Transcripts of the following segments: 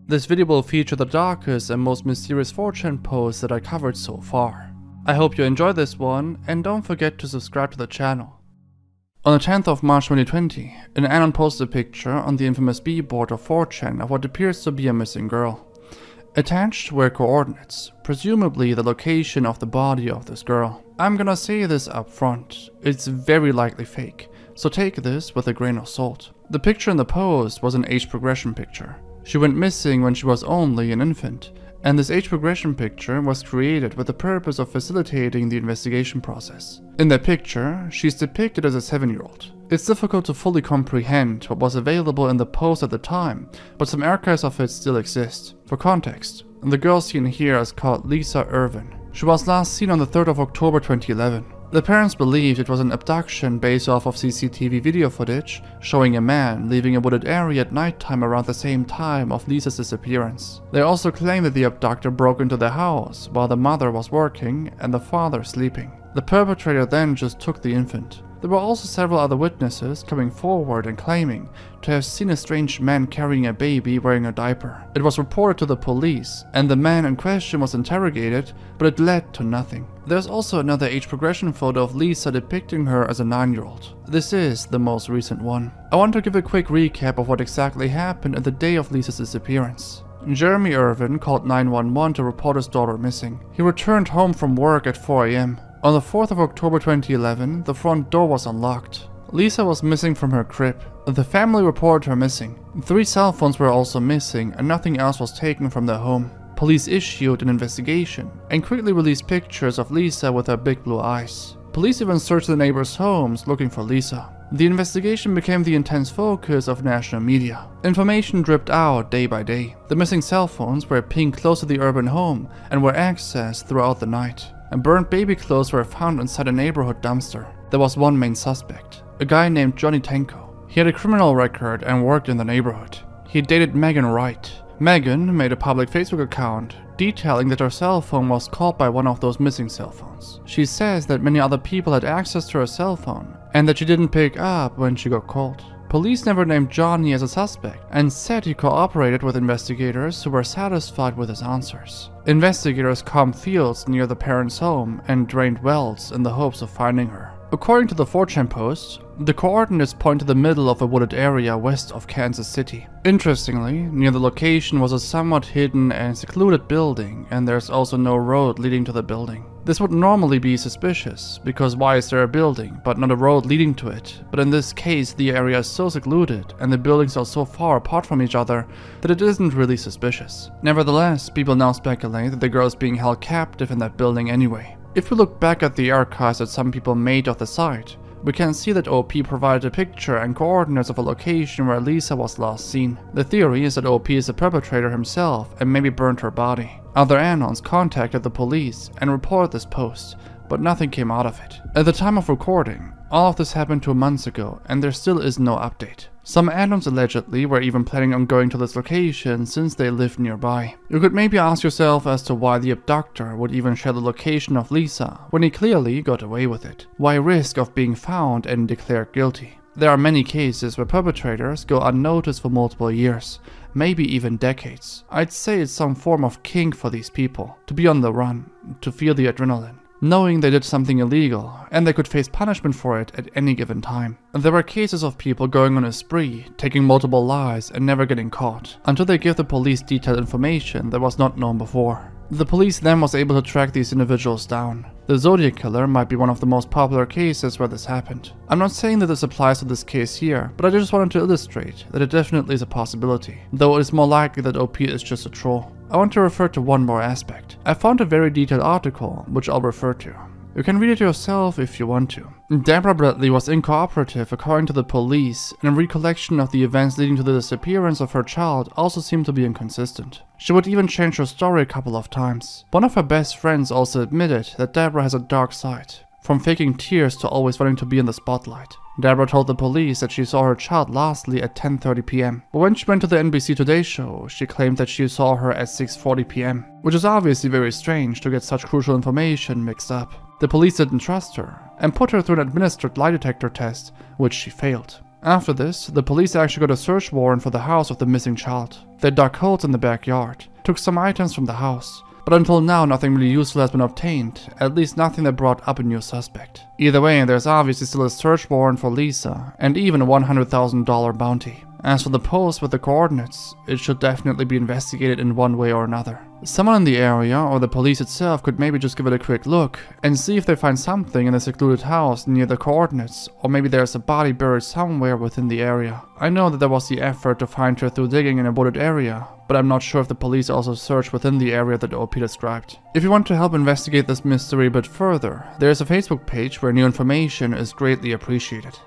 This video will feature the darkest and most mysterious 4chan posts that I covered so far. I hope you enjoy this one, and don't forget to subscribe to the channel. On the 10th of March 2020, an anon posted a picture on the infamous B board of 4chan of what appears to be a missing girl. Attached were coordinates, presumably the location of the body of this girl. I'm gonna say this up front, it's very likely fake, so take this with a grain of salt. The picture in the post was an age progression picture. She went missing when she was only an infant, and this age progression picture was created with the purpose of facilitating the investigation process. In that picture, she's depicted as a 7-year-old. It's difficult to fully comprehend what was available in the post at the time, but some archives of it still exist. For context, the girl seen here is called Lisa Irvin. She was last seen on the 3rd of October 2011. The parents believed it was an abduction based off of CCTV video footage showing a man leaving a wooded area at nighttime around the same time of Lisa's disappearance. They also claim that the abductor broke into the house while the mother was working and the father sleeping. The perpetrator then just took the infant. There were also several other witnesses coming forward and claiming to have seen a strange man carrying a baby wearing a diaper. It was reported to the police, and the man in question was interrogated, but it led to nothing. There's also another age progression photo of Lisa depicting her as a 9-year-old. This is the most recent one. I want to give a quick recap of what exactly happened at the day of Lisa's disappearance. Jeremy Irvin called 911 to report his daughter missing. He returned home from work at 4 AM. On the 4th of October 2011, the front door was unlocked. Lisa was missing from her crib. The family reported her missing. 3 cell phones were also missing, and nothing else was taken from their home. Police issued an investigation and quickly released pictures of Lisa with her big blue eyes. Police even searched the neighbors' homes looking for Lisa. The investigation became the intense focus of national media. Information dripped out day by day. The missing cell phones were pinged close to the urban home and were accessed throughout the night. And burnt baby clothes were found inside a neighborhood dumpster. There was one main suspect, a guy named Johnny Tanko. He had a criminal record and worked in the neighborhood. He dated Megan Wright. Megan made a public Facebook account detailing that her cell phone was called by one of those missing cell phones. She says that many other people had access to her cell phone and that she didn't pick up when she got called. Police never named Johnny as a suspect and said he cooperated with investigators who were satisfied with his answers. Investigators combed fields near the parents' home and drained wells in the hopes of finding her. According to the 4chan post, the coordinates point to the middle of a wooded area west of Kansas City. Interestingly, near the location was a somewhat hidden and secluded building, and there's also no road leading to the building. This would normally be suspicious, because why is there a building but not a road leading to it? But in this case, the area is so secluded and the buildings are so far apart from each other that it isn't really suspicious. Nevertheless, people now speculate that the girl is being held captive in that building anyway. If we look back at the archives that some people made of the site, we can see that OP provided a picture and coordinates of a location where Lisa was last seen. The theory is that OP is the perpetrator himself and maybe burned her body. Other anons contacted the police and reported this post, but nothing came out of it. At the time of recording, all of this happened 2 months ago, and there still is no update. Some anons allegedly were even planning on going to this location since they lived nearby. You could maybe ask yourself as to why the abductor would even share the location of Lisa when he clearly got away with it. Why risk of being found and declared guilty? There are many cases where perpetrators go unnoticed for multiple years, maybe even decades. I'd say it's some form of kink for these people, to be on the run, to feel the adrenaline, knowing they did something illegal and they could face punishment for it at any given time. There were cases of people going on a spree, taking multiple lives and never getting caught, until they give the police detailed information that was not known before. The police then was able to track these individuals down. The Zodiac Killer might be one of the most popular cases where this happened. I'm not saying that this applies to this case here, but I just wanted to illustrate that it definitely is a possibility, though it is more likely that OP is just a troll. I want to refer to one more aspect. I found a very detailed article, which I'll refer to. You can read it yourself if you want to. Deborah Bradley was incooperative according to the police, and a recollection of the events leading to the disappearance of her child also seemed to be inconsistent. She would even change her story a couple of times. One of her best friends also admitted that Deborah has a dark side, from faking tears to always wanting to be in the spotlight. Deborah told the police that she saw her child lastly at 10:30 PM, but when she went to the NBC Today show, she claimed that she saw her at 6:40 PM, which is obviously very strange to get such crucial information mixed up. The police didn't trust her and put her through an administered lie detector test, which she failed. After this, the police actually got a search warrant for the house of the missing child. They dug holes in the backyard, took some items from the house, but until now nothing really useful has been obtained, at least nothing that brought up a new suspect. Either way, there's obviously still a search warrant for Lisa, and even a $100,000 bounty. As for the post with the coordinates, it should definitely be investigated in one way or another. Someone in the area, or the police itself, could maybe just give it a quick look and see if they find something in the secluded house near the coordinates, or maybe there's a body buried somewhere within the area. I know that there was the effort to find her through digging in a wooded area, but I'm not sure if the police also searched within the area that OP described. If you want to help investigate this mystery a bit further, there's a Facebook page where new information is greatly appreciated.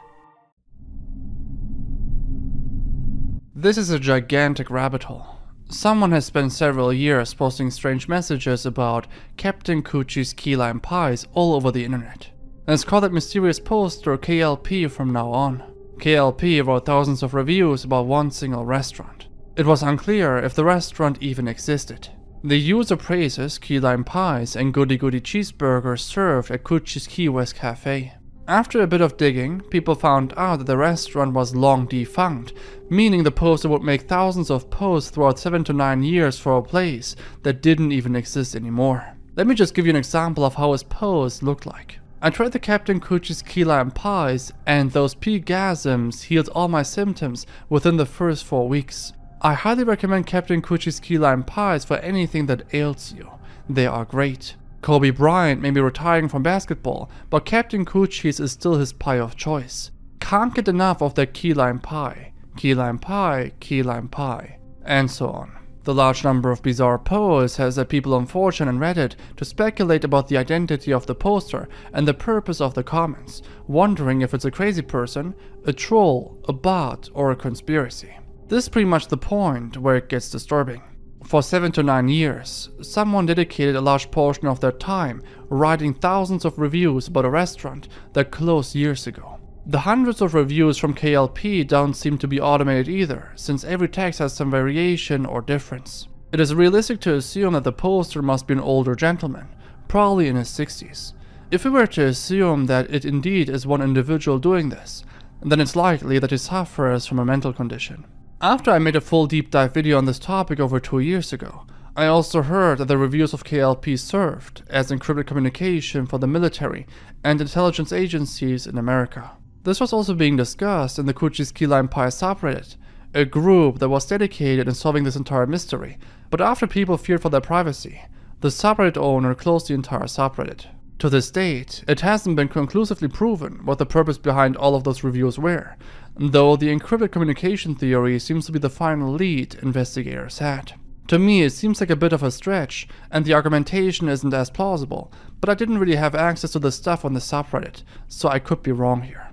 This is a gigantic rabbit hole. Someone has spent several years posting strange messages about Captain Coochie's key lime pies all over the internet. Let's call that mysterious poster KLP from now on. KLP wrote thousands of reviews about one single restaurant. It was unclear if the restaurant even existed. The user praises key lime pies and goody-goody cheeseburgers served at Coochie's Key West Cafe. After a bit of digging, people found out that the restaurant was long defunct, meaning the poster would make thousands of posts throughout 7 to 9 years for a place that didn't even exist anymore. Let me just give you an example of how his posts looked like. I tried the Captain Coochie's key lime pies, and those pegasms healed all my symptoms within the first 4 weeks. I highly recommend Captain Coochie's key lime pies for anything that ails you. They are great. Kobe Bryant may be retiring from basketball, but Captain Coochie's is still his pie of choice. Can't get enough of that key lime pie, key lime pie, key lime pie, and so on. The large number of bizarre posts has led people on 4chan and Reddit to speculate about the identity of the poster and the purpose of the comments, wondering if it's a crazy person, a troll, a bot, or a conspiracy. This is pretty much the point where it gets disturbing. For 7 to 9 years, someone dedicated a large portion of their time writing thousands of reviews about a restaurant that closed years ago. The hundreds of reviews from KLP don't seem to be automated either, since every text has some variation or difference. It is realistic to assume that the poster must be an older gentleman, probably in his 60s. If we were to assume that it indeed is one individual doing this, then it's likely that he suffers from a mental condition. After I made a full deep dive video on this topic over 2 years ago, I also heard that the reviews of KLP served as encrypted communication for the military and intelligence agencies in America. This was also being discussed in the Coochie's Key Lime Pie subreddit, a group that was dedicated in solving this entire mystery, but after people feared for their privacy, the subreddit owner closed the entire subreddit. To this date, it hasn't been conclusively proven what the purpose behind all of those reviews were, though the encrypted communication theory seems to be the final lead investigators had. To me, it seems like a bit of a stretch, and the argumentation isn't as plausible, but I didn't really have access to the stuff on the subreddit, so I could be wrong here.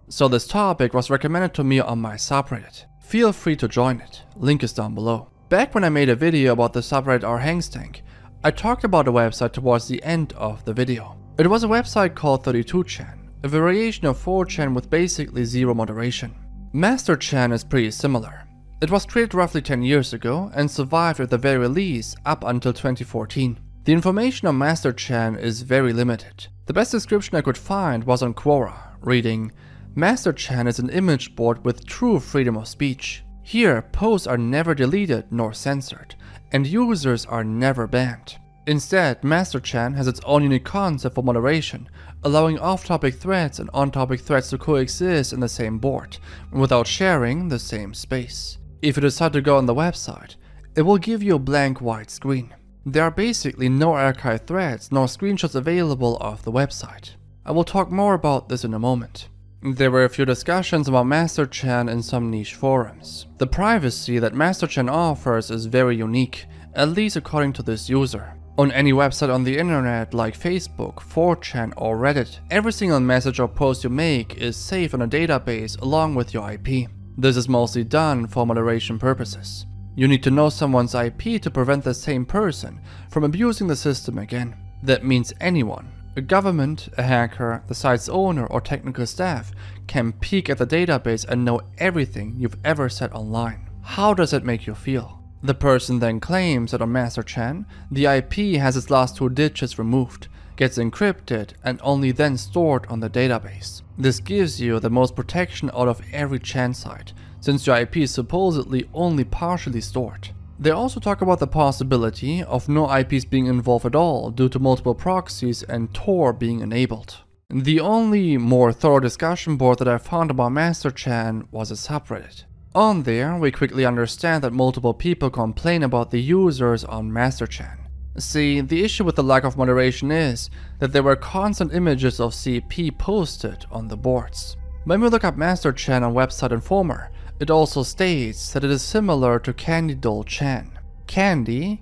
So this topic was recommended to me on my subreddit. Feel free to join it, link is down below. Back when I made a video about the subreddit rHangstank, I talked about a website towards the end of the video. It was a website called 32chan, a variation of 4chan with basically zero moderation. MasterChan is pretty similar. It was created roughly 10 years ago and survived at the very least up until 2014. The information on MasterChan is very limited. The best description I could find was on Quora, reading, "MasterChan is an image board with true freedom of speech. Here, posts are never deleted nor censored, and users are never banned. Instead, MasterChan has its own unique concept for moderation, allowing off-topic threads and on-topic threads to coexist in the same board, without sharing the same space. If you decide to go on the website, it will give you a blank white screen. There are basically no archived threads nor screenshots available of the website. I will talk more about this in a moment. There were a few discussions about MasterChan in some niche forums. The privacy that MasterChan offers is very unique, at least according to this user. On any website on the internet like Facebook, 4chan or Reddit, every single message or post you make is saved on a database along with your IP. This is mostly done for moderation purposes. You need to know someone's IP to prevent the same person from abusing the system again. That means anyone, a government, a hacker, the site's owner or technical staff, can peek at the database and know everything you've ever said online. How does it make you feel? The person then claims that on MasterChan, the IP has its last 2 digits removed, gets encrypted and only then stored on the database. This gives you the most protection out of every Chan site, since your IP is supposedly only partially stored. They also talk about the possibility of no IPs being involved at all due to multiple proxies and Tor being enabled. The only more thorough discussion board that I found about MasterChan was a subreddit. On there, we quickly understand that multiple people complain about the users on MasterChan. See, the issue with the lack of moderation is that there were constant images of CP posted on the boards. When we look up MasterChan on Website Informer, it also states that it is similar to Candy Doll Chan. Candy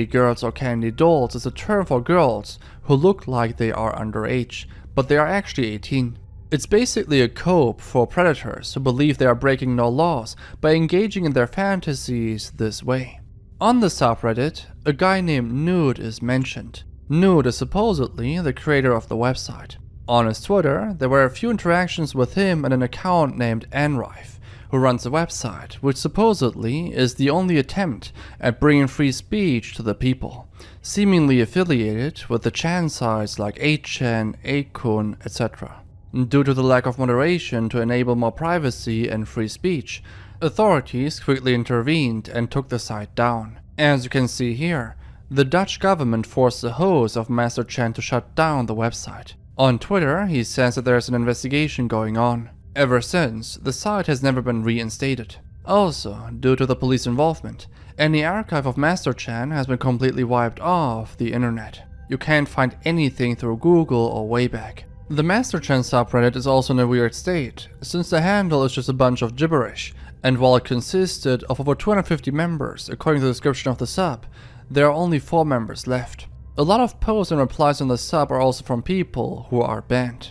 girls or candy dolls is a term for girls who look like they are underage, but they are actually 18. It's basically a cope for predators who believe they are breaking no laws by engaging in their fantasies this way. On the subreddit, a guy named Nude is mentioned. Nude is supposedly the creator of the website. On his Twitter, there were a few interactions with him and an account named Anrife, who runs the website, which supposedly is the only attempt at bringing free speech to the people, seemingly affiliated with the Chan sites like 8chan, 8kun, etc. Due to the lack of moderation to enable more privacy and free speech, authorities quickly intervened and took the site down. As you can see here, the Dutch government forced the host of MasterChan to shut down the website. On Twitter, he says that there's an investigation going on. Ever since, the site has never been reinstated. Also, due to the police involvement, any archive of MasterChan has been completely wiped off the internet. You can't find anything through Google or Wayback. The MasterChan subreddit is also in a weird state, since the handle is just a bunch of gibberish, and while it consisted of over 250 members according to the description of the sub, there are only 4 members left. A lot of posts and replies on the sub are also from people who are banned.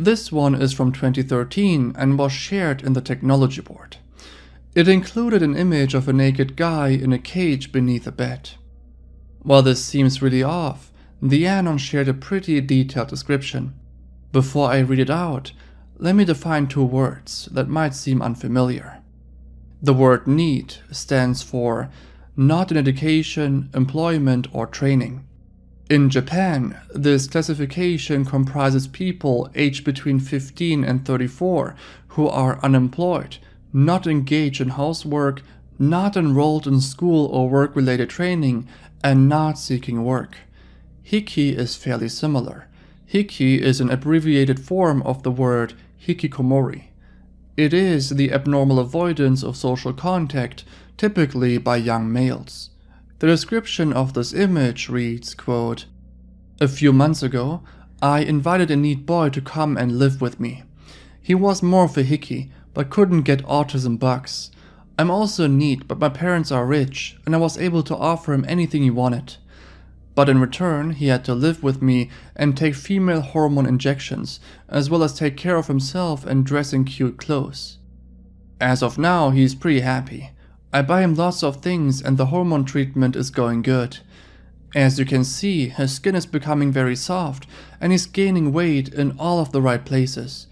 This one is from 2013 and was shared in the technology board. It included an image of a naked guy in a cage beneath a bed. While this seems really off, the anon shared a pretty detailed description. Before I read it out, let me define 2 words that might seem unfamiliar. The word NEET stands for not in education, employment, or training. In Japan, this classification comprises people aged between 15 and 34 who are unemployed, not engaged in housework, not enrolled in school or work-related training, and not seeking work. Hiki is fairly similar. Hiki is an abbreviated form of the word hikikomori. It is the abnormal avoidance of social contact, typically by young males. The description of this image reads, quote, "A few months ago, I invited a neat boy to come and live with me. He was more of a hickey, but couldn't get autism bugs. I'm also neat, but my parents are rich, and I was able to offer him anything he wanted. But in return, he had to live with me and take female hormone injections, as well as take care of himself and dress in cute clothes. As of now, he's pretty happy. I buy him lots of things and the hormone treatment is going good. As you can see, his skin is becoming very soft and he's gaining weight in all of the right places.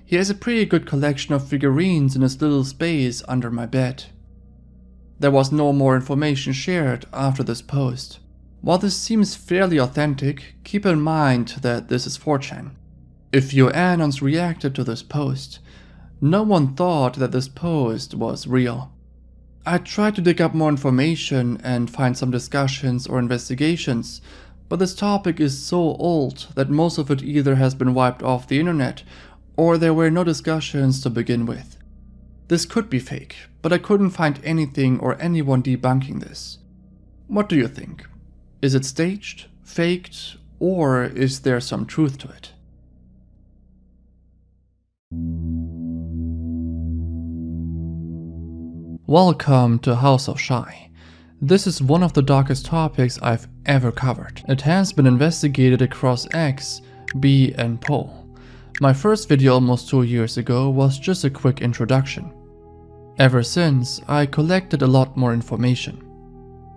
He has a pretty good collection of figurines in his little space under my bed." There was no more information shared after this post. While this seems fairly authentic, keep in mind that this is 4chan. A few anons reacted to this post. No one thought that this post was real. I tried to dig up more information and find some discussions or investigations, but this topic is so old that most of it either has been wiped off the internet or there were no discussions to begin with. This could be fake, but I couldn't find anything or anyone debunking this. What do you think? Is it staged, faked, or is there some truth to it? Welcome to House of Shai. This is one of the darkest topics I've ever covered. It has been investigated across X, B, and PO. My first video almost 2 years ago was just a quick introduction. Ever since, I collected a lot more information.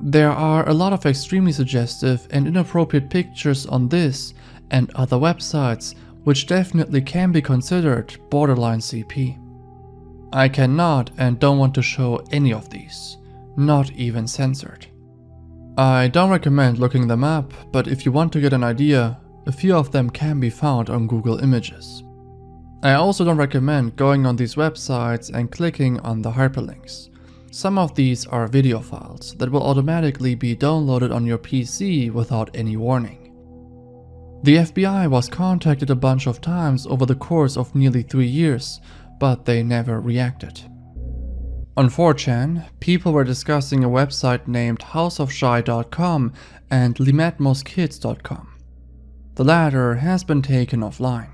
There are a lot of extremely suggestive and inappropriate pictures on this and other websites which definitely can be considered borderline CP. I cannot and don't want to show any of these, not even censored. I don't recommend looking them up, but if you want to get an idea, a few of them can be found on Google Images. I also don't recommend going on these websites and clicking on the hyperlinks. Some of these are video files that will automatically be downloaded on your PC without any warning. The FBI was contacted a bunch of times over the course of nearly 3 years, but they never reacted. On 4chan, people were discussing a website named houseofshai.com and limatmoskids.com. The latter has been taken offline.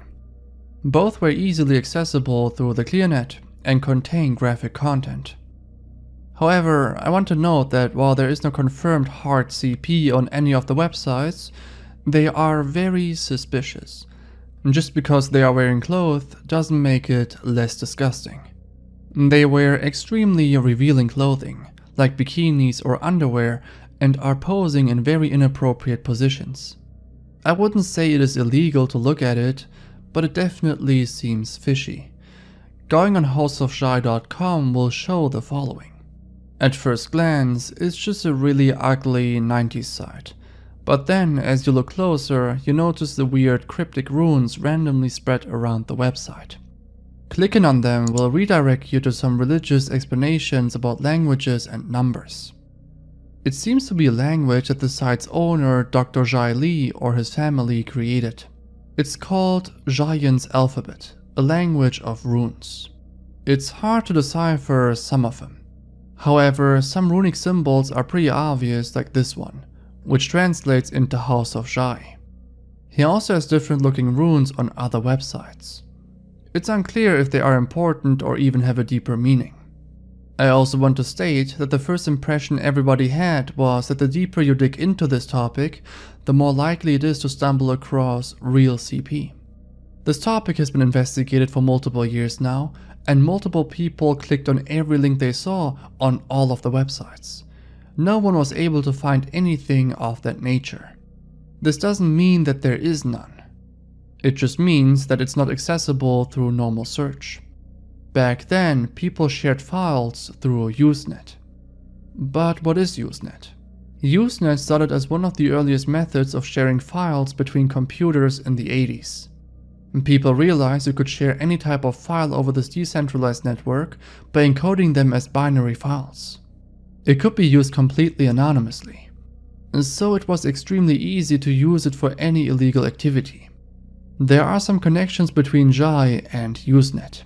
Both were easily accessible through the ClearNet and contain graphic content. However, I want to note that while there is no confirmed hard CP on any of the websites, they are very suspicious. Just because they are wearing clothes doesn't make it less disgusting. They wear extremely revealing clothing, like bikinis or underwear, and are posing in very inappropriate positions. I wouldn't say it is illegal to look at it, but it definitely seems fishy. Going on houseofshai.com will show the following. At first glance, it's just a really ugly 90s site. But then, as you look closer, you notice the weird cryptic runes randomly spread around the website. Clicking on them will redirect you to some religious explanations about languages and numbers. It seems to be a language that the site's owner, Dr. Shai Li, or his family created. It's called Giant's alphabet, a language of runes. It's hard to decipher some of them. However, some runic symbols are pretty obvious, like this one, which translates into House of Shai. He also has different looking runes on other websites. It's unclear if they are important or even have a deeper meaning. I also want to state that the first impression everybody had was that the deeper you dig into this topic, the more likely it is to stumble across real CP. This topic has been investigated for multiple years now, and multiple people clicked on every link they saw on all of the websites. No one was able to find anything of that nature. This doesn't mean that there is none. It just means that it's not accessible through normal search. Back then, people shared files through Usenet. But what is Usenet? Usenet started as one of the earliest methods of sharing files between computers in the 80s. People realized you could share any type of file over this decentralized network by encoding them as binary files. It could be used completely anonymously, so it was extremely easy to use it for any illegal activity. There are some connections between Shai and Usenet.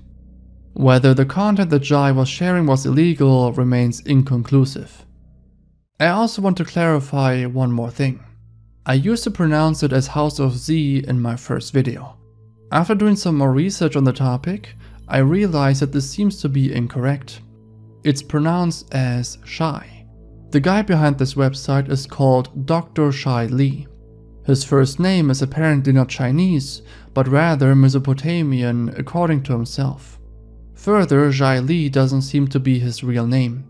Whether the content that Shai was sharing was illegal remains inconclusive. I also want to clarify one more thing. I used to pronounce it as House of Z in my first video. After doing some more research on the topic, I realized that this seems to be incorrect. It's pronounced as Shai. The guy behind this website is called Dr. Shai Li. His first name is apparently not Chinese, but rather Mesopotamian according to himself. Further, Shai Li doesn't seem to be his real name.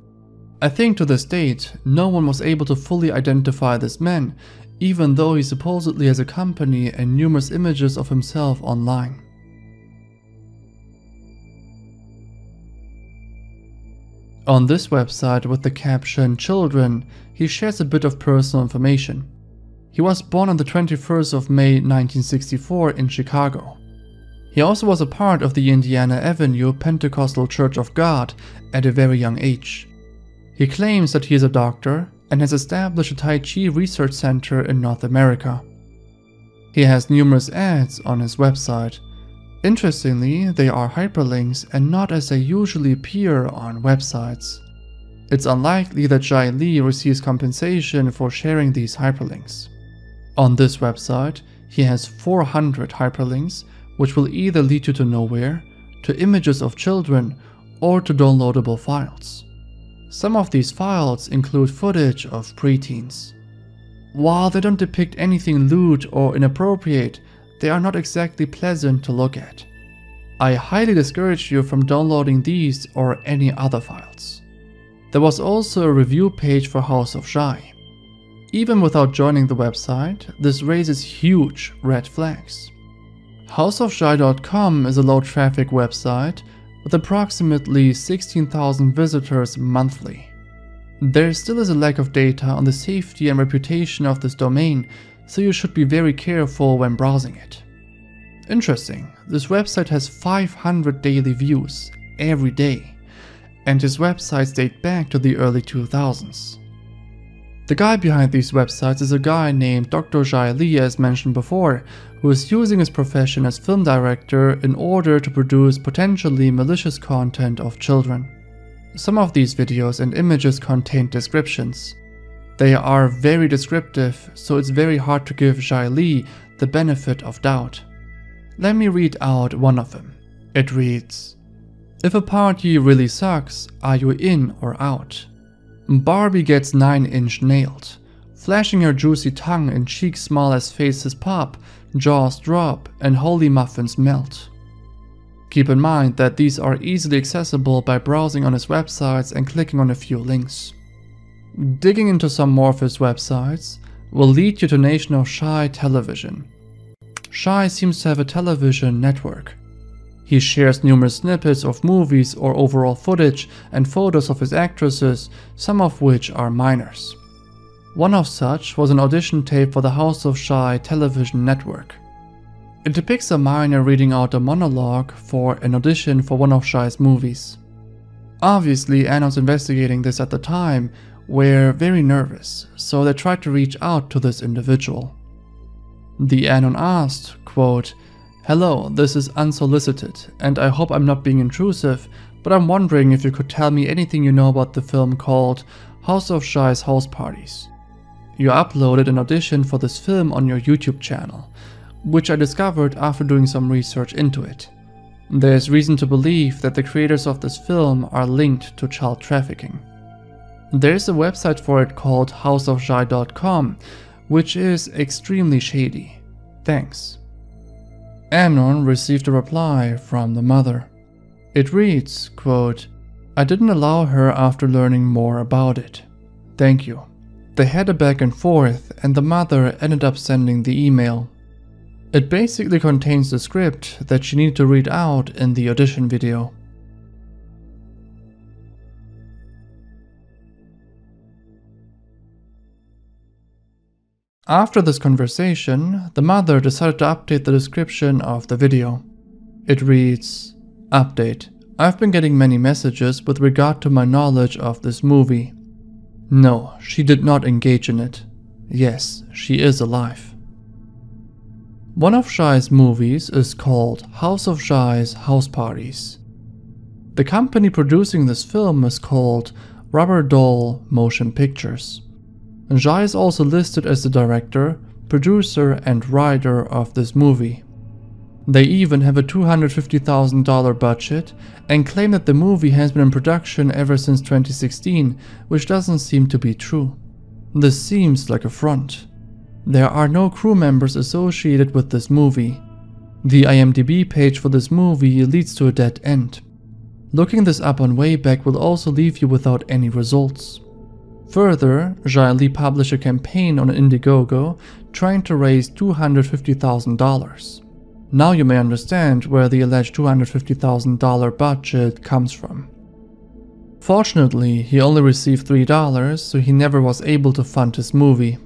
I think to this date, no one was able to fully identify this man, even though he supposedly has a company and numerous images of himself online. On this website with the caption "Children," he shares a bit of personal information. He was born on the 21st of May 1964 in Chicago. He also was a part of the Indiana Avenue Pentecostal Church of God at a very young age. He claims that he is a doctor and has established a Tai Chi research center in North America. He has numerous ads on his website. Interestingly, they are hyperlinks and not as they usually appear on websites. It's unlikely that Shai Li receives compensation for sharing these hyperlinks. On this website, he has 400 hyperlinks, which will either lead you to nowhere, to images of children, or to downloadable files. Some of these files include footage of preteens. While they don't depict anything lewd or inappropriate, they are not exactly pleasant to look at. I highly discourage you from downloading these or any other files. There was also a review page for House of Shai. Even without joining the website, this raises huge red flags. Houseofshai.com is a low traffic website, with approximately 16,000 visitors monthly. There still is a lack of data on the safety and reputation of this domain, so you should be very careful when browsing it. Interesting, this website has 500 daily views every day, and his websites date back to the early 2000s. The guy behind these websites is a guy named Dr. Shai, as mentioned before, who is using his profession as film director in order to produce potentially malicious content of children. Some of these videos and images contain descriptions. They are very descriptive, so it's very hard to give Shai the benefit of doubt. Let me read out one of them. It reads, "If a party really sucks, are you in or out? Barbie gets 9-inch nailed. Flashing her juicy tongue and cheeks small as faces pop, jaws drop, and holy muffins melt." Keep in mind that these are easily accessible by browsing on his websites and clicking on a few links. Digging into some more of his websites will lead you to Nation of Shai Television. Shai seems to have a television network. He shares numerous snippets of movies or overall footage and photos of his actresses, some of which are minors. One of such was an audition tape for the House of Shai television network. It depicts a minor reading out a monologue for an audition for one of Shai's movies. Obviously, Anons investigating this at the time were very nervous, so they tried to reach out to this individual. The Anon asked, quote, "Hello, this is unsolicited, and I hope I'm not being intrusive, but I'm wondering if you could tell me anything you know about the film called House of Shai's House Parties. You uploaded an audition for this film on your YouTube channel, which I discovered after doing some research into it. There's reason to believe that the creators of this film are linked to child trafficking. There's a website for it called houseofshai.com, which is extremely shady. Thanks." Anon received a reply from the mother. It reads, quote, "I didn't allow her after learning more about it. Thank you." They had a back and forth, and the mother ended up sending the email. It basically contains the script that she needed to read out in the audition video. After this conversation, the mother decided to update the description of the video. It reads, "Update. I've been getting many messages with regard to my knowledge of this movie. No, she did not engage in it. Yes, she is alive." One of Shai's movies is called House of Shai's House Parties. The company producing this film is called Rubber Doll Motion Pictures. Shai is also listed as the director, producer, and writer of this movie. They even have a $250,000 budget and claim that the movie has been in production ever since 2016, which doesn't seem to be true. This seems like a front. There are no crew members associated with this movie. The IMDb page for this movie leads to a dead end. Looking this up on Wayback will also leave you without any results. Further, Shai published a campaign on Indiegogo trying to raise $250,000. Now you may understand where the alleged $250,000 budget comes from. Fortunately, he only received $3, so he never was able to fund his movie.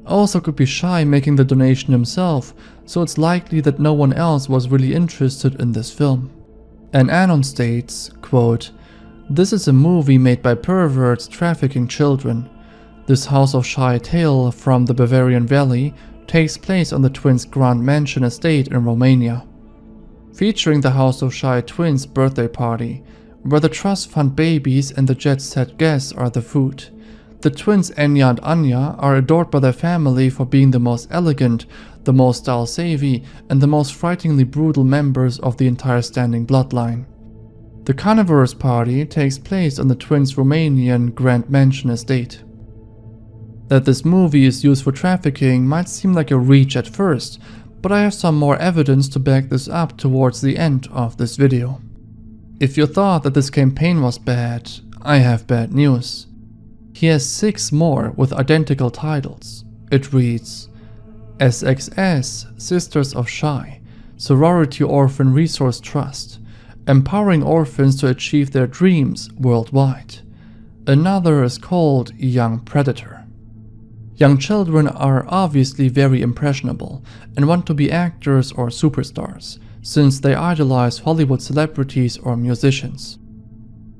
Also could be Shai making the donation himself, so it's likely that no one else was really interested in this film. And Anon states, quote, "This is a movie made by perverts trafficking children. This House of Shai tale from the Bavarian Valley takes place on the twins' Grand Mansion estate in Romania. Featuring the House of Shai twins' birthday party, where the trust fund babies and the jet-set guests are the food. The twins Enya and Anya are adored by their family for being the most elegant, the most style-savvy, and the most frighteningly brutal members of the entire standing bloodline. The carnivorous party takes place on the twins' Romanian Grand Mansion estate." That this movie is used for trafficking might seem like a reach at first, but I have some more evidence to back this up towards the end of this video. If you thought that this campaign was bad, I have bad news. He has 6 more with identical titles. It reads, SXS, Sisters of Shai, Sorority Orphan Resource Trust, empowering orphans to achieve their dreams worldwide. Another is called Young Predator. Young children are obviously very impressionable and want to be actors or superstars, since they idolize Hollywood celebrities or musicians.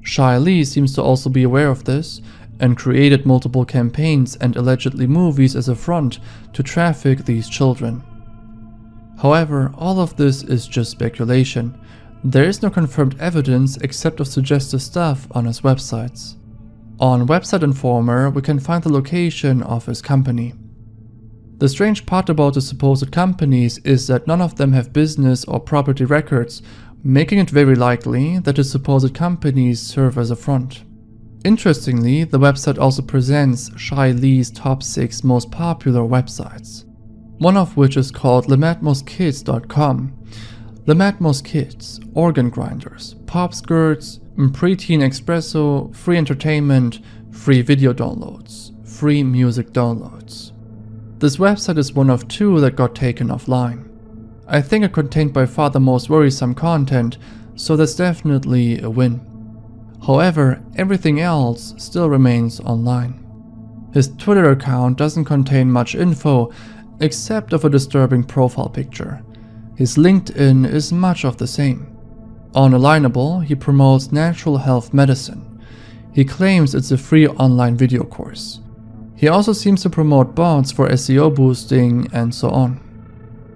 Shai seems to also be aware of this and created multiple campaigns and allegedly movies as a front to traffic these children. However, all of this is just speculation. There is no confirmed evidence except of suggestive stuff on his websites. On Website Informer, we can find the location of his company. The strange part about the supposed companies is that none of them have business or property records, making it very likely that the supposed companies serve as a front. Interestingly, the website also presents Shai's top 6 most popular websites, one of which is called lematmoskids.com. Lematmos Kids, organ grinders, pop skirts, preteen espresso, free entertainment, free video downloads, free music downloads. This website is one of 2 that got taken offline. I think it contained by far the most worrisome content, so that's definitely a win. However, everything else still remains online. His Twitter account doesn't contain much info, except of a disturbing profile picture. His LinkedIn is much of the same. On Alignable, he promotes natural health medicine. He claims it's a free online video course. He also seems to promote bots for SEO boosting and so on.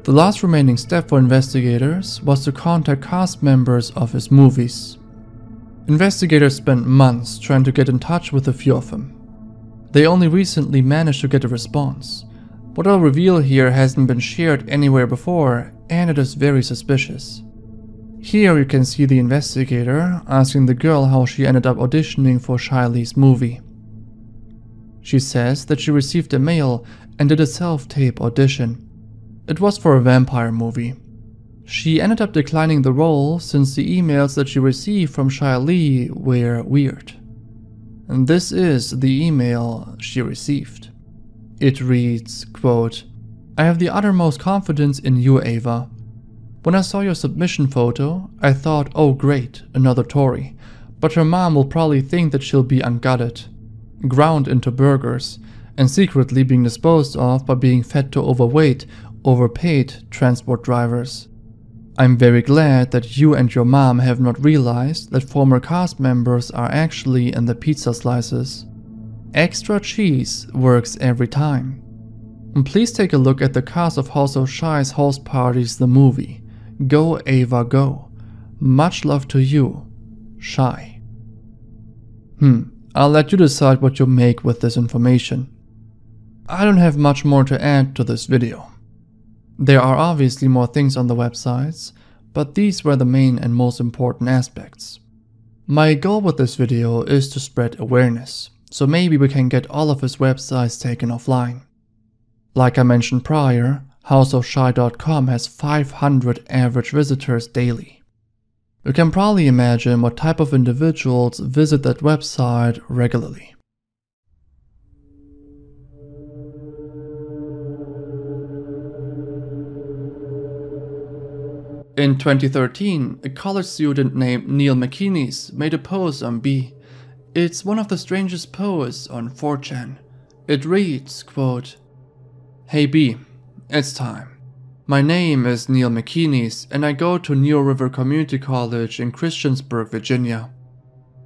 The last remaining step for investigators was to contact cast members of his movies. Investigators spent months trying to get in touch with a few of them. They only recently managed to get a response. What I'll reveal here hasn't been shared anywhere before, and it is very suspicious. Here you can see the investigator asking the girl how she ended up auditioning for Shai's movie. She says that she received a mail and did a self-tape audition. It was for a vampire movie. She ended up declining the role since the emails that she received from Shai were weird. And this is the email she received. It reads, quote, "I have the uttermost confidence in you, Ava. When I saw your submission photo, I thought, oh great, another Tory. But her mom will probably think that she'll be ungutted, ground into burgers, and secretly being disposed of by being fed to overweight, overpaid transport drivers. I'm very glad that you and your mom have not realized that former cast members are actually in the pizza slices. Extra cheese works every time. And please take a look at the cast of House of Shai's House Parties the movie. Go Ava go. Much love to you, Shai." I'll let you decide what you make with this information. I don't have much more to add to this video. There are obviously more things on the websites, but these were the main and most important aspects. My goal with this video is to spread awareness, so maybe we can get all of his websites taken offline. Like I mentioned prior, houseofshai.com has 500 average visitors daily. You can probably imagine what type of individuals visit that website regularly. In 2013, a college student named Neil McKinney made a post on B. It's one of the strangest posts on 4chan. It reads, quote, "Hey B, it's time. My name is Neil McKinney and I go to New River Community College in Christiansburg, Virginia.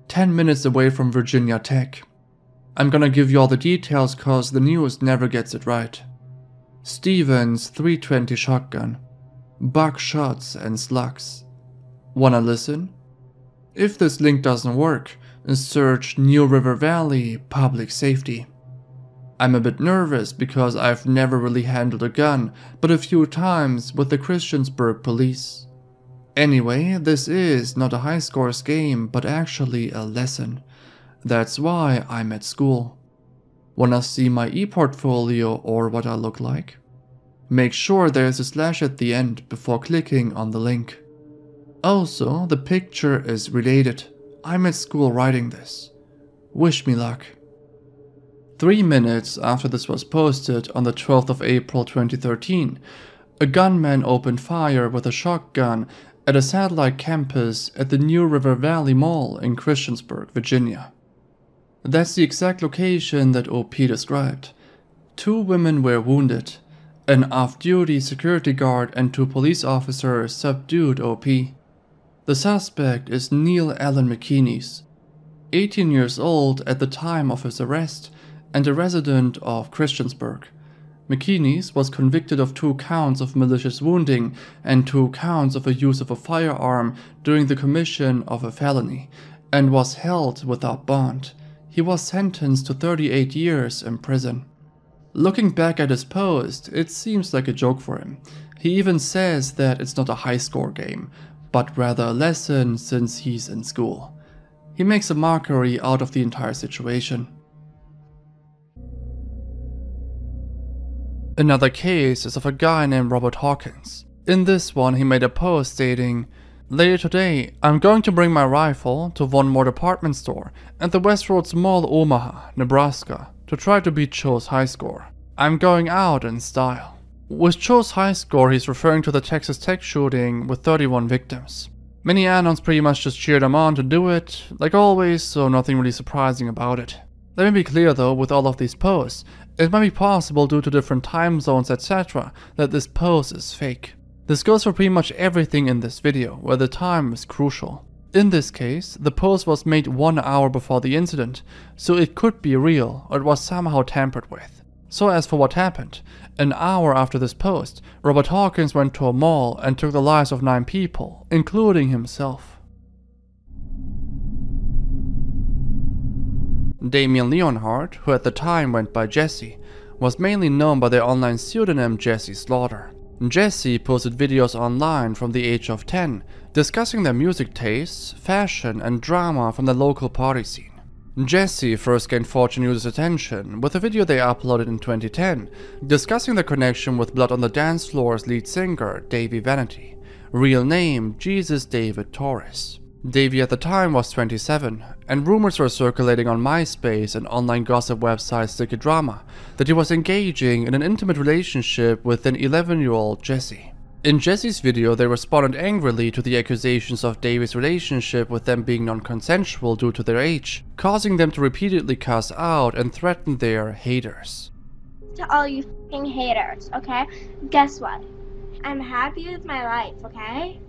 10 minutes away from Virginia Tech. I'm gonna give you all the details cause the news never gets it right. Stevens 320 shotgun. Buckshots and slugs. Wanna listen? If this link doesn't work, search New River Valley Public Safety. I'm a bit nervous because I've never really handled a gun, but a few times with the Christiansburg police. Anyway, this is not a high scores game, but actually a lesson. That's why I'm at school. Wanna see my e-portfolio or what I look like? Make sure there's a slash at the end before clicking on the link. Also, the picture is related. I'm at school writing this. Wish me luck." 3 minutes after this was posted on the 12th of April 2013, a gunman opened fire with a shotgun at a satellite campus at the New River Valley Mall in Christiansburg, Virginia. That's the exact location that OP described. 2 women were wounded. An off-duty security guard and 2 police officers subdued OP. The suspect is Neil Allen McKinney, 18 years old at the time of his arrest and a resident of Christiansburg. McKinney was convicted of 2 counts of malicious wounding and 2 counts of a use of a firearm during the commission of a felony, and was held without bond. He was sentenced to 38 years in prison. Looking back at his post, it seems like a joke for him. He even says that it's not a high score game, but rather a lesson since he's in school. He makes a mockery out of the entire situation. Another case is of a guy named Robert Hawkins. In this one, he made a post stating, "Later today, I'm going to bring my rifle to one more department store at the Westroads Mall, Omaha, Nebraska, to try to beat Joe's high score. I'm going out in style." With Joe's high score, he's referring to the Texas Tech shooting with 31 victims. Many anons pretty much just cheered him on to do it, like always, so nothing really surprising about it. Let me be clear though, with all of these posts, it might be possible due to different time zones etc. that this post is fake. This goes for pretty much everything in this video, where the time is crucial. In this case, the post was made 1 hour before the incident, so it could be real or it was somehow tampered with. So as for what happened, an hour after this post, Robert Hawkins went to a mall and took the lives of 9 people, including himself. Damian Leonhardt, who at the time went by Jesse, was mainly known by the online pseudonym Jesse Slaughter. Jesse posted videos online from the age of 10, discussing their music tastes, fashion and drama from the local party scene. Jesse first gained 4chan users' attention with a video they uploaded in 2010, discussing their connection with Blood on the Dance Floor's lead singer, Davey Vanity, real name Jesus David Torres. Davey at the time was 27, and rumors were circulating on MySpace and online gossip website Sticky Drama that he was engaging in an intimate relationship with an 11-year-old Jesse. In Jesse's video, they responded angrily to the accusations of Davey's relationship with them being non-consensual due to their age, causing them to repeatedly cuss out and threaten their haters. To all you f***ing haters, okay? Guess what? I'm happy with my life, okay?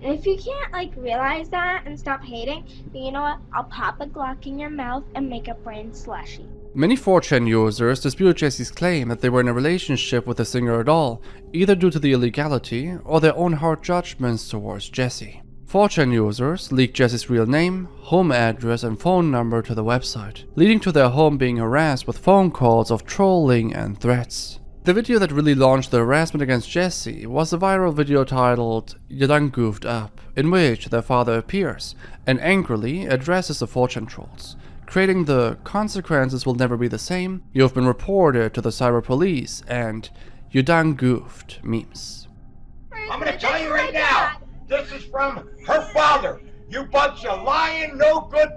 And if you can't, realize that and stop hating, then you know what? I'll pop a Glock in your mouth and make a brain slushy. Many 4chan users disputed Jesse's claim that they were in a relationship with the singer at all, either due to the illegality or their own hard judgments towards Jesse. 4chan users leaked Jesse's real name, home address and phone number to the website, leading to their home being harassed with phone calls of trolling and threats. The video that really launched the harassment against Jesse was a viral video titled "You Done Goofed Up," in which their father appears and angrily addresses the 4chan trolls, creating the "consequences will never be the same, you have been reported to the cyber police," and "You done goofed" memes. I'm gonna tell you right now, this is from her father, you bunch of lying, no good,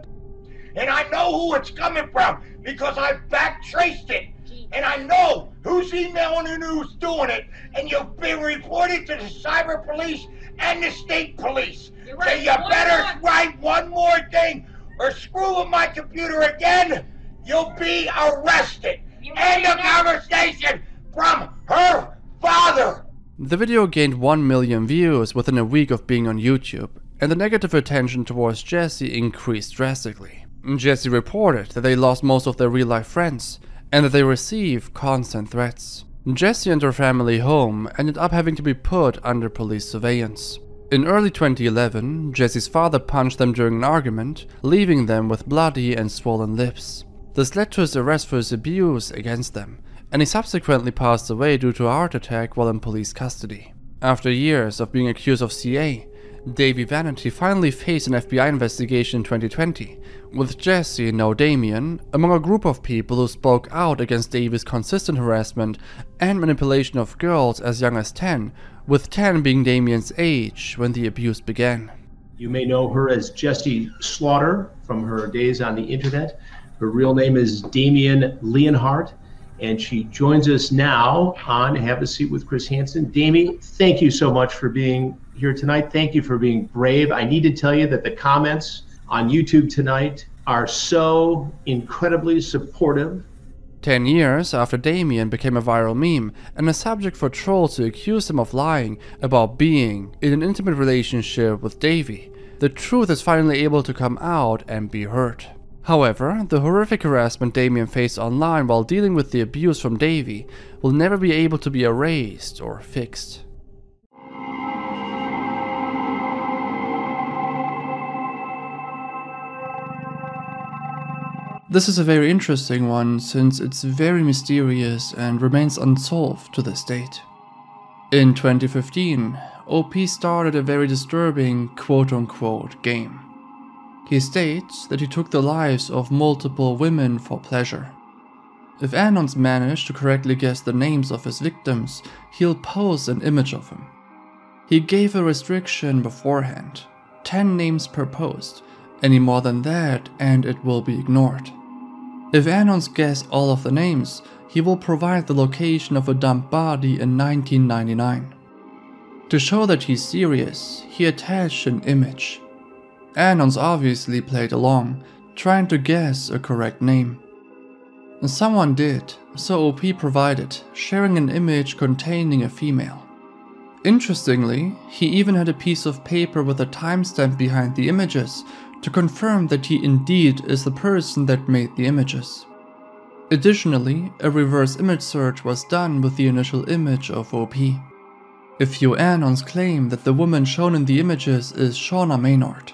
and I know who it's coming from because I back traced it, and I know who's emailing and who's doing it, and you've been reported to the cyber police and the state police. So you better write one more thing or screw with my computer again, you'll be arrested. End of conversation from her father. The video gained 1 million views within a week of being on YouTube, and the negative attention towards Jesse increased drastically. Jesse reported that they lost most of their real-life friends, and that they received constant threats. Jesse and her family home ended up having to be put under police surveillance. In early 2011, Jesse's father punched them during an argument, leaving them with bloody and swollen lips. This led to his arrest for his abuse against them, and he subsequently passed away due to a heart attack while in police custody. After years of being accused of CA, Davey Vanity finally faced an FBI investigation in 2020, with Jesse, now Damian, among a group of people who spoke out against Davey's consistent harassment and manipulation of girls as young as 10, with 10 being Damian's age when the abuse began. You may know her as Jesse Slaughter from her days on the internet. Her real name is Damian Leonhardt, and she joins us now on Have a Seat with Chris Hansen. Damie, thank you so much for being here tonight. Thank you for being brave. I need to tell you that the comments on YouTube tonight are so incredibly supportive. 10 years after Damien became a viral meme and a subject for trolls to accuse him of lying about being in an intimate relationship with Davey, the truth is finally able to come out and be heard. However, the horrific harassment Damien faced online while dealing with the abuse from Davey will never be able to be erased or fixed. This is a very interesting one since it's very mysterious and remains unsolved to this date. In 2015, OP started a very disturbing quote-unquote game. He states that he took the lives of multiple women for pleasure. If Anons managed to correctly guess the names of his victims, he'll post an image of him. He gave a restriction beforehand, 10 names per post, any more than that and it will be ignored. If Anons guess all of the names, he will provide the location of a dumped body in 1999. To show that he's serious, he attached an image. Anons obviously played along, trying to guess a correct name. Someone did, so OP provided, sharing an image containing a female. Interestingly, he even had a piece of paper with a timestamp behind the images to confirm that he indeed is the person that made the images. Additionally, a reverse image search was done with the initial image of OP. A few Anons claim that the woman shown in the images is Shauna Maynard.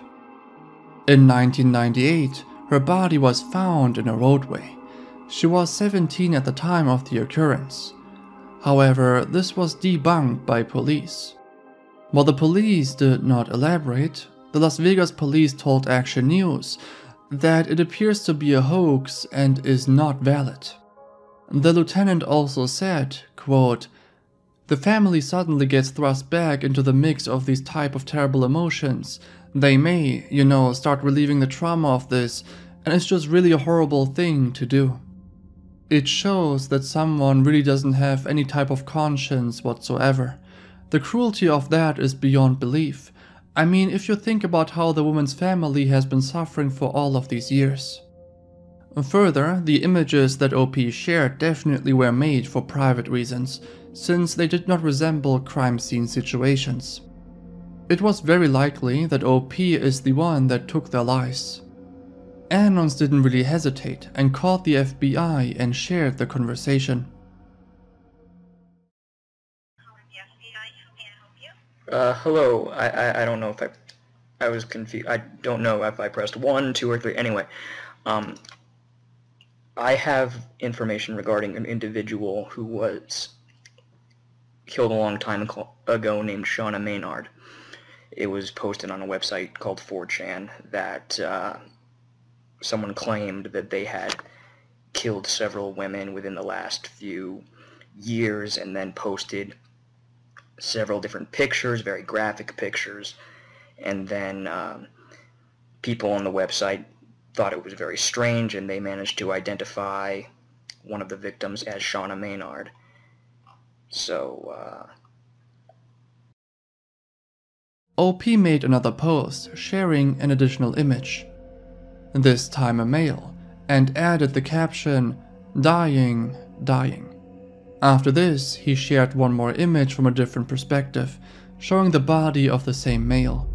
In 1998, her body was found in a roadway. She was 17 at the time of the occurrence. However, this was debunked by police. While the police did not elaborate, the Las Vegas police told Action News that it appears to be a hoax and is not valid. The lieutenant also said, quote, "The family suddenly gets thrust back into the mix of these type of terrible emotions. They may, start relieving the trauma of this, and it's just really a horrible thing to do." It shows that someone really doesn't have any type of conscience whatsoever. The cruelty of that is beyond belief. I mean, if you think about how the woman's family has been suffering for all of these years. Further, the images that OP shared definitely were made for private reasons, since they did not resemble crime scene situations. It was very likely that OP is the one that took their lives. Anons didn't really hesitate and called the FBI and shared the conversation. Hello, I don't know if I was confused. I don't know if I pressed 1, 2, or 3. Anyway, I have information regarding an individual who was killed a long time ago named Shauna Maynard. It was posted on a website called 4chan that someone claimed that they had killed several women within the last few years and then posted several different pictures, very graphic pictures, and then people on the website thought it was very strange and they managed to identify one of the victims as Shauna Maynard. So, OP made another post sharing an additional image, this time a male, and added the caption, "Dying, dying." After this, he shared one more image from a different perspective, showing the body of the same male.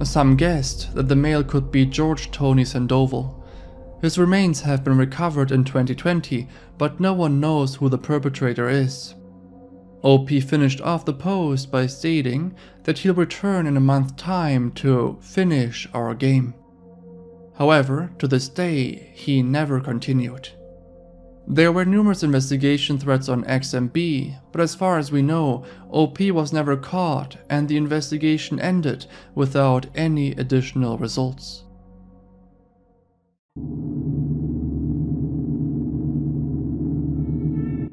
Some guessed that the male could be George Tony Sandoval. His remains have been recovered in 2020, but no one knows who the perpetrator is. OP finished off the post by stating that he'll return in a month's time to finish our game. However, to this day, he never continued. There were numerous investigation threads on XMB, but as far as we know, OP was never caught and the investigation ended without any additional results.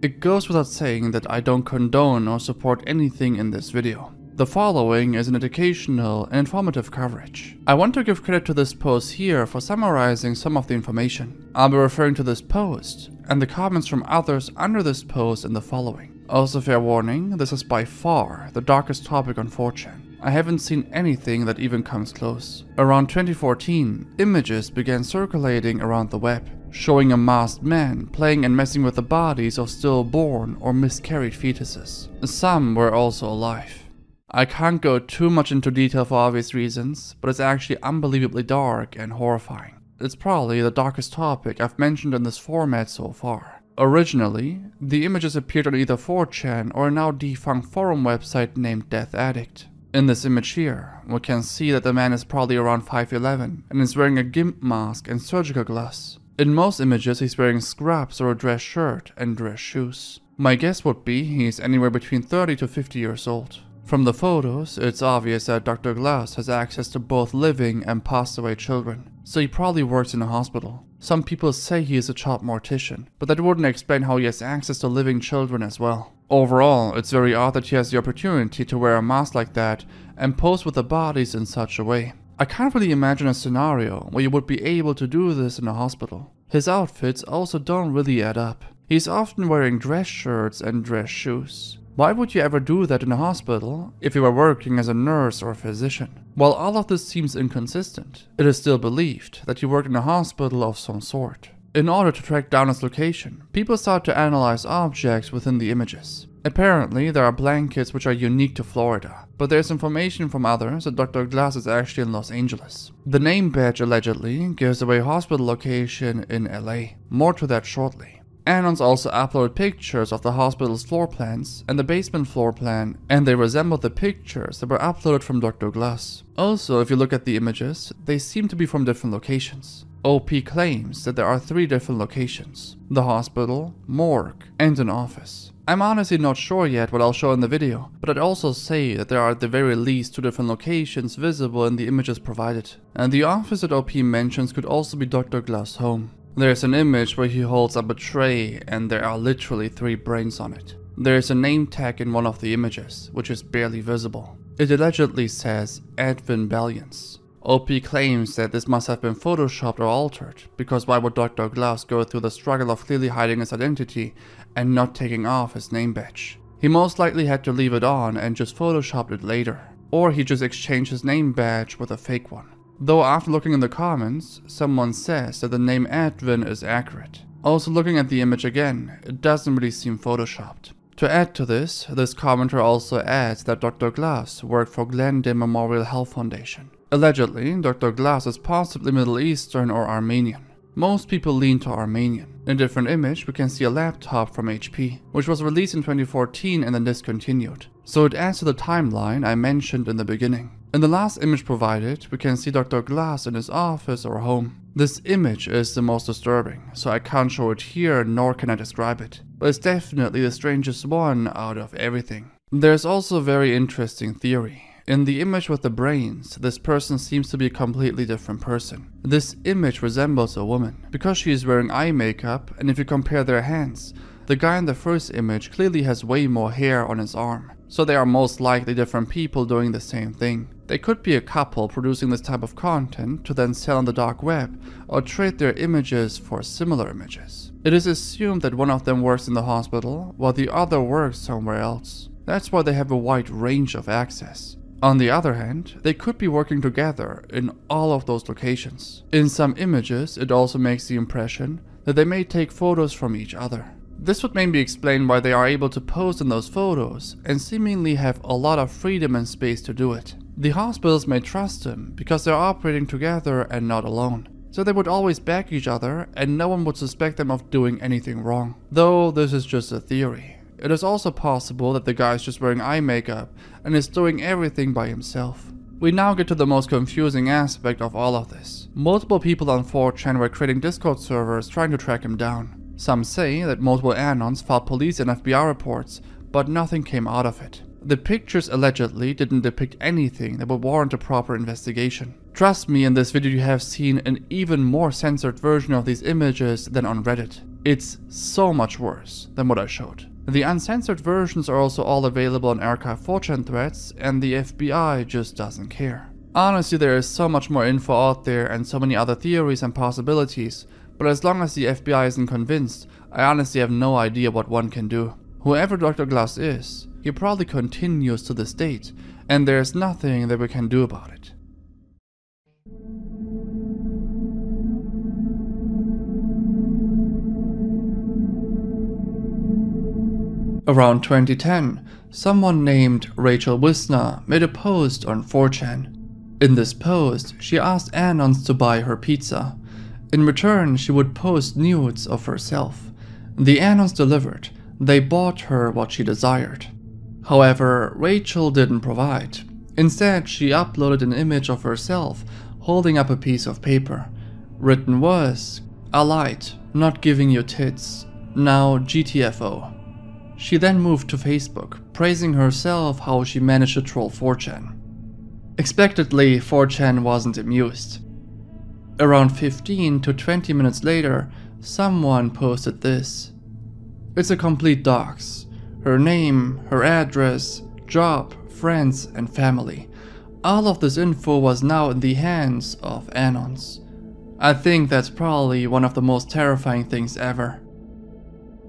It goes without saying that I don't condone or support anything in this video. The following is an educational and informative coverage. I want to give credit to this post here for summarizing some of the information. I'll be referring to this post and the comments from others under this post in the following. Also, fair warning, this is by far the darkest topic on 4chan. I haven't seen anything that even comes close. Around 2014, images began circulating around the web, showing a masked man playing and messing with the bodies of stillborn or miscarried fetuses. Some were also alive. I can't go too much into detail for obvious reasons, but it's actually unbelievably dark and horrifying. It's probably the darkest topic I've mentioned in this format so far. Originally, the images appeared on either 4chan or a now defunct forum website named Death Addict. In this image here, we can see that the man is probably around 5'11" and is wearing a gimp mask and surgical gloves. In most images he's wearing scrubs or a dress shirt and dress shoes. My guess would be he's anywhere between 30 to 50 years old. From the photos, it's obvious that Dr. Glass has access to both living and passed away children, so he probably works in a hospital. Some people say he is a child mortician, but that wouldn't explain how he has access to living children as well. Overall, it's very odd that he has the opportunity to wear a mask like that and pose with the bodies in such a way. I can't really imagine a scenario where you would be able to do this in a hospital. His outfits also don't really add up. He's often wearing dress shirts and dress shoes. Why would you ever do that in a hospital if you were working as a nurse or a physician? While all of this seems inconsistent, it is still believed that you worked in a hospital of some sort. In order to track down its location, people start to analyze objects within the images. Apparently, there are blankets which are unique to Florida, but there's information from others that Dr. Glass is actually in Los Angeles. The name badge allegedly gives away hospital location in LA. More to that shortly. Anons also uploaded pictures of the hospital's floor plans and the basement floor plan, and they resemble the pictures that were uploaded from Dr. Glass. Also, if you look at the images, they seem to be from different locations. OP claims that there are 3 different locations: the hospital, morgue, and an office. I'm honestly not sure yet what I'll show in the video, but I'd also say that there are at the very least 2 different locations visible in the images provided. And the office that OP mentions could also be Dr. Glass' home. There's an image where he holds up a tray and there are literally 3 brains on it. There is a name tag in one of the images, which is barely visible. It allegedly says Advin Valiance. OP claims that this must have been photoshopped or altered, because why would Dr. Glass go through the struggle of clearly hiding his identity and not taking off his name badge? He most likely had to leave it on and just photoshopped it later. Or he just exchanged his name badge with a fake one. Though after looking in the comments, someone says that the name Advin is accurate. Also looking at the image again, it doesn't really seem photoshopped. To add to this commenter also adds that Dr. Glass worked for Glendale Memorial Health Foundation. Allegedly, Dr. Glass is possibly Middle Eastern or Armenian. Most people lean to Armenian. In a different image, we can see a laptop from HP, which was released in 2014 and then discontinued. So it adds to the timeline I mentioned in the beginning. In the last image provided, we can see Dr. Glass in his office or home. This image is the most disturbing, so I can't show it here nor can I describe it. But it's definitely the strangest one out of everything. There's also a very interesting theory. In the image with the brains, this person seems to be a completely different person. This image resembles a woman, because she is wearing eye makeup, and if you compare their hands, the guy in the first image clearly has way more hair on his arm. So they are most likely different people doing the same thing. They could be a couple producing this type of content to then sell on the dark web, or trade their images for similar images. It is assumed that one of them works in the hospital, while the other works somewhere else. That's why they have a wide range of access. On the other hand, they could be working together in all of those locations. In some images, it also makes the impression that they may take photos from each other. This would maybe explain why they are able to pose in those photos and seemingly have a lot of freedom and space to do it. The hospitals may trust them because they're operating together and not alone. So they would always back each other and no one would suspect them of doing anything wrong. Though this is just a theory. It is also possible that the guy is just wearing eye makeup and is doing everything by himself. We now get to the most confusing aspect of all of this. Multiple people on 4chan were creating Discord servers trying to track him down. Some say that multiple Anons filed police and FBI reports, but nothing came out of it. The pictures allegedly didn't depict anything that would warrant a proper investigation. Trust me, in this video you have seen an even more censored version of these images than on Reddit. It's so much worse than what I showed. The uncensored versions are also all available on archive 4chan threads, and the FBI just doesn't care. Honestly, there is so much more info out there and so many other theories and possibilities, but as long as the FBI isn't convinced, I honestly have no idea what one can do. Whoever Dr. Glass is, he probably continues to this date, and there's nothing that we can do about it. Around 2010, someone named Rachel Wisner made a post on 4chan. In this post, she asked Anons to buy her pizza. In return, she would post nudes of herself. The Anons delivered. They bought her what she desired. However, Rachel didn't provide. Instead, she uploaded an image of herself holding up a piece of paper. Written was, "I lied, not giving you tits. Now GTFO." She then moved to Facebook, praising herself how she managed to troll 4chan. Expectedly, 4chan wasn't amused. Around 15 to 20 minutes later, someone posted this. It's a complete dox. Her name, her address, job, friends, and family. All of this info was now in the hands of Anons. I think that's probably one of the most terrifying things ever.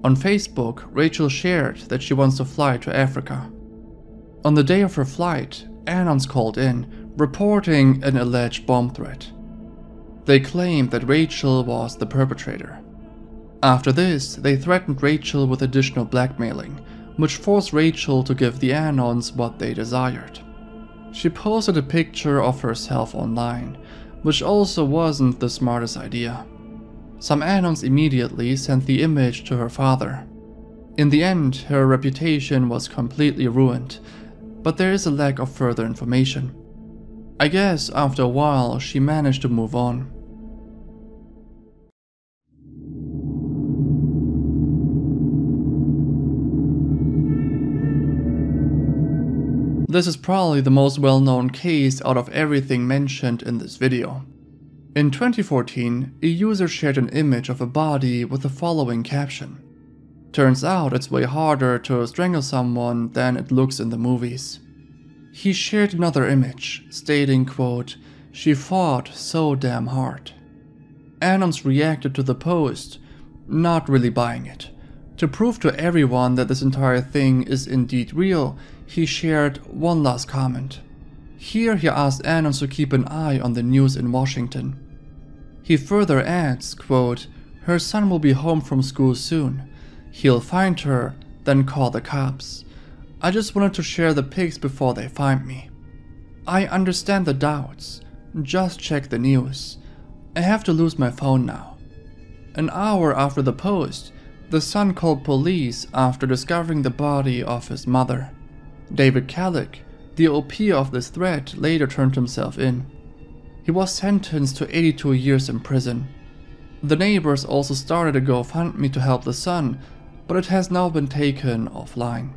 On Facebook, Rachel shared that she wants to fly to Africa. On the day of her flight, Anons called in, reporting an alleged bomb threat. They claimed that Rachel was the perpetrator. After this, they threatened Rachel with additional blackmailing, which forced Rachel to give the Anons what they desired. She posted a picture of herself online, which also wasn't the smartest idea. Some Anons immediately sent the image to her father. In the end, her reputation was completely ruined, but there is a lack of further information. I guess after a while she managed to move on. This is probably the most well-known case out of everything mentioned in this video. In 2014, a user shared an image of a body with the following caption. Turns out it's way harder to strangle someone than it looks in the movies. He shared another image, stating, quote, "She fought so damn hard." Anons reacted to the post, not really buying it. To prove to everyone that this entire thing is indeed real, he shared one last comment. Here he asked Anons to keep an eye on the news in Washington. He further adds, quote, "Her son will be home from school soon. He'll find her, then call the cops. I just wanted to share the pics before they find me. I understand the doubts. Just check the news. I have to lose my phone now." An hour after the post, the son called police after discovering the body of his mother. David Kallick, the OP of this thread, later turned himself in. He was sentenced to 82 years in prison. The neighbors also started a GoFundMe to help the son, but it has now been taken offline.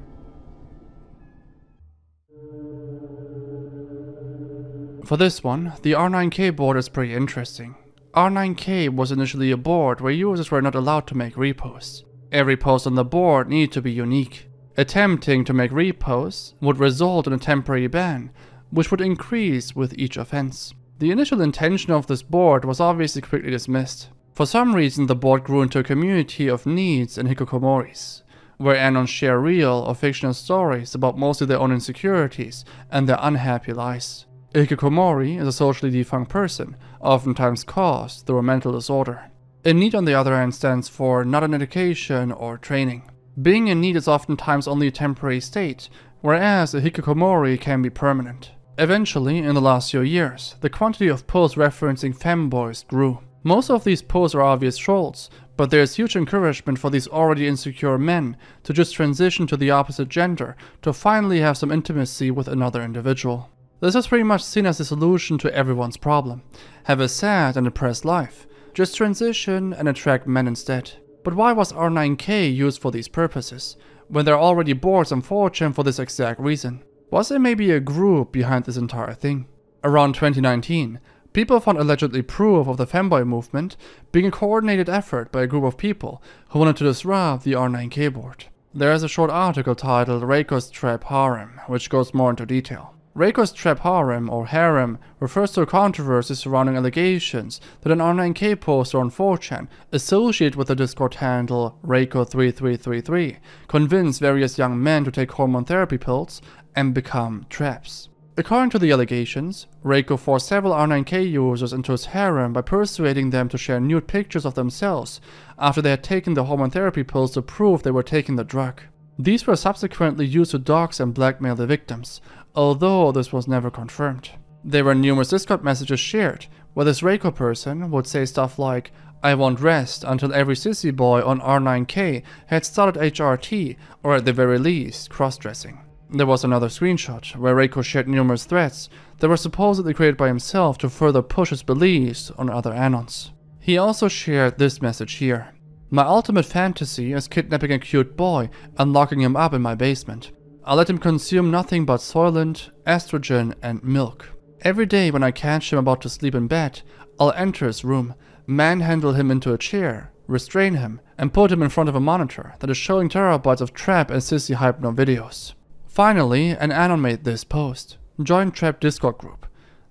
For this one, the R9K board is pretty interesting. R9K was initially a board where users were not allowed to make reposts. Every post on the board needed to be unique. Attempting to make reposts would result in a temporary ban, which would increase with each offense. The initial intention of this board was obviously quickly dismissed. For some reason, the board grew into a community of needs and hikikomoris, where Anons share real or fictional stories about mostly their own insecurities and their unhappy lives. A hikikomori is a socially defunct person, oftentimes caused through a mental disorder. A need, on the other hand, stands for not an education or training. Being in need is oftentimes only a temporary state, whereas a hikikomori can be permanent. Eventually, in the last few years, the quantity of posts referencing femboys grew. Most of these posts are obvious trolls, but there is huge encouragement for these already insecure men to just transition to the opposite gender to finally have some intimacy with another individual. This is pretty much seen as the solution to everyone's problem. Have a sad and depressed life. Just transition and attract men instead. But why was R9K used for these purposes, when there are already boards on 4chan for this exact reason? Was there maybe a group behind this entire thing? Around 2019, people found allegedly proof of the femboy movement being a coordinated effort by a group of people who wanted to disrupt the R9K board. There is a short article titled Reiko's Trap Harem, which goes more into detail. Reiko's Trap Harem, or harem, refers to a controversy surrounding allegations that an R9K poster on 4chan associated with the Discord handle Reiko3333 convinced various young men to take hormone therapy pills and become traps. According to the allegations, Reiko forced several R9K users into his harem by persuading them to share nude pictures of themselves after they had taken the hormone therapy pills to prove they were taking the drug. These were subsequently used to dox and blackmail the victims, although this was never confirmed. There were numerous Discord messages shared, where this Reiko person would say stuff like, "I won't rest until every sissy boy on R9K had started HRT, or at the very least, cross-dressing." There was another screenshot, where Reiko shared numerous threats that were supposedly created by himself to further push his beliefs on other anons. He also shared this message here. "My ultimate fantasy is kidnapping a cute boy and locking him up in my basement. I'll let him consume nothing but Soylent, estrogen, and milk. Every day when I catch him about to sleep in bed, I'll enter his room, manhandle him into a chair, restrain him, and put him in front of a monitor that is showing terabytes of trap and sissy hypno videos." Finally, an anon made this post. "Join Trap Discord group.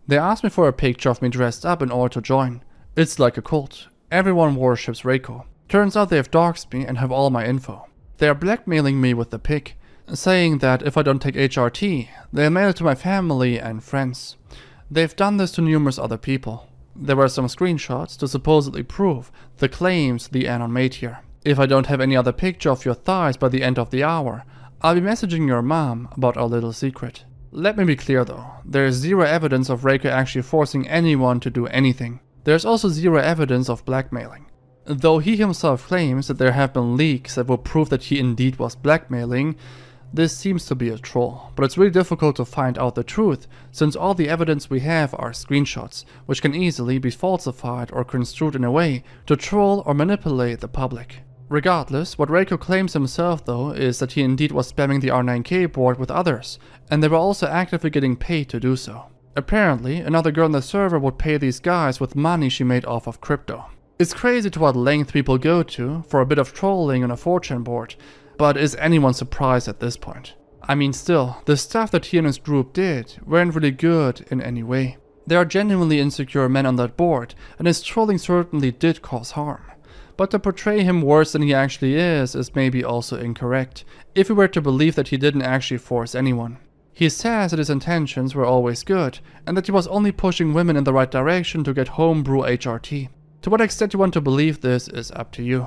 They asked me for a picture of me dressed up in order to join. It's like a cult. Everyone worships Reiko. Turns out they have doxed me and have all my info. They are blackmailing me with the pic, saying that if I don't take HRT, they'll mail it to my family and friends. They've done this to numerous other people." There were some screenshots to supposedly prove the claims the anon made here. "If I don't have any other picture of your thighs by the end of the hour, I'll be messaging your mom about our little secret." Let me be clear though, there is zero evidence of Reiko actually forcing anyone to do anything. There's also zero evidence of blackmailing. Though he himself claims that there have been leaks that will prove that he indeed was blackmailing, this seems to be a troll. But it's really difficult to find out the truth, since all the evidence we have are screenshots, which can easily be falsified or construed in a way to troll or manipulate the public. Regardless, what Reiko claims himself though is that he indeed was spamming the R9K board with others, and they were also actively getting paid to do so. Apparently, another girl on the server would pay these guys with money she made off of crypto. It's crazy to what length people go to for a bit of trolling on a 4chan board, but is anyone surprised at this point? I mean still, the stuff that he and his group did weren't really good in any way. There are genuinely insecure men on that board, and his trolling certainly did cause harm. But to portray him worse than he actually is maybe also incorrect, if we were to believe that he didn't actually force anyone. He says that his intentions were always good, and that he was only pushing women in the right direction to get homebrew HRT. To what extent you want to believe this is up to you.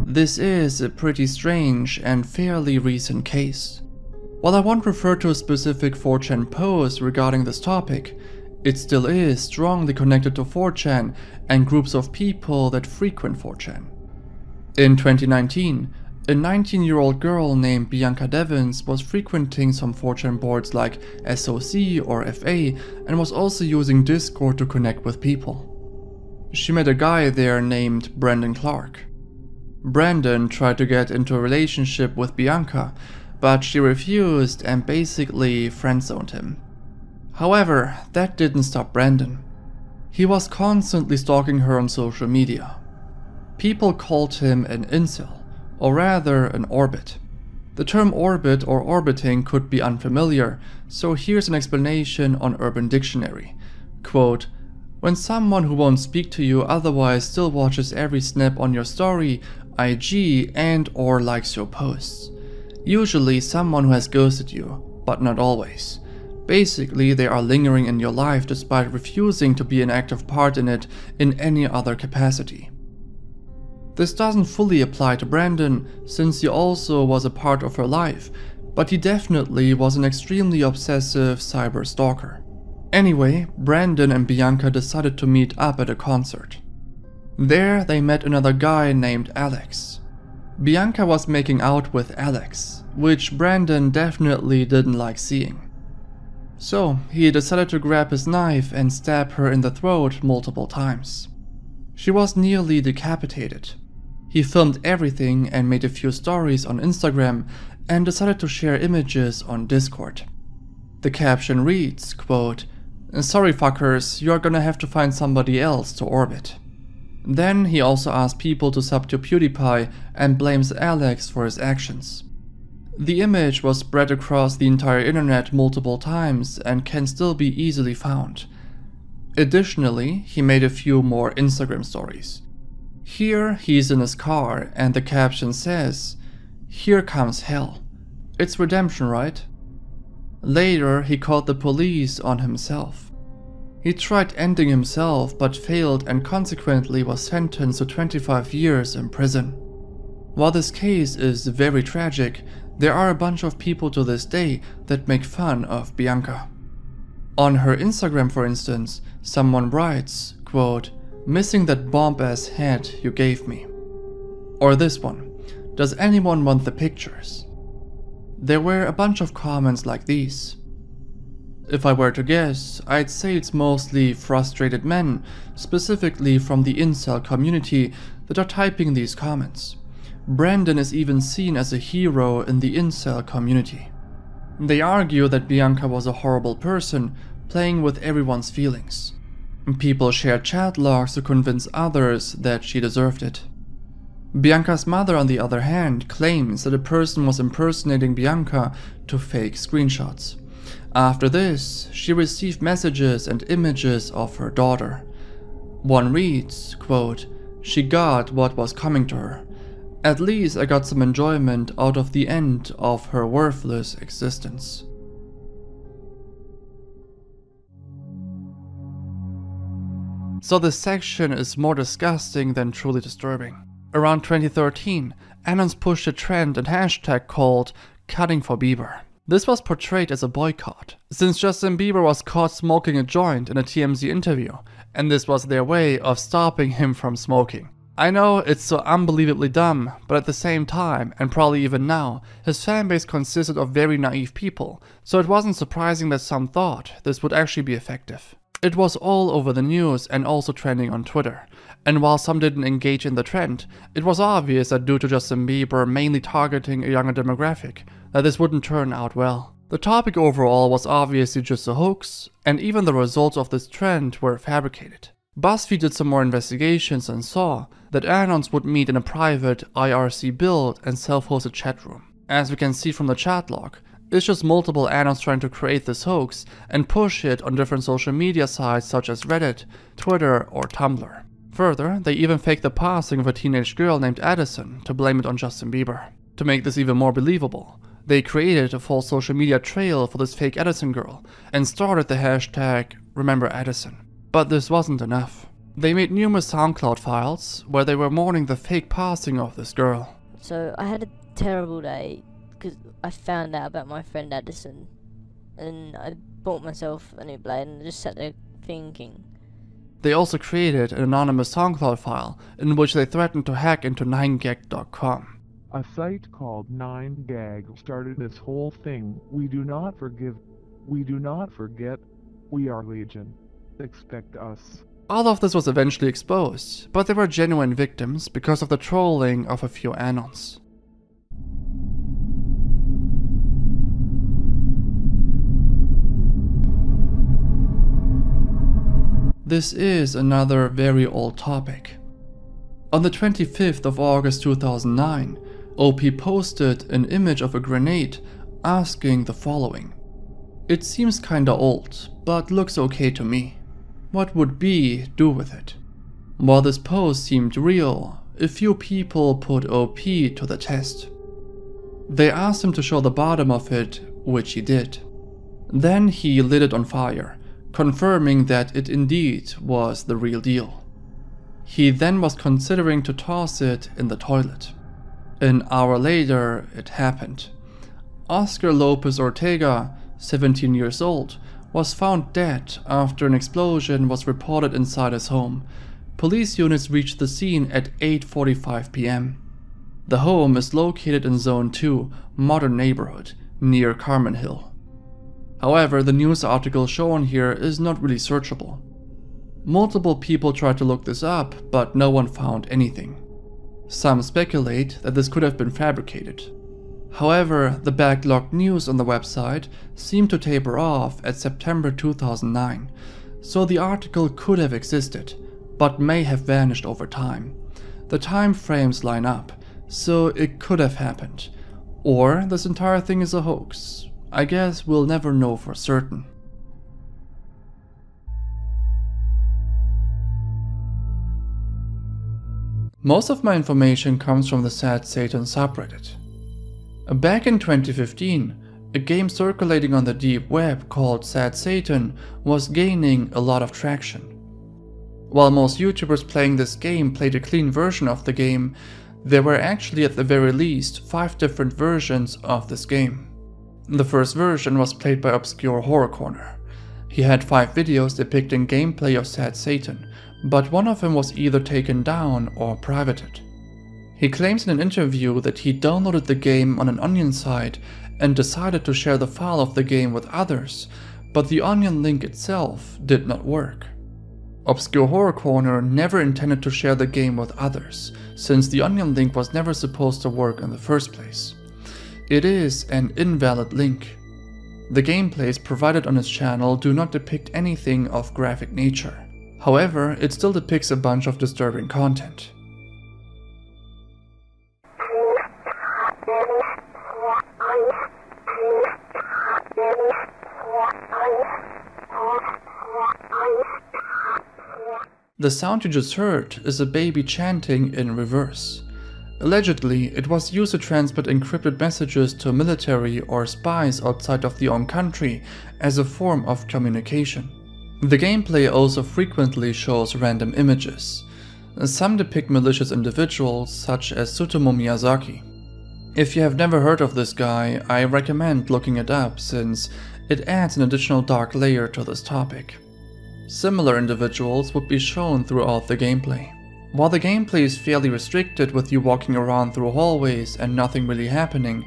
This is a pretty strange and fairly recent case. While I won't refer to a specific 4chan post regarding this topic, it still is strongly connected to 4chan and groups of people that frequent 4chan. In 2019, a 19-year-old girl named Bianca Devins was frequenting some 4chan boards like SOC or FA and was also using Discord to connect with people. She met a guy there named Brandon Clark. Brandon tried to get into a relationship with Bianca, but she refused and basically friend-zoned him. However, that didn't stop Brandon. He was constantly stalking her on social media. People called him an Insel, or rather an orbit. The term orbit or orbiting could be unfamiliar, so here's an explanation on Urban Dictionary. Quote, "When someone who won't speak to you otherwise still watches every snap on your story, IG, and or likes your posts. Usually someone who has ghosted you, but not always. Basically, they are lingering in your life despite refusing to be an active part in it in any other capacity." This doesn't fully apply to Brandon, since he also was a part of her life, but he definitely was an extremely obsessive cyber stalker. Anyway, Brandon and Bianca decided to meet up at a concert. There, they met another guy named Alex. Bianca was making out with Alex, which Brandon definitely didn't like seeing. So, he decided to grab his knife and stab her in the throat multiple times. She was nearly decapitated. He filmed everything and made a few stories on Instagram and decided to share images on Discord. The caption reads, quote, Sorry fuckers, you are gonna have to find somebody else to orbit. Then he also asked people to sub to PewDiePie and blames Alex for his actions. The image was spread across the entire internet multiple times and can still be easily found. Additionally, he made a few more Instagram stories. Here he's in his car and the caption says, "Here comes hell. It's redemption, right?" Later, he called the police on himself. He tried ending himself but failed and consequently was sentenced to 25 years in prison. While this case is very tragic, there are a bunch of people to this day that make fun of Bianca. On her Instagram, for instance, someone writes, quote, "Missing that bomb-ass head you gave me." Or this one, "Does anyone want the pictures?" There were a bunch of comments like these. If I were to guess, I'd say it's mostly frustrated men, specifically from the Insel community, that are typing these comments. Brandon is even seen as a hero in the Insel community. They argue that Bianca was a horrible person, playing with everyone's feelings. People share chat logs to convince others that she deserved it. Bianca's mother, on the other hand, claims that a person was impersonating Bianca to fake screenshots. After this, she received messages and images of her daughter. One reads, quote, "She got what was coming to her. At least I got some enjoyment out of the end of her worthless existence." So this section is more disgusting than truly disturbing. Around 2013, Anons pushed a trend and hashtag called "Cutting for Bieber." This was portrayed as a boycott, since Justin Bieber was caught smoking a joint in a TMZ interview, and this was their way of stopping him from smoking. I know it's so unbelievably dumb, but at the same time, and probably even now, his fanbase consisted of very naive people, so it wasn't surprising that some thought this would actually be effective. It was all over the news and also trending on Twitter, and while some didn't engage in the trend, it was obvious that due to Justin Bieber mainly targeting a younger demographic, that this wouldn't turn out well. The topic overall was obviously just a hoax, and even the results of this trend were fabricated. BuzzFeed did some more investigations and saw that Anons would meet in a private IRC build and self-hosted chat room. As we can see from the chat log, it's just multiple Anons trying to create this hoax and push it on different social media sites such as Reddit, Twitter, or Tumblr. Further, they even faked the passing of a teenage girl named Addison to blame it on Justin Bieber. To make this even more believable, they created a false social media trail for this fake Addison girl and started the hashtag #RememberAddison. But this wasn't enough. They made numerous SoundCloud files where they were mourning the fake passing of this girl. So I had a terrible day because I found out about my friend Addison, and I bought myself a new blade and I just sat there thinking. They also created an anonymous SoundCloud file in which they threatened to hack into 9gag.com. A site called 9gag started this whole thing. We do not forgive. We do not forget. We are Legion. Expect us. All of this was eventually exposed, but they were genuine victims because of the trolling of a few Anons. This is another very old topic. On the 25th of August 2009, OP posted an image of a grenade asking the following. "It seems kinda old, but looks okay to me. What would B do with it?" While this post seemed real, a few people put OP to the test. They asked him to show the bottom of it, which he did. Then he lit it on fire, confirming that it indeed was the real deal. He then was considering to toss it in the toilet. An hour later, it happened. Oscar Lopez Ortega, 17 years old, was found dead after an explosion was reported inside his home. Police units reached the scene at 8:45 p.m. The home is located in Zone 2, Modern Neighborhood, near Carmen Hill. However, the news article shown here is not really searchable. Multiple people tried to look this up, but no one found anything. Some speculate that this could have been fabricated. However, the backlogged news on the website seemed to taper off at September 2009, so the article could have existed, but may have vanished over time. The time frames line up, so it could have happened. Or this entire thing is a hoax. I guess we'll never know for certain. Most of my information comes from the Sad Satan subreddit. Back in 2015, a game circulating on the deep web called Sad Satan was gaining a lot of traction. While most YouTubers playing this game played a clean version of the game, there were actually at the very least 5 different versions of this game. The first version was played by Obscure Horror Corner. He had 5 videos depicting gameplay of Sad Satan, but one of them was either taken down or privated. He claims in an interview that he downloaded the game on an Onion site and decided to share the file of the game with others, but the Onion link itself did not work. Obscure Horror Corner never intended to share the game with others, since the Onion link was never supposed to work in the first place. It is an invalid link. The gameplays provided on his channel do not depict anything of graphic nature. However, it still depicts a bunch of disturbing content. The sound you just heard is a baby chanting in reverse. Allegedly, it was used to transmit encrypted messages to military or spies outside of their own country as a form of communication. The gameplay also frequently shows random images. Some depict malicious individuals such as Tsutomu Miyazaki. If you have never heard of this guy, I recommend looking it up since it adds an additional dark layer to this topic. Similar individuals would be shown throughout the gameplay. While the gameplay is fairly restricted with you walking around through hallways and nothing really happening,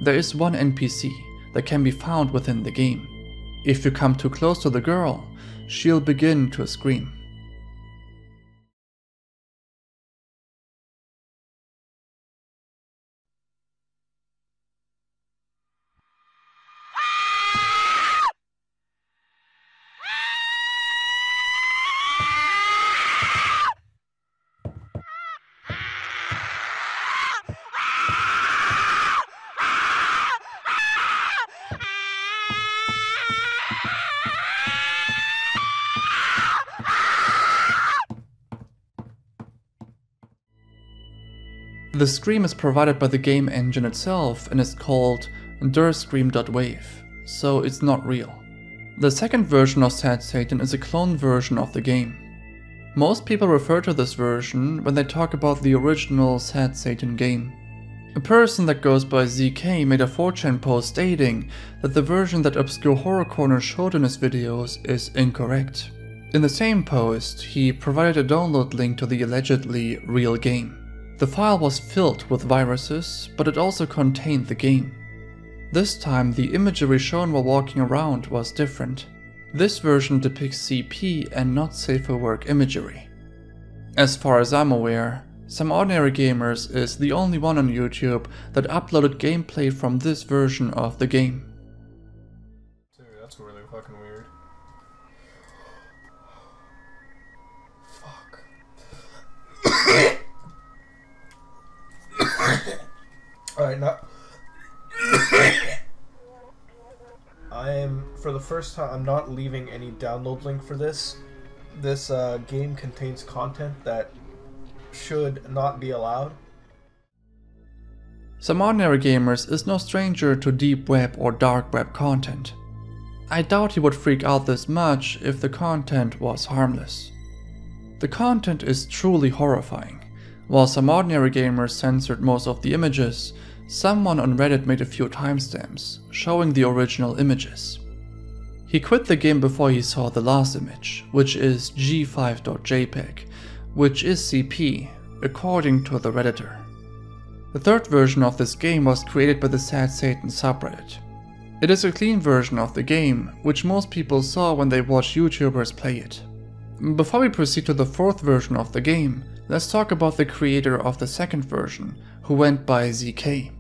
there is one NPC that can be found within the game. If you come too close to the girl, she'll begin to scream. The scream is provided by the game engine itself and is called durscream.wave, so it's not real. The second version of Sad Satan is a clone version of the game. Most people refer to this version when they talk about the original Sad Satan game. A person that goes by ZK made a 4chan post stating that the version that Obscure Horror Corner showed in his videos is incorrect. In the same post, he provided a download link to the allegedly real game. The file was filled with viruses, but it also contained the game. This time, the imagery shown while walking around was different. This version depicts CP and not safe for work imagery. As far as I'm aware, Some Ordinary Gamers is the only one on YouTube that uploaded gameplay from this version of the game. Dude, that's really fucking weird. Fuck. Alright, now for the first time, I'm not leaving any download link for this. This game contains content that should not be allowed. Some Ordinary Gamers is no stranger to deep web or dark web content. I doubt he would freak out this much if the content was harmless. The content is truly horrifying. While Some Ordinary Gamers censored most of the images, someone on Reddit made a few timestamps showing the original images. He quit the game before he saw the last image, which is g5.jpg, which is CP, according to the Redditor. The third version of this game was created by the Sad Satan subreddit. It is a clean version of the game, which most people saw when they watched YouTubers play it. Before we proceed to the fourth version of the game, let's talk about the creator of the second version, who went by ZK.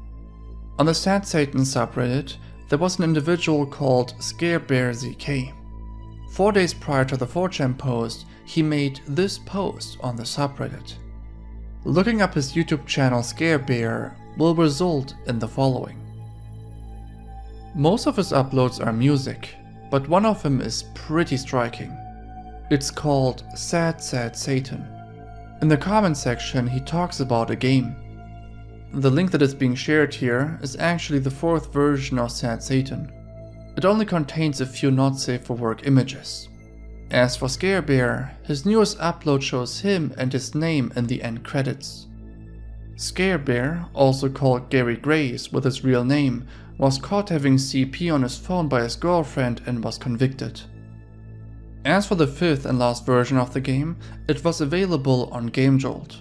On the Sad Satan subreddit, there was an individual called ScareBearZK. 4 days prior to the 4chan post, he made this post on the subreddit. Looking up his YouTube channel ScareBear will result in the following. Most of his uploads are music, but one of them is pretty striking. It's called Sad Satan. In the comment section he talks about a game. The link that is being shared here is actually the 4th version of Sad Satan. It only contains a few not safe for work images. As for ScareBear, his newest upload shows him and his name in the end credits. ScareBear, also called Gary Grace with his real name, was caught having CP on his phone by his girlfriend and was convicted. As for the 5th and last version of the game, it was available on GameJolt.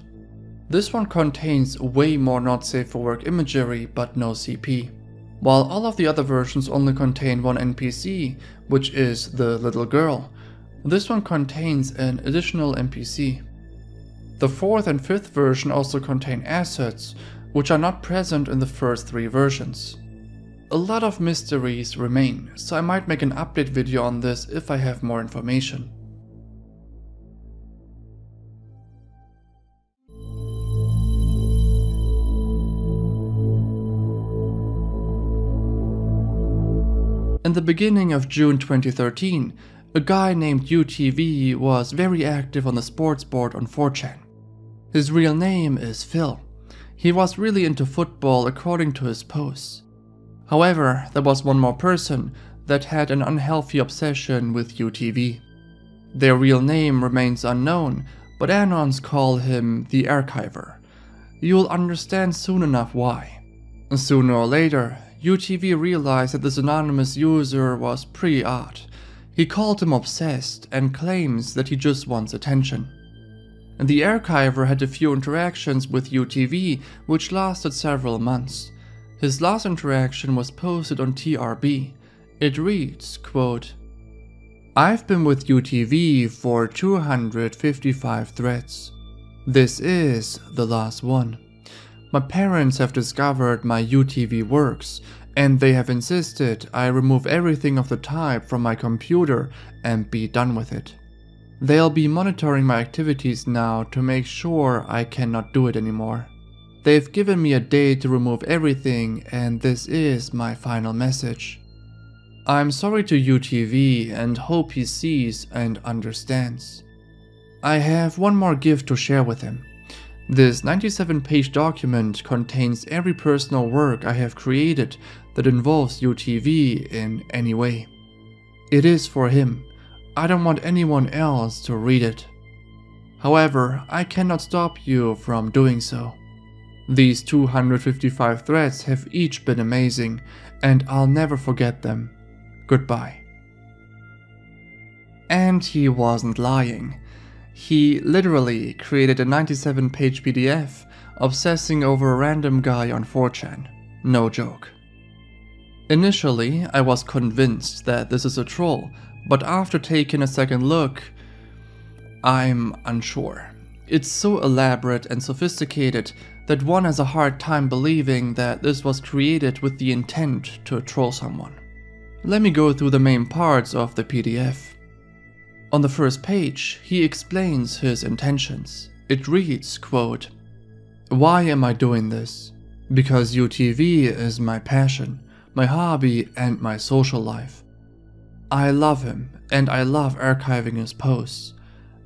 This one contains way more not safe for work imagery but no CP. While all of the other versions only contain one NPC, which is the little girl, this one contains an additional NPC. The 4th and 5th version also contain assets, which are not present in the first 3 versions. A lot of mysteries remain, so I might make an update video on this if I have more information. In the beginning of June 2013, a guy named UTV was very active on the sports board on 4chan. His real name is Phil. He was really into football according to his posts. However, there was one more person that had an unhealthy obsession with UTV. Their real name remains unknown, but Anons call him the Archiver. You'll understand soon enough why. Sooner or later, UTV realized that this anonymous user was pretty odd. He called him obsessed and claims that he just wants attention. The Archiver had a few interactions with UTV which lasted several months. His last interaction was posted on TRB. It reads, quote, "I've been with UTV for 255 threads. This is the last one. My parents have discovered my UTV works, and they have insisted I remove everything of the type from my computer and be done with it. They'll be monitoring my activities now to make sure I cannot do it anymore. They've given me a day to remove everything, and this is my final message. I'm sorry to UTV and hope he sees and understands. I have one more gift to share with him. This 97-page document contains every personal work I have created that involves UTV in any way. It is for him. I don't want anyone else to read it. However, I cannot stop you from doing so. These 255 threads have each been amazing, and I'll never forget them. Goodbye." And he wasn't lying. He literally created a 97-page PDF obsessing over a random guy on 4chan. No joke. Initially, I was convinced that this is a troll, but after taking a second look, I'm unsure. It's so elaborate and sophisticated that one has a hard time believing that this was created with the intent to troll someone. Let me go through the main parts of the PDF. On the first page, he explains his intentions. It reads, quote, "Why am I doing this? Because UTV is my passion, my hobby, and my social life. I love him, and I love archiving his posts.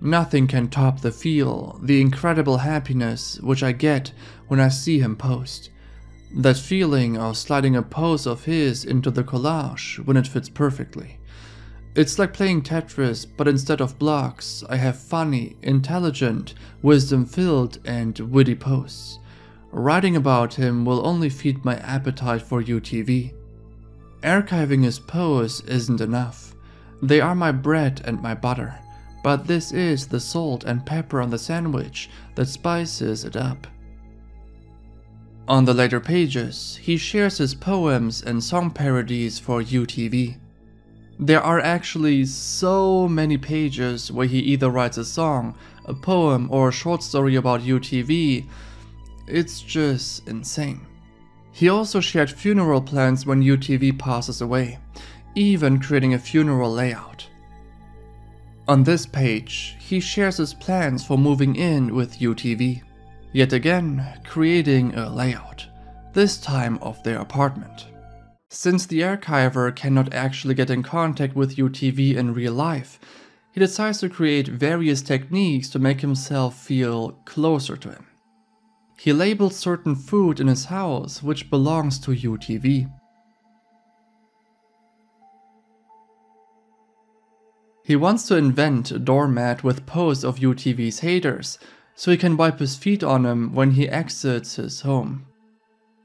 Nothing can top the feel, the incredible happiness which I get when I see him post. That feeling of sliding a post of his into the collage when it fits perfectly. It's like playing Tetris, but instead of blocks, I have funny, intelligent, wisdom-filled, and witty posts. Writing about him will only feed my appetite for UTV. Archiving his posts isn't enough. They are my bread and my butter, but this is the salt and pepper on the sandwich that spices it up." On the later pages, he shares his poems and song parodies for UTV. There are actually so many pages where he either writes a song, a poem, or a short story about UTV. It's just insane. He also shared funeral plans when UTV passes away, even creating a funeral layout. On this page, he shares his plans for moving in with UTV, yet again creating a layout, this time of their apartment. Since the archiver cannot actually get in contact with UTV in real life, he decides to create various techniques to make himself feel closer to him. He labels certain food in his house which belongs to UTV. He wants to invent a doormat with posts of UTV's haters, so he can wipe his feet on him when he exits his home.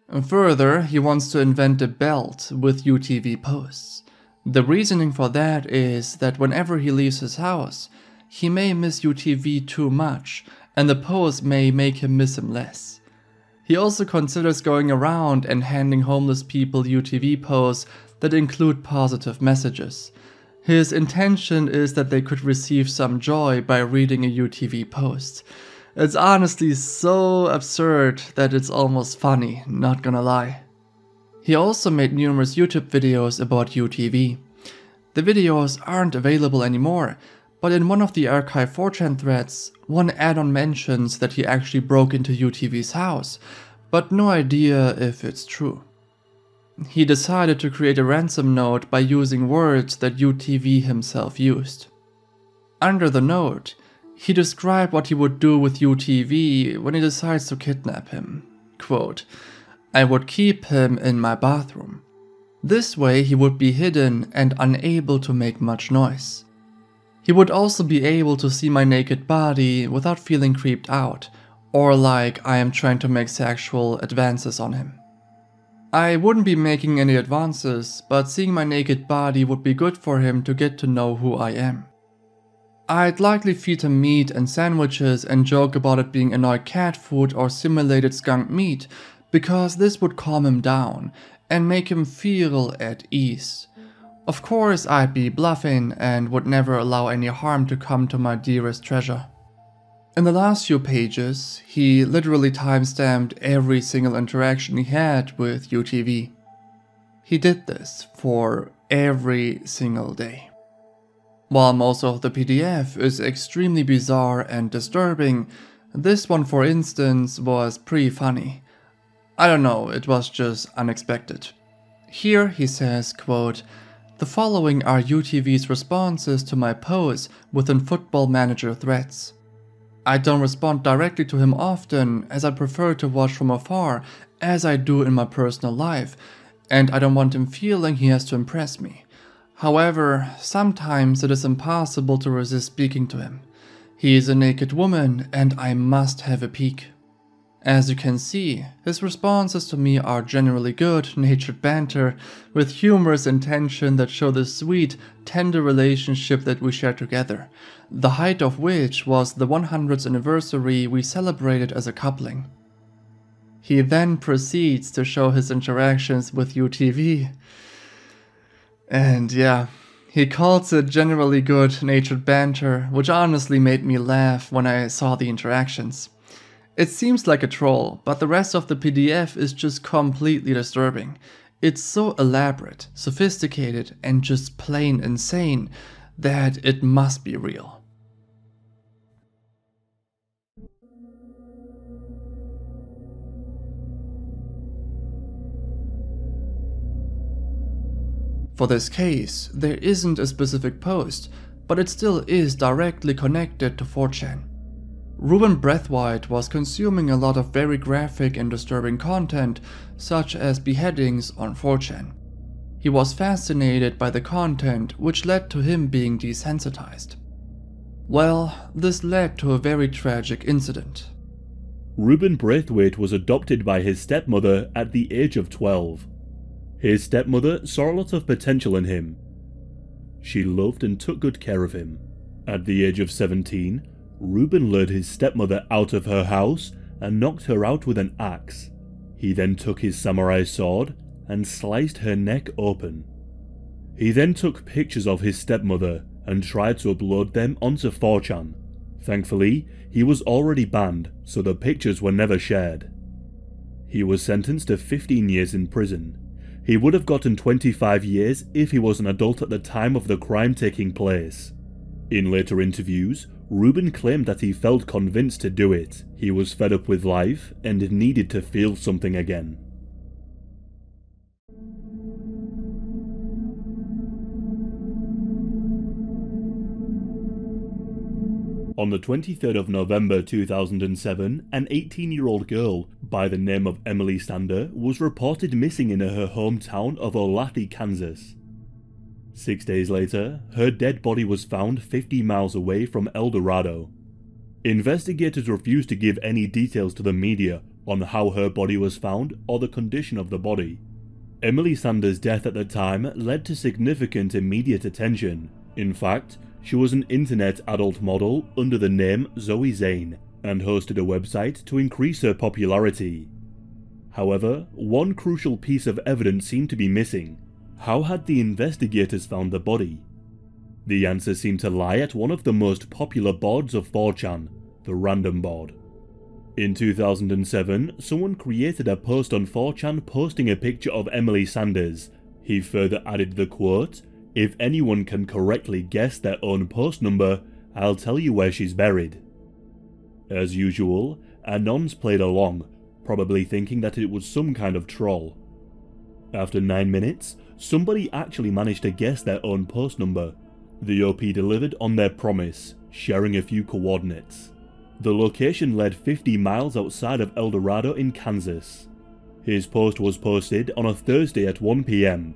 And further, he wants to invent a belt with UTV posts. The reasoning for that is that whenever he leaves his house, he may miss UTV too much, and the post may make him miss him less. He also considers going around and handing homeless people UTV posts that include positive messages. His intention is that they could receive some joy by reading a UTV post. It's honestly so absurd that it's almost funny, not gonna lie. He also made numerous YouTube videos about UTV. The videos aren't available anymore, but in one of the archive 4chan threads, one add-on mentions that he actually broke into UTV's house, but no idea if it's true. He decided to create a ransom note by using words that UTV himself used. Under the note, he described what he would do with UTV when he decides to kidnap him. Quote, "I would keep him in my bathroom. This way he would be hidden and unable to make much noise. He would also be able to see my naked body without feeling creeped out, or like I am trying to make sexual advances on him. I wouldn't be making any advances, but seeing my naked body would be good for him to get to know who I am. I'd likely feed him meat and sandwiches and joke about it being annoyed cat food or simulated skunk meat, because this would calm him down and make him feel at ease. Of course, I'd be bluffing and would never allow any harm to come to my dearest treasure." In the last few pages, he literally timestamped every single interaction he had with UTV. He did this for every single day. While most of the PDF is extremely bizarre and disturbing, this one, for instance, was pretty funny. I don't know, it was just unexpected. Here he says, quote, "The following are UTV's responses to my posts within Football Manager threads. I don't respond directly to him often, as I prefer to watch from afar, as I do in my personal life, and I don't want him feeling he has to impress me. However, sometimes it is impossible to resist speaking to him. He is a naked woman, and I must have a peek. As you can see, his responses to me are generally good-natured banter with humorous intention that show the sweet, tender relationship that we share together, the height of which was the 100th anniversary we celebrated as a coupling." He then proceeds to show his interactions with UTV. And yeah, he calls it generally good-natured banter, which honestly made me laugh when I saw the interactions. It seems like a troll, but the rest of the PDF is just completely disturbing. It's so elaborate, sophisticated, and just plain insane that it must be real. For this case, there isn't a specific post, but it still is directly connected to 4chan. Ruben Braithwaite was consuming a lot of very graphic and disturbing content, such as beheadings on 4chan. He was fascinated by the content, which led to him being desensitized. Well, this led to a very tragic incident. Ruben Braithwaite was adopted by his stepmother at the age of 12. His stepmother saw a lot of potential in him. She loved and took good care of him. At the age of 17, Ruben lured his stepmother out of her house and knocked her out with an axe. He then took his samurai sword and sliced her neck open. He then took pictures of his stepmother and tried to upload them onto 4chan. Thankfully, he was already banned, so the pictures were never shared. He was sentenced to 15 years in prison. He would have gotten 25 years if he was an adult at the time of the crime taking place. In later interviews, Ruben claimed that he felt convinced to do it. He was fed up with life and needed to feel something again. On the 23rd of November 2007, an 18-year-old girl by the name of Emily Sander was reported missing in her hometown of Olathe, Kansas. 6 days later, her dead body was found 50 miles away from El Dorado. Investigators refused to give any details to the media on how her body was found or the condition of the body. Emily Sander's death at the time led to significant immediate attention. In fact, she was an internet adult model under the name Zoe Zane and hosted a website to increase her popularity. However, one crucial piece of evidence seemed to be missing. How had the investigators found the body? The answer seemed to lie at one of the most popular boards of 4chan, the random board. In 2007, someone created a post on 4chan posting a picture of Emily Sanders. He further added the quote, "If anyone can correctly guess their own post number, I'll tell you where she's buried." As usual, Anons played along, probably thinking that it was some kind of troll. After 9 minutes, somebody actually managed to guess their own post number. The OP delivered on their promise, sharing a few coordinates. The location led 50 miles outside of El Dorado in Kansas. His post was posted on a Thursday at 1 PM.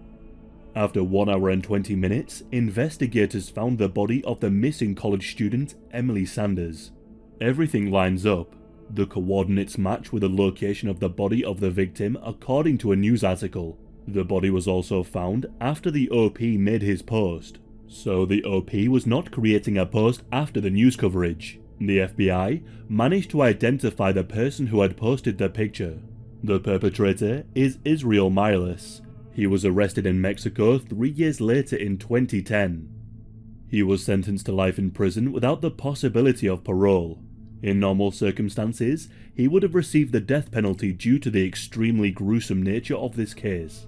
After 1 hour and 20 minutes, investigators found the body of the missing college student Emily Sanders. Everything lines up. The coordinates match with the location of the body of the victim according to a news article. The body was also found after the OP made his post. So the OP was not creating a post after the news coverage. The FBI managed to identify the person who had posted the picture. The perpetrator is Israel Miles. He was arrested in Mexico 3 years later in 2010. He was sentenced to life in prison without the possibility of parole. In normal circumstances, he would have received the death penalty due to the extremely gruesome nature of this case.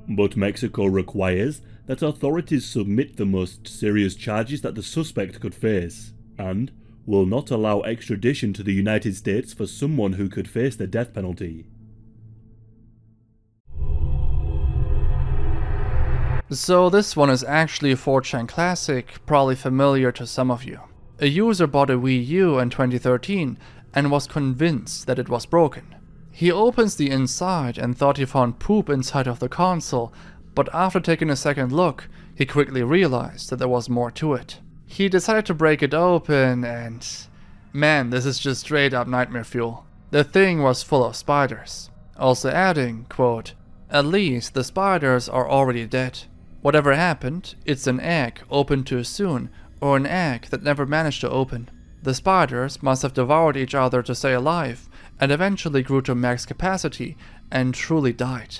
But Mexico requires that authorities submit the most serious charges that the suspect could face, and will not allow extradition to the United States for someone who could face the death penalty. So this one is actually a 4chan classic, probably familiar to some of you. A user bought a Wii U in 2013 and was convinced that it was broken. He opens the inside and thought he found poop inside of the console, but after taking a second look, he quickly realized that there was more to it. He decided to break it open and... man, this is just straight up nightmare fuel. The thing was full of spiders. Also adding, quote, "At least the spiders are already dead. Whatever happened, it's an egg opened too soon, or an egg that never managed to open. The spiders must have devoured each other to stay alive, and eventually grew to max capacity and truly died.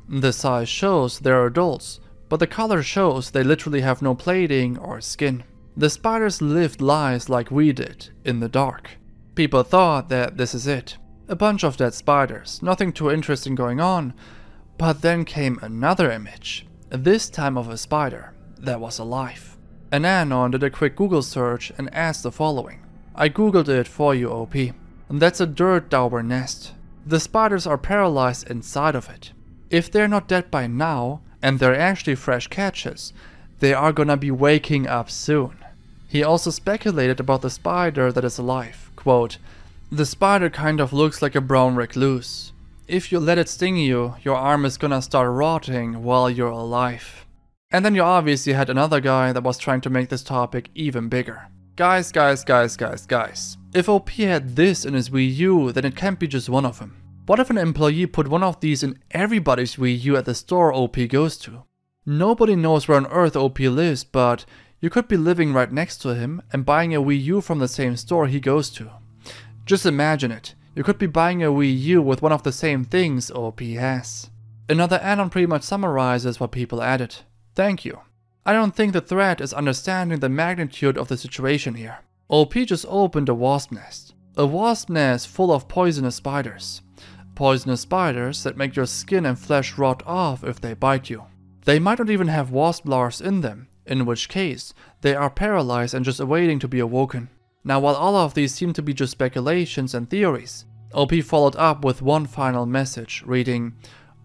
The size shows they're adults, but the color shows they literally have no plating or skin. The spiders lived lives like we did, in the dark. People thought that this is it. A bunch of dead spiders, nothing too interesting going on, but then came another image. This time of a spider that was alive. An anon did a quick Google search and asked the following. I googled it for you, OP. That's a dirt dauber nest. The spiders are paralyzed inside of it. If they're not dead by now, and they're actually fresh catches, they are gonna be waking up soon. He also speculated about the spider that is alive. Quote, "The spider kind of looks like a brown recluse. If you let it sting you, your arm is gonna start rotting while you're alive." And then you obviously had another guy that was trying to make this topic even bigger. Guys. If OP had this in his Wii U, then it can't be just one of them. What if an employee put one of these in everybody's Wii U at the store OP goes to? Nobody knows where on earth OP lives, but you could be living right next to him and buying a Wii U from the same store he goes to. Just imagine it. You could be buying a Wii U with one of the same things OP has. Another add-on pretty much summarizes what people added. Thank you. I don't think the threat is understanding the magnitude of the situation here. OP just opened a wasp nest. A wasp nest full of poisonous spiders. poisonous spiders that make your skin and flesh rot off if they bite you. They might not even have wasp larvae in them, in which case they are paralyzed and just awaiting to be awoken. Now, while all of these seem to be just speculations and theories, OP followed up with one final message reading,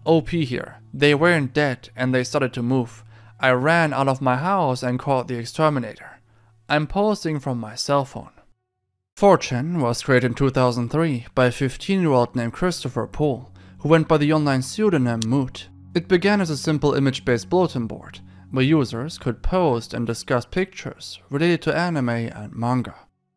"OP here. They weren't dead and they started to move. I ran out of my house and called the exterminator. I'm posting from my cell phone." 4chan was created in 2003 by a 15-year-old named Christopher Poole, who went by the online pseudonym Moot. It began as a simple image-based bulletin board, where users could post and discuss pictures related to anime and manga.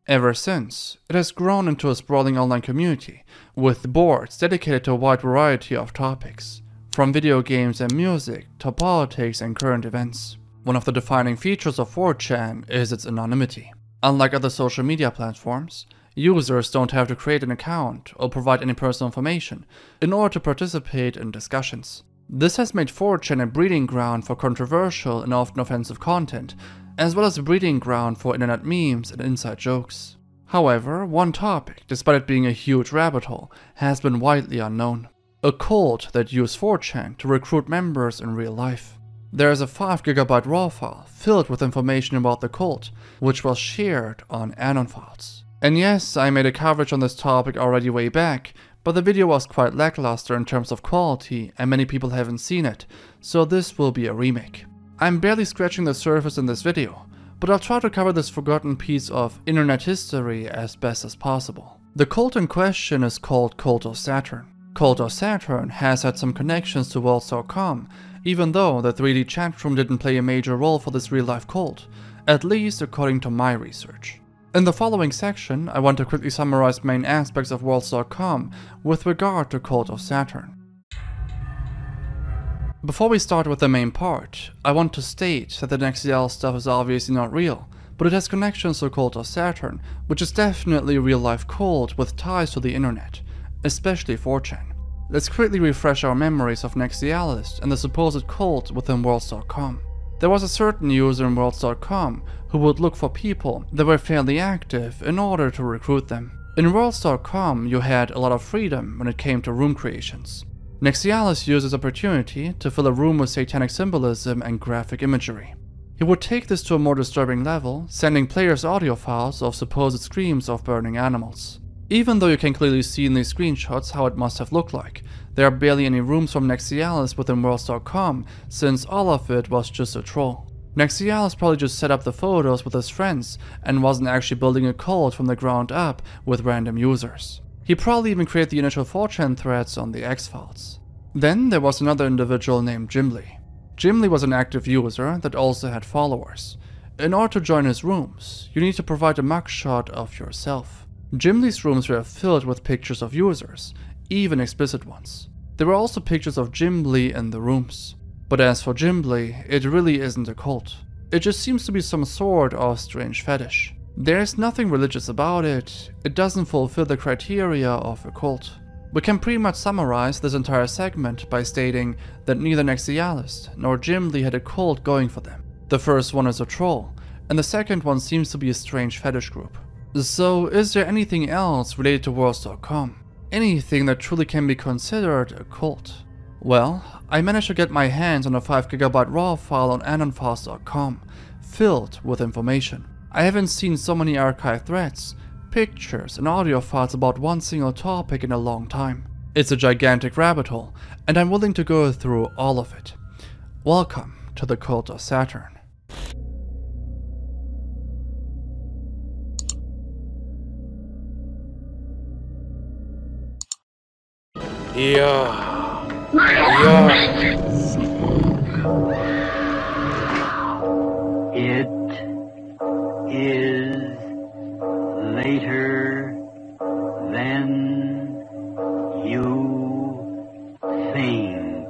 Ever since, it has grown into a sprawling online community, with boards dedicated to a wide variety of topics, from video games and music to politics and current events. One of the defining features of 4chan is its anonymity. Unlike other social media platforms, users don't have to create an account or provide any personal information in order to participate in discussions. This has made 4chan a breeding ground for controversial and often offensive content, as well as a breeding ground for internet memes and inside jokes. However, one topic, despite it being a huge rabbit hole, has been widely unknown. A cult that used 4chan to recruit members in real life. There is a 5 GB RAW file filled with information about the cult, which was shared on Anon files. And yes, I made a coverage on this topic already way back, but the video was quite lackluster in terms of quality and many people haven't seen it, so this will be a remake. I'm barely scratching the surface in this video, but I'll try to cover this forgotten piece of internet history as best as possible. The cult in question is called Cult of Saturn. Cult of Saturn has had some connections to Worlds.com, even though the 3D chat room didn't play a major role for this real-life cult, at least according to my research. In the following section, I want to quickly summarize main aspects of Worlds.com with regard to Cult of Saturn. Before we start with the main part, I want to state that the NextCL stuff is obviously not real, but it has connections to Cult of Saturn, which is definitely a real-life cult with ties to the internet, especially 4chan. Let's quickly refresh our memories of NextCL and the supposed cult within Worlds.com. There was a certain user in Worlds.com who would look for people that were fairly active in order to recruit them. In Worlds.com, you had a lot of freedom when it came to room creations. NextCL used this opportunity to fill a room with satanic symbolism and graphic imagery. He would take this to a more disturbing level, sending players audio files of supposed screams of burning animals. Even though you can clearly see in these screenshots how it must have looked like, there are barely any rooms from NextCL within Worlds.com, since all of it was just a troll. NextCL probably just set up the photos with his friends and wasn't actually building a cult from the ground up with random users. He probably even created the initial 4chan threads on the X-Files. Then there was another individual named Gimli. Gimli was an active user that also had followers. In order to join his rooms, you need to provide a mugshot of yourself. Gimli's rooms were filled with pictures of users, even explicit ones. There were also pictures of Gimli in the rooms. But as for Gimli, it really isn't a cult. It just seems to be some sort of strange fetish. There's nothing religious about it, it doesn't fulfill the criteria of a cult. We can pretty much summarize this entire segment by stating that neither NextCL nor Gimli had a cult going for them. The first one is a troll, and the second one seems to be a strange fetish group. So is there anything else related to Worlds.com? Anything that truly can be considered a cult? Well, I managed to get my hands on a 5 GB RAW file on AnonFiles.com, filled with information. I haven't seen so many archive threads, pictures and audio files about one single topic in a long time. It's a gigantic rabbit hole, and I'm willing to go through all of it. Welcome to the Cult of Saturn. It is later than you think.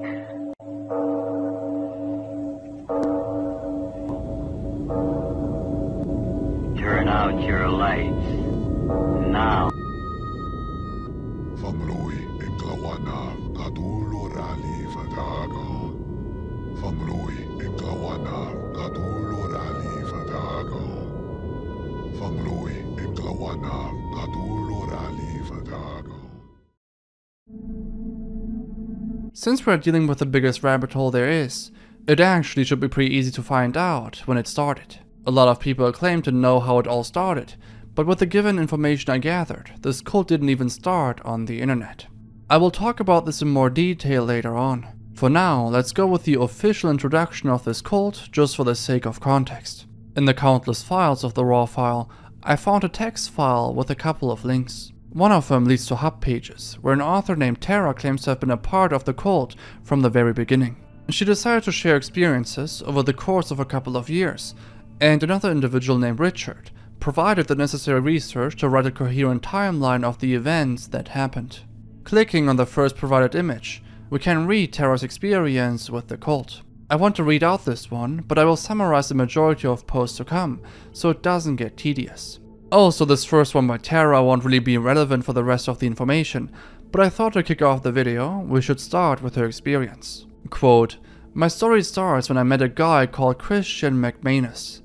Turn out your lights now. Famroi Enklawana Kadulo Rali Fadaga. Famroi Enklawana Kadulo Rali Fadaga. Famroi Enklawana Kadulo Rali Fadaga. Since we're dealing with the biggest rabbit hole there is, it actually should be pretty easy to find out when it started. A lot of people claim to know how it all started, but with the given information I gathered, this cult didn't even start on the internet. I will talk about this in more detail later on. For now, let's go with the official introduction of this cult just for the sake of context. In the countless files of the raw file, I found a text file with a couple of links. One of them leads to hub pages, where an author named Tara claims to have been a part of the cult from the very beginning. She decided to share experiences over the course of a couple of years, and another individual named Richard provided the necessary research to write a coherent timeline of the events that happened. Clicking on the first provided image, we can read Tara's experience with the cult. I want to read out this one, but I will summarize the majority of posts to come, so it doesn't get tedious. Also, this first one by Tara won't really be relevant for the rest of the information, but I thought to kick off the video, we should start with her experience. Quote, "My story starts when I met a guy called Christian McManus.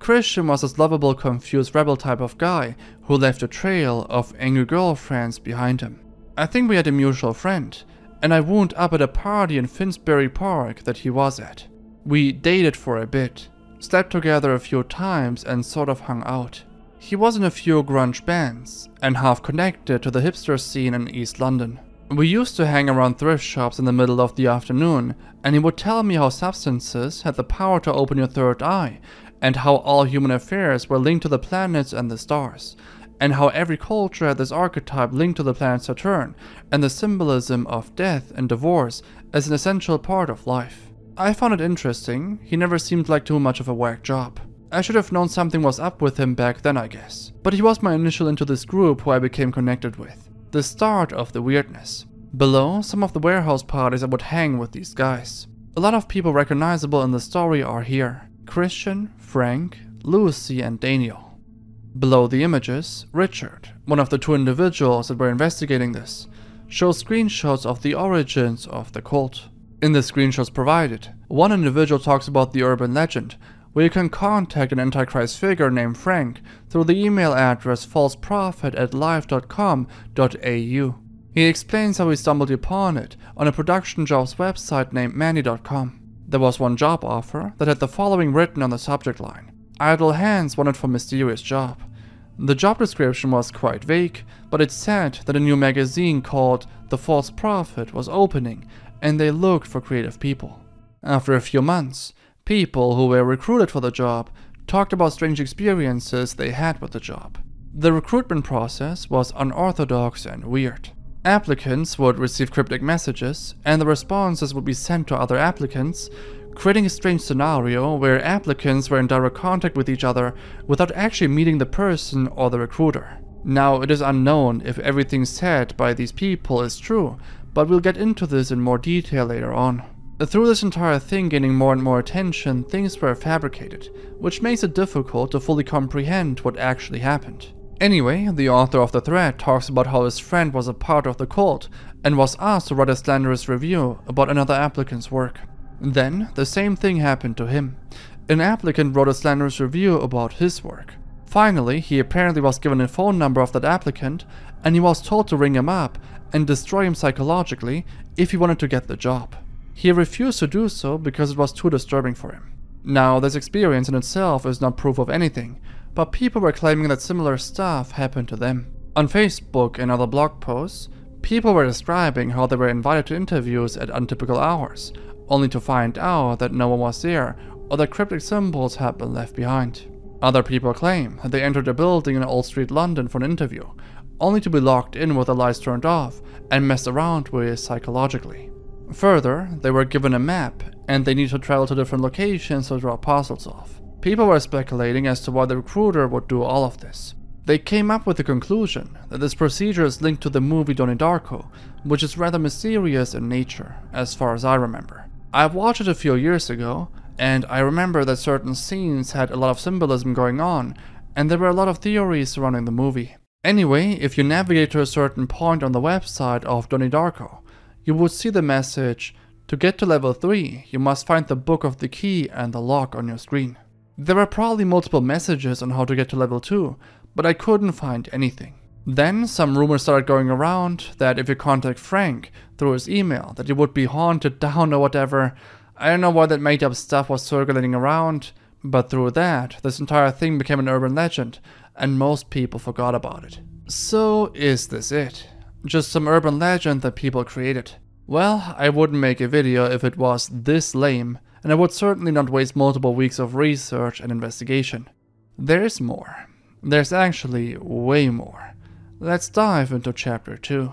Christian was this lovable, confused rebel type of guy who left a trail of angry girlfriends behind him. I think we had a mutual friend, and I wound up at a party in Finsbury Park that he was at. We dated for a bit, slept together a few times and sort of hung out. He was in a few grunge bands, and half connected to the hipster scene in East London. We used to hang around thrift shops in the middle of the afternoon, and he would tell me how substances had the power to open your third eye, and how all human affairs were linked to the planets and the stars, and how every culture had this archetype linked to the planet Saturn, and the symbolism of death and divorce as an essential part of life. I found it interesting. He never seemed like too much of a whack job. I should have known something was up with him back then, I guess. But he was my initial into this group who I became connected with. The start of the weirdness. Below, some of the warehouse parties I would hang with these guys. A lot of people recognizable in the story are here. Christian, Frank, Lucy, and Daniel. Below the images, Richard, one of the two individuals that were investigating this, shows screenshots of the origins of the cult. In the screenshots provided, one individual talks about the urban legend, where you can contact an Antichrist figure named Frank through the email address falseprophet@live.com.au. He explains how he stumbled upon it on a production jobs website named Manny.com. There was one job offer that had the following written on the subject line: idle hands wanted for mysterious job. The job description was quite vague, but it said that a new magazine called The False Prophet was opening, and they looked for creative people. After a few months, people who were recruited for the job talked about strange experiences they had with the job. The recruitment process was unorthodox and weird. Applicants would receive cryptic messages, and the responses would be sent to other applicants, creating a strange scenario where applicants were in direct contact with each other without actually meeting the person or the recruiter. Now, it is unknown if everything said by these people is true, but we'll get into this in more detail later on. Through this entire thing gaining more and more attention, things were fabricated, which makes it difficult to fully comprehend what actually happened. Anyway, the author of the thread talks about how his friend was a part of the cult and was asked to write a slanderous review about another applicant's work. Then, the same thing happened to him. An applicant wrote a slanderous review about his work. Finally, he apparently was given a phone number of that applicant, and he was told to ring him up and destroy him psychologically if he wanted to get the job. He refused to do so because it was too disturbing for him. Now, this experience in itself is not proof of anything, but people were claiming that similar stuff happened to them. On Facebook and other blog posts, people were describing how they were invited to interviews at untypical hours, only to find out that no one was there or that cryptic symbols had been left behind. Other people claim that they entered a building in Old Street, London for an interview, only to be locked in with the lights turned off and messed around with psychologically. Further, they were given a map, and they needed to travel to different locations to drop parcels off. People were speculating as to why the recruiter would do all of this. They came up with the conclusion that this procedure is linked to the movie Donnie Darko, which is rather mysterious in nature, as far as I remember. I watched it a few years ago, and I remember that certain scenes had a lot of symbolism going on, and there were a lot of theories surrounding the movie. Anyway, if you navigate to a certain point on the website of Donnie Darko, you would see the message, "To get to level 3, you must find the book of the key and the lock on your screen." There are probably multiple messages on how to get to level 2, but I couldn't find anything. Then some rumors started going around that if you contact Frank through his email, that you would be haunted down or whatever. I don't know why that made up stuff was circulating around, but through that, this entire thing became an urban legend, and most people forgot about it. So is this it? Just some urban legend that people created? Well, I wouldn't make a video if it was this lame, and I would certainly not waste multiple weeks of research and investigation. There's more. There's actually way more. Let's dive into chapter 2.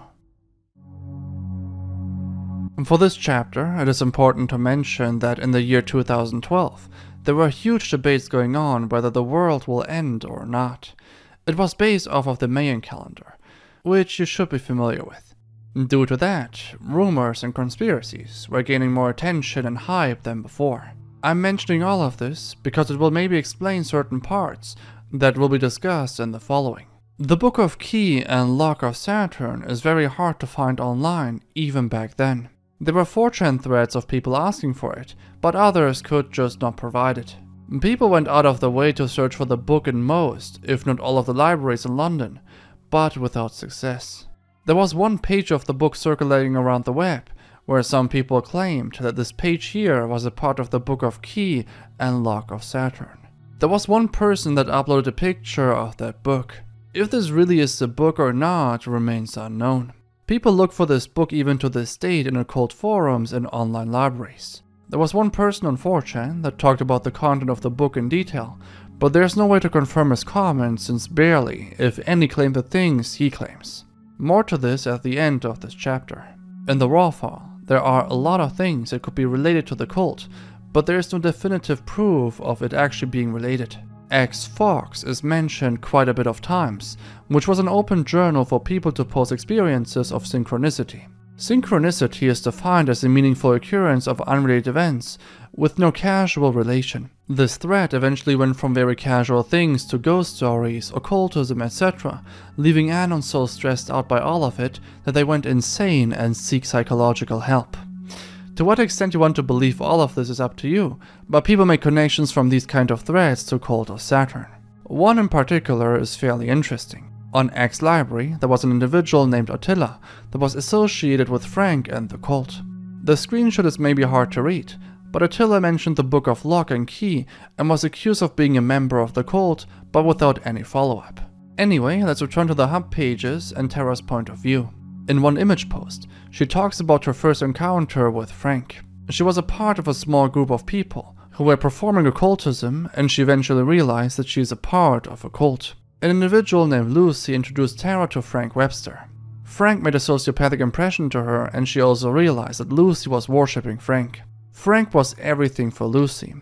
For this chapter, it is important to mention that in the year 2012, there were huge debates going on whether the world will end or not. It was based off of the Mayan calendar, which you should be familiar with. Due to that, rumors and conspiracies were gaining more attention and hype than before. I'm mentioning all of this because it will maybe explain certain parts that will be discussed in the following. The Book of Key and Lock of Saturn is very hard to find online, even back then. There were 4chan threads of people asking for it, but others could just not provide it. People went out of their way to search for the book in most, if not all of the libraries in London, but without success. There was one page of the book circulating around the web, where some people claimed that this page here was a part of the Book of Key and Lock of Saturn. There was one person that uploaded a picture of that book. If this really is the book or not remains unknown. People look for this book even to this date in occult forums and online libraries. There was one person on 4chan that talked about the content of the book in detail, but there's no way to confirm his comments since barely, if any, claim the things he claims. More to this at the end of this chapter. In the raw file, there are a lot of things that could be related to the cult, but there is no definitive proof of it actually being related. X Fox is mentioned quite a bit of times, which was an open journal for people to post experiences of synchronicity. Synchronicity is defined as a meaningful occurrence of unrelated events with no causal relation. This thread eventually went from very casual things to ghost stories, occultism, etc., leaving Anon so stressed out by all of it that they went insane and seek psychological help. To what extent you want to believe all of this is up to you, but people make connections from these kind of threads to Cult of Saturn. One in particular is fairly interesting. On X Library, there was an individual named Attila that was associated with Frank and the cult. The screenshot is maybe hard to read, but Attila mentioned the Book of Lock and Key and was accused of being a member of the cult, but without any follow-up. Anyway, let's return to the hub pages and Tara's point of view. In one image post, she talks about her first encounter with Frank. She was a part of a small group of people who were performing occultism, and she eventually realized that she is a part of a cult. An individual named Lucy introduced Tara to Frank Webster. Frank made a sociopathic impression to her, and she also realized that Lucy was worshipping Frank. Frank was everything for Lucy.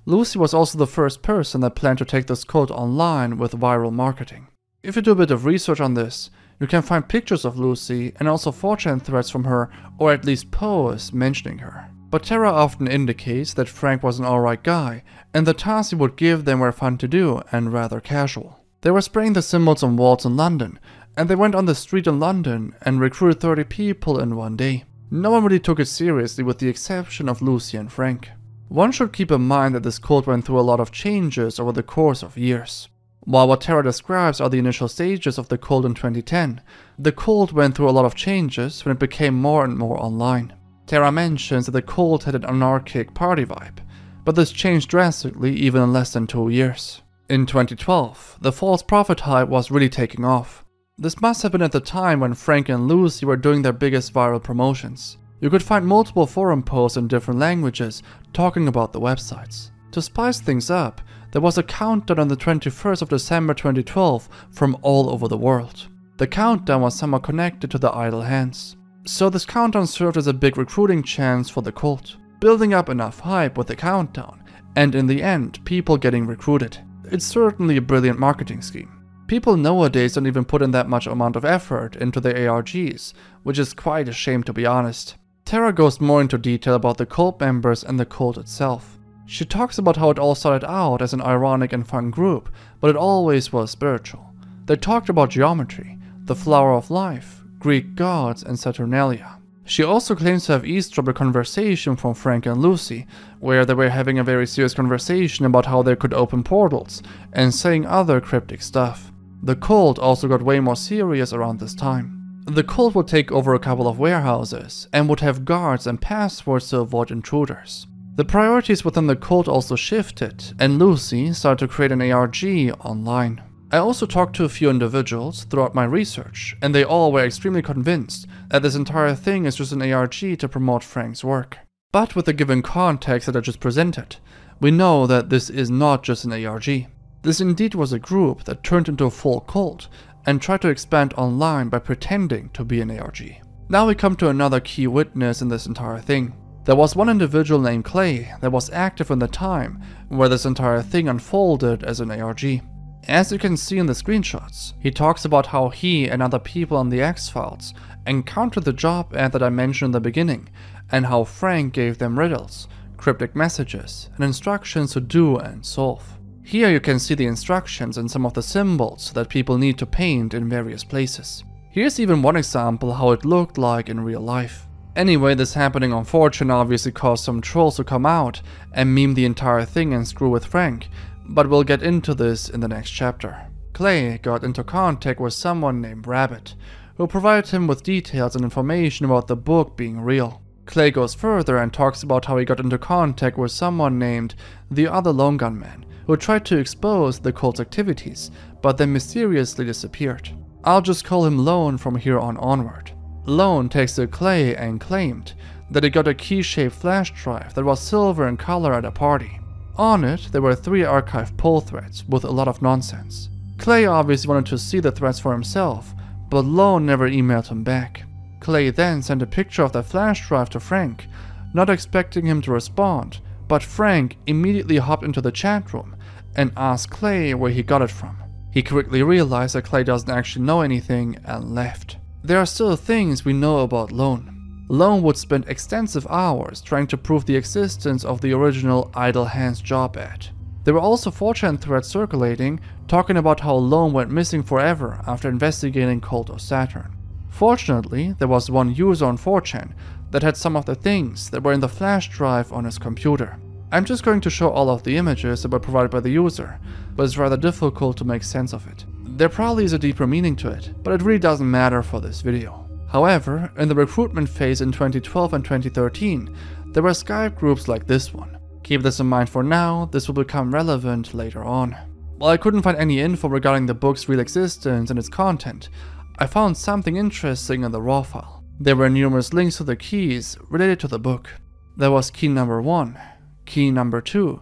Lucy was also the first person that planned to take this cult online with viral marketing. If you do a bit of research on this, you can find pictures of Lucy and also 4chan threads from her, or at least posts mentioning her. But Tara often indicates that Frank was an alright guy, and the tasks he would give them were fun to do and rather casual. They were spraying the symbols on walls in London, and they went on the street in London and recruited 30 people in one day. No one really took it seriously with the exception of Lucy and Frank. One should keep in mind that this cult went through a lot of changes over the course of years. While what Tara describes are the initial stages of the cult in 2010, the cult went through a lot of changes when it became more and more online. Tara mentions that the cult had an anarchic party vibe, but this changed drastically even in less than 2 years. In 2012, the false prophet hype was really taking off. This must have been at the time when Frank and Lucy were doing their biggest viral promotions. You could find multiple forum posts in different languages talking about the websites. To spice things up, there was a countdown on the 21st of December 2012 from all over the world. The countdown was somehow connected to the idle hands. So this countdown served as a big recruiting chance for the cult, building up enough hype with the countdown, and in the end, people getting recruited. It's certainly a brilliant marketing scheme. People nowadays don't even put in that much amount of effort into their ARGs, which is quite a shame to be honest. Tara goes more into detail about the cult members and the cult itself. She talks about how it all started out as an ironic and fun group, but it always was spiritual. They talked about geometry, the flower of life, Greek gods, and Saturnalia. She also claims to have eavesdropped a conversation from Frank and Lucy, where they were having a very serious conversation about how they could open portals, and saying other cryptic stuff. The cult also got way more serious around this time. The cult would take over a couple of warehouses and would have guards and passwords to avoid intruders. The priorities within the cult also shifted, and Lucy started to create an ARG online. I also talked to a few individuals throughout my research, and they all were extremely convinced that this entire thing is just an ARG to promote Frank's work. But with the given context that I just presented, we know that this is not just an ARG. This indeed was a group that turned into a full cult and tried to expand online by pretending to be an ARG. Now we come to another key witness in this entire thing. There was one individual named Clay that was active in the time where this entire thing unfolded as an ARG. As you can see in the screenshots, he talks about how he and other people on the X-Files encountered the job ad that I mentioned in the beginning, and how Frank gave them riddles, cryptic messages, and instructions to do and solve. Here you can see the instructions and some of the symbols that people need to paint in various places. Here's even one example how it looked like in real life. Anyway, this happening on 4chan obviously caused some trolls to come out and meme the entire thing and screw with Frank, but we'll get into this in the next chapter. Clay got into contact with someone named Rabbit, who provided him with details and information about the book being real. Clay goes further and talks about how he got into contact with someone named the Other Lone Gunman, who tried to expose the cult's activities, but then mysteriously disappeared. I'll just call him Lone from here on onward. Lone texted Clay and claimed that he got a key-shaped flash drive that was silver in color at a party. On it, there were 3 archived pull threads with a lot of nonsense. Clay obviously wanted to see the threads for himself, but Lone never emailed him back. Clay then sent a picture of the flash drive to Frank, not expecting him to respond, but Frank immediately hopped into the chat room and asked Clay where he got it from. He quickly realized that Clay doesn't actually know anything and left. There are still things we know about Lone. Lone would spend extensive hours trying to prove the existence of the original Idle Hands job ad. There were also 4chan threads circulating talking about how Lone went missing forever after investigating Cult of Saturn. Fortunately, there was one user on 4chan that had some of the things that were in the flash drive on his computer. I'm just going to show all of the images that were provided by the user, but it's rather difficult to make sense of it. There probably is a deeper meaning to it, but it really doesn't matter for this video. However, in the recruitment phase in 2012 and 2013, there were Skype groups like this one. Keep this in mind for now, this will become relevant later on. While I couldn't find any info regarding the book's real existence and its content, I found something interesting in the raw file. There were numerous links to the keys related to the book. There was key number 1, key number 2,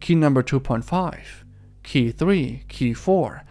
key number 2.5, key 3, key 4,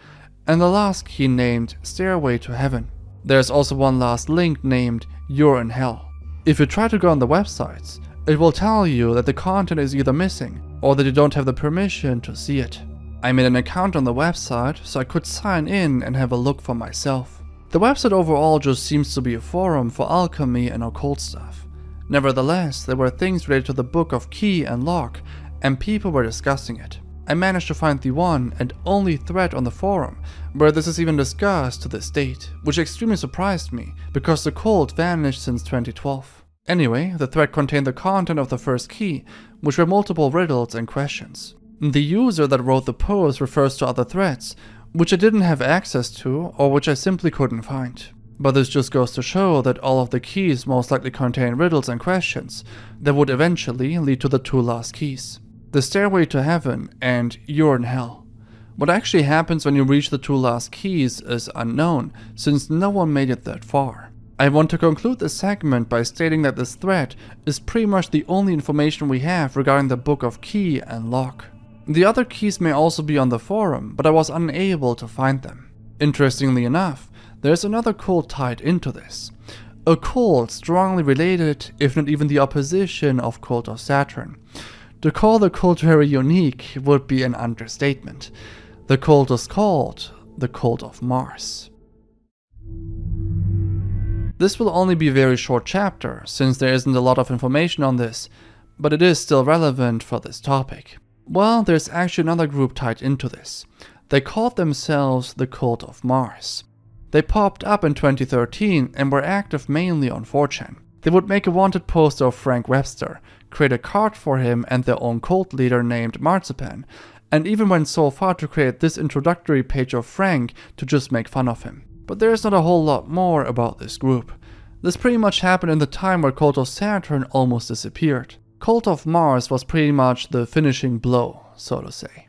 and the last key named Stairway to Heaven. There's also one last link named You're in Hell. If you try to go on the websites, it will tell you that the content is either missing or that you don't have the permission to see it. I made an account on the website so I could sign in and have a look for myself. The website overall just seems to be a forum for alchemy and occult stuff. Nevertheless, there were things related to the Book of Key and Lock, and people were discussing it. I managed to find the one and only thread on the forum where this is even discussed to this date, which extremely surprised me because the cult vanished since 2012. Anyway, the thread contained the content of the first key, which were multiple riddles and questions. The user that wrote the post refers to other threads, which I didn't have access to or which I simply couldn't find. But this just goes to show that all of the keys most likely contain riddles and questions that would eventually lead to the 2 last keys. The Stairway to Heaven and You're in Hell. What actually happens when you reach the 2 last keys is unknown, since no one made it that far. I want to conclude this segment by stating that this thread is pretty much the only information we have regarding the Book of Key and Lock. The other keys may also be on the forum, but I was unable to find them. Interestingly enough, there's another cult tied into this. A cult strongly related, if not even the opposition of Cult of Saturn. To call the cult very unique would be an understatement. The cult is called the Cult of Mars. This will only be a very short chapter, since there isn't a lot of information on this, but it is still relevant for this topic. Well, there's actually another group tied into this. They called themselves the Cult of Mars. They popped up in 2013 and were active mainly on 4chan. They would make a wanted poster of Frank Webster, create a card for him and their own cult leader named Marzipan, and even went so far to create this introductory page of Frank to just make fun of him. But there's not a whole lot more about this group. This pretty much happened in the time where Cult of Saturn almost disappeared. Cult of Mars was pretty much the finishing blow, so to say.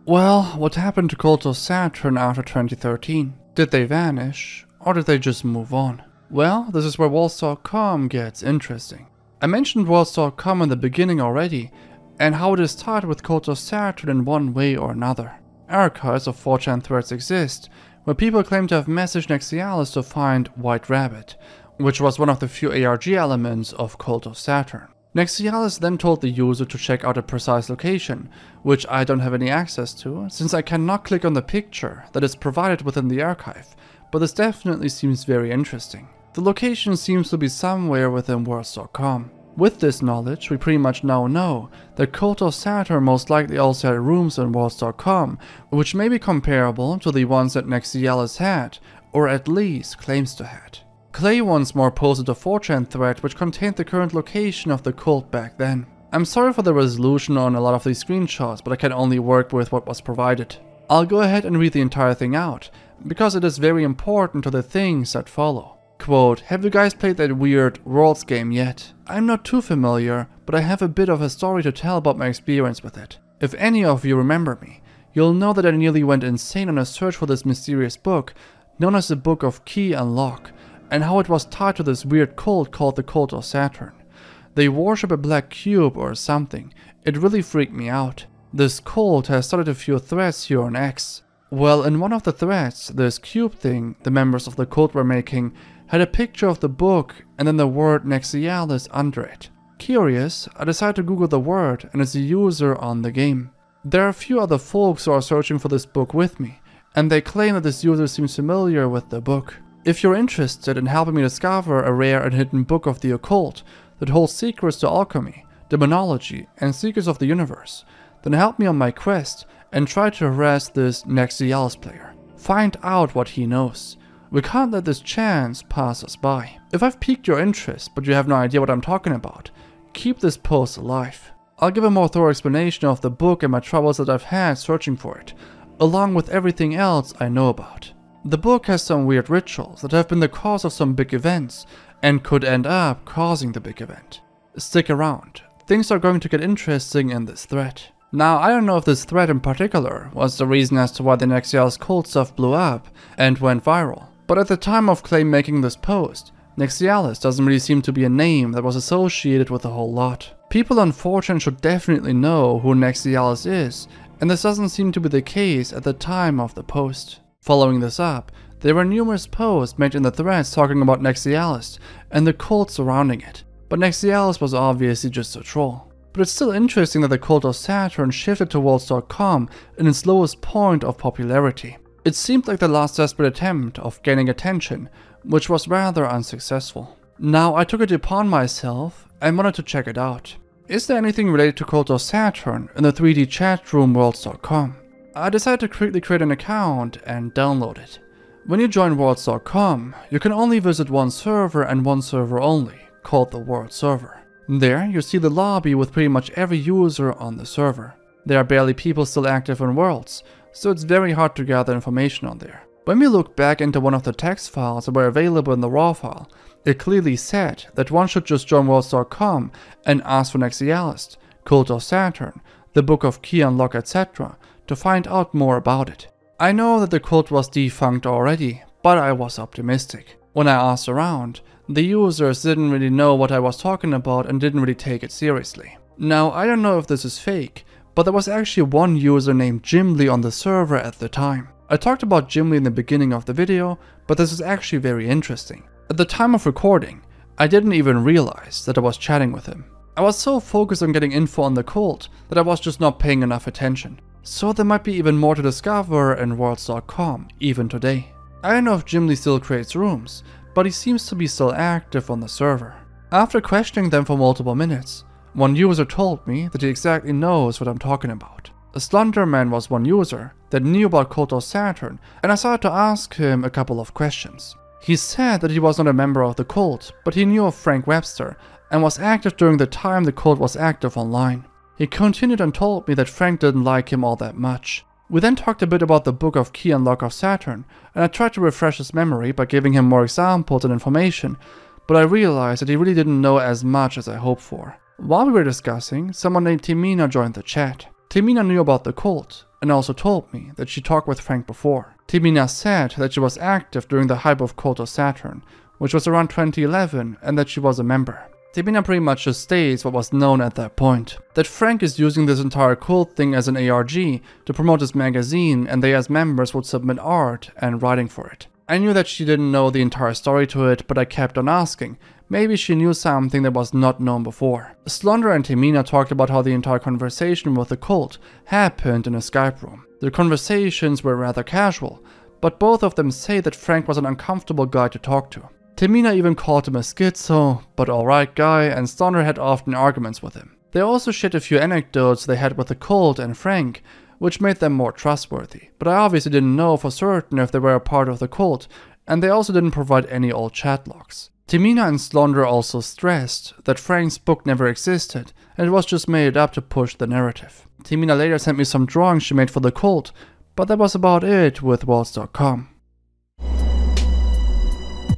Well, what happened to Cult of Saturn after 2013? Did they vanish, or did they just move on? Well, this is where Walls.com gets interesting. I mentioned Walls.com in the beginning already, and how it is tied with Cult of Saturn in one way or another. Archives of 4chan threads exist, where people claim to have messaged Nexialis to find White Rabbit, which was one of the few ARG elements of Cult of Saturn. Nexialis then told the user to check out a precise location, which I don't have any access to, since I cannot click on the picture that is provided within the archive, but this definitely seems very interesting. The location seems to be somewhere within Worlds.com. With this knowledge, we pretty much now know that Cult of Saturn most likely also had rooms in Worlds.com, which may be comparable to the ones that Nexialis had, or at least claims to had. Clay once more posted a 4chan thread which contained the current location of the cult back then. I'm sorry for the resolution on a lot of these screenshots, but I can only work with what was provided. I'll go ahead and read the entire thing out, because it is very important to the things that follow. Quote, have you guys played that weird Worlds game yet? I'm not too familiar, but I have a bit of a story to tell about my experience with it. If any of you remember me, you'll know that I nearly went insane on a search for this mysterious book, known as the Book of Key and Lock, and how it was tied to this weird cult called the Cult of Saturn. They worship a black cube or something. It really freaked me out. This cult has started a few threads here on X. Well, in one of the threads, this cube thing the members of the cult were making had a picture of the book and then the word Nexialis under it. Curious, I decided to Google the word and it's a user on the game. There are a few other folks who are searching for this book with me, and they claim that this user seems familiar with the book. If you're interested in helping me discover a rare and hidden book of the occult that holds secrets to alchemy, demonology, and secrets of the universe, then help me on my quest and try to harass this Nexialis player. Find out what he knows. We can't let this chance pass us by. If I've piqued your interest but you have no idea what I'm talking about, keep this post alive. I'll give a more thorough explanation of the book and my troubles that I've had searching for it, along with everything else I know about. The book has some weird rituals that have been the cause of some big events and could end up causing the big event. Stick around, things are going to get interesting in this thread. Now, I don't know if this thread in particular was the reason as to why the Nexialis cult stuff blew up and went viral, but at the time of Clay making this post, Nexialis doesn't really seem to be a name that was associated with a whole lot. People on 4chan should definitely know who Nexialis is, and this doesn't seem to be the case at the time of the post. Following this up, there were numerous posts made in the threads talking about Nexialis and the cult surrounding it, but Nexialis was obviously just a troll. But it's still interesting that the Cult of Saturn shifted to Worlds.com in its lowest point of popularity. It seemed like the last desperate attempt of gaining attention, which was rather unsuccessful. Now I took it upon myself and wanted to check it out. Is there anything related to Cult of Saturn in the 3D chat room Worlds.com? I decided to quickly create an account and download it. When you join Worlds.com, you can only visit one server and one server only, called the World server. There, you see the lobby with pretty much every user on the server. There are barely people still active in Worlds, so it's very hard to gather information on there. When we look back into one of the text files that were available in the raw file, it clearly said that one should just join Worlds.com and ask for Nexialis, Cult of Saturn, the Book of Key and Lock, etc. to find out more about it. I know that the cult was defunct already, but I was optimistic. When I asked around, the users didn't really know what I was talking about and didn't really take it seriously. Now, I don't know if this is fake, but there was actually one user named Jimly on the server at the time. I talked about Jimly in the beginning of the video, but this is actually very interesting. At the time of recording, I didn't even realize that I was chatting with him. I was so focused on getting info on the cult that I was just not paying enough attention. So there might be even more to discover in Worlds.com, even today. I don't know if Jimly still creates rooms, but he seems to be still active on the server. After questioning them for multiple minutes, one user told me that he exactly knows what I'm talking about. A Slenderman was one user that knew about Cult of Saturn, and I started to ask him a couple of questions. He said that he was not a member of the cult, but he knew of Frank Webster and was active during the time the cult was active online. He continued and told me that Frank didn't like him all that much. We then talked a bit about the Book of Key and Lock of Saturn, and I tried to refresh his memory by giving him more examples and information, but I realized that he really didn't know as much as I hoped for. While we were discussing, someone named Timina joined the chat. Timina knew about the cult, and also told me that she talked with Frank before. Timina said that she was active during the hype of Cult of Saturn, which was around 2011, and that she was a member. Timina pretty much just states what was known at that point, that Frank is using this entire cult thing as an ARG to promote his magazine, and they as members would submit art and writing for it. I knew that she didn't know the entire story to it, but I kept on asking. Maybe she knew something that was not known before. Slonder and Timina talked about how the entire conversation with the cult happened in a Skype room. Their conversations were rather casual, but both of them say that Frank was an uncomfortable guy to talk to. Timina even called him a schizo, but alright guy, and Slonder had often arguments with him. They also shared a few anecdotes they had with the cult and Frank, which made them more trustworthy, but I obviously didn't know for certain if they were a part of the cult, and they also didn't provide any old chat logs. Timina and Slonder also stressed that Frank's book never existed, and it was just made up to push the narrative. Timina later sent me some drawings she made for the cult, but that was about it with Walls.com.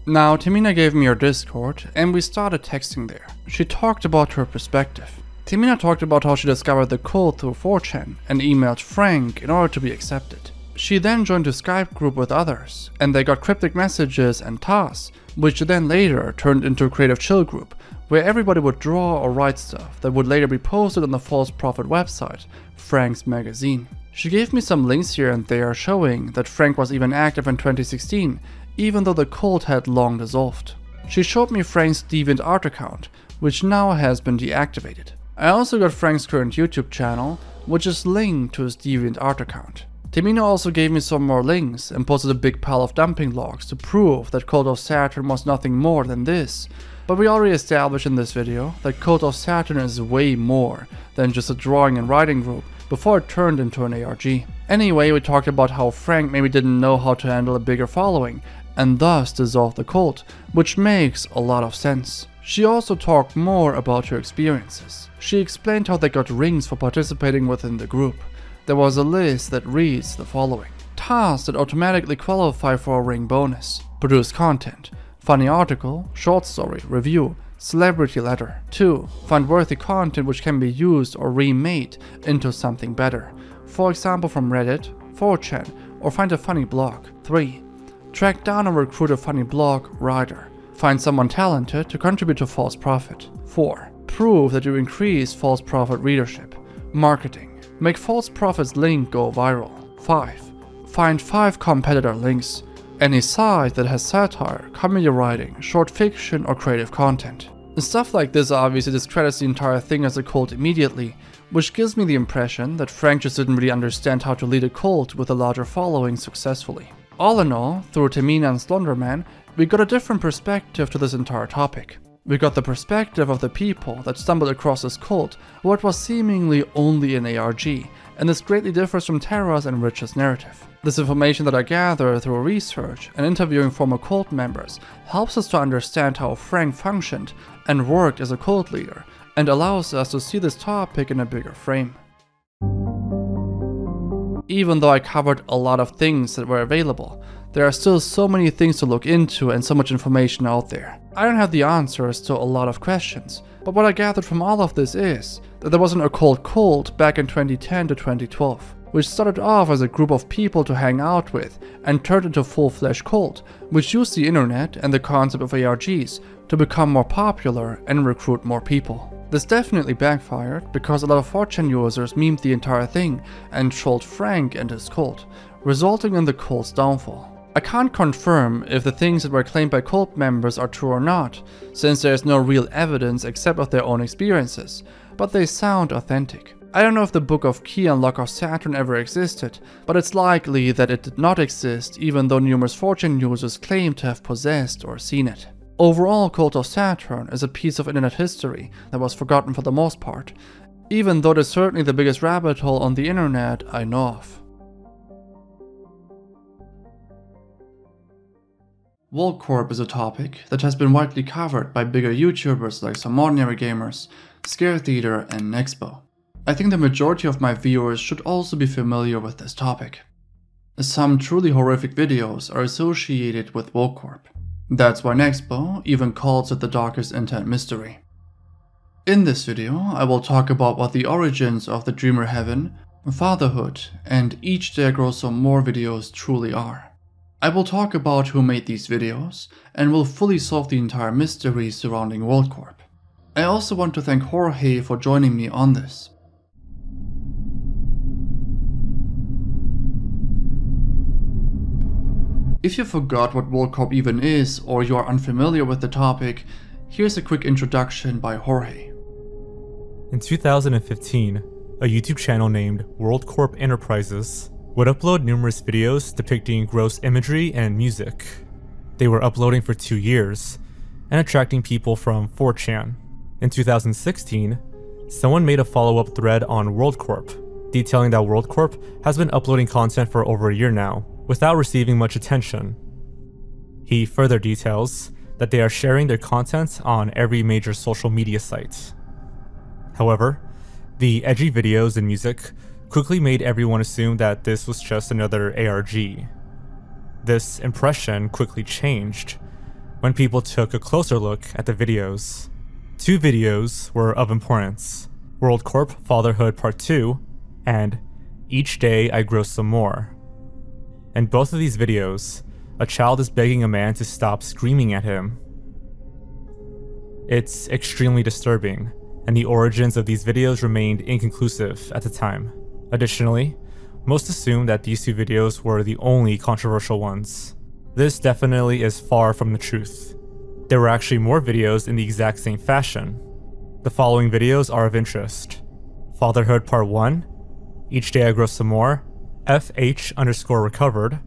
Now, Timina gave me her Discord, and we started texting there. She talked about her perspective. Timina talked about how she discovered the cult through 4chan and emailed Frank in order to be accepted. She then joined a Skype group with others, and they got cryptic messages and tasks, which then later turned into a creative chill group, where everybody would draw or write stuff that would later be posted on the False Prophet website, Frank's magazine. She gave me some links here and there showing that Frank was even active in 2016, even though the cult had long dissolved. She showed me Frank's DeviantArt account, which now has been deactivated. I also got Frank's current YouTube channel, which is linked to his DeviantArt account. Timina also gave me some more links and posted a big pile of dumping logs to prove that Cult of Saturn was nothing more than this. But we already established in this video that Cult of Saturn is way more than just a drawing and writing group before it turned into an ARG. Anyway, we talked about how Frank maybe didn't know how to handle a bigger following and thus dissolved the cult, which makes a lot of sense. She also talked more about her experiences. She explained how they got rings for participating within the group. There was a list that reads the following: tasks that automatically qualify for a ring bonus. Produce content. Funny article, short story, review, celebrity letter. 2. Find worthy content which can be used or remade into something better. For example from Reddit, 4chan, or find a funny blog. 3. Track down and recruit a funny blog writer. Find someone talented to contribute to False Prophet. 4. Prove that you increase False Prophet readership. Marketing. Make False Prophet's link go viral. 5. Find 5 competitor links. Any site that has satire, comedy writing, short fiction, or creative content. Stuff like this obviously discredits the entire thing as a cult immediately, which gives me the impression that Frank just didn't really understand how to lead a cult with a larger following successfully. All in all, through Timina and Slenderman, we got a different perspective to this entire topic. We got the perspective of the people that stumbled across this cult, where it was seemingly only an ARG, and this greatly differs from Tara's and Rich's narrative. This information that I gathered through research and interviewing former cult members helps us to understand how Frank functioned and worked as a cult leader, and allows us to see this topic in a bigger frame. Even though I covered a lot of things that were available, there are still so many things to look into and so much information out there. I don't have the answers to a lot of questions, but what I gathered from all of this is that there was an occult cult back in 2010 to 2012, which started off as a group of people to hang out with and turned into a full-fledged cult, which used the internet and the concept of ARGs to become more popular and recruit more people. This definitely backfired because a lot of 4chan users memed the entire thing and trolled Frank and his cult, resulting in the cult's downfall. I can't confirm if the things that were claimed by cult members are true or not, since there is no real evidence except of their own experiences, but they sound authentic. I don't know if the Book of Key and Lock of Saturn ever existed, but it's likely that it did not exist even though numerous 4chan users claim to have possessed or seen it. Overall, Cult of Saturn is a piece of internet history that was forgotten for the most part, even though it is certainly the biggest rabbit hole on the internet I know of. Volcorp is a topic that has been widely covered by bigger YouTubers like Some Ordinary Gamers, Scare Theater, and Nexpo. I think the majority of my viewers should also be familiar with this topic. Some truly horrific videos are associated with WorldCorp. That's why Nexpo even calls it the darkest internet mystery. In this video, I will talk about what the origins of the Dreamer Heaven, fatherhood, and Each Day I Grow Some More videos truly are. I will talk about who made these videos, and will fully solve the entire mystery surrounding WorldCorp. I also want to thank Jorge for joining me on this. If you forgot what WorldCorp even is, or you are unfamiliar with the topic, here's a quick introduction by Jorge. In 2015, a YouTube channel named WorldCorp Enterprises would upload numerous videos depicting gross imagery and music. They were uploading for 2 years and attracting people from 4chan. In 2016, someone made a follow-up thread on WorldCorp, detailing that WorldCorp has been uploading content for over a year now, without receiving much attention. He further details that they are sharing their content on every major social media site. However, the edgy videos and music quickly made everyone assume that this was just another ARG. This impression quickly changed when people took a closer look at the videos. 2 videos were of importance: WorldCorp Fatherhood Part 2 and Each Day I Grow Some More. In both of these videos, a child is begging a man to stop screaming at him. It's extremely disturbing, and the origins of these videos remained inconclusive at the time. Additionally, most assume that these 2 videos were the only controversial ones. This definitely is far from the truth. There were actually more videos in the exact same fashion. The following videos are of interest: Fatherhood Part 1, Each Day I Grow Some More, FH_recovered,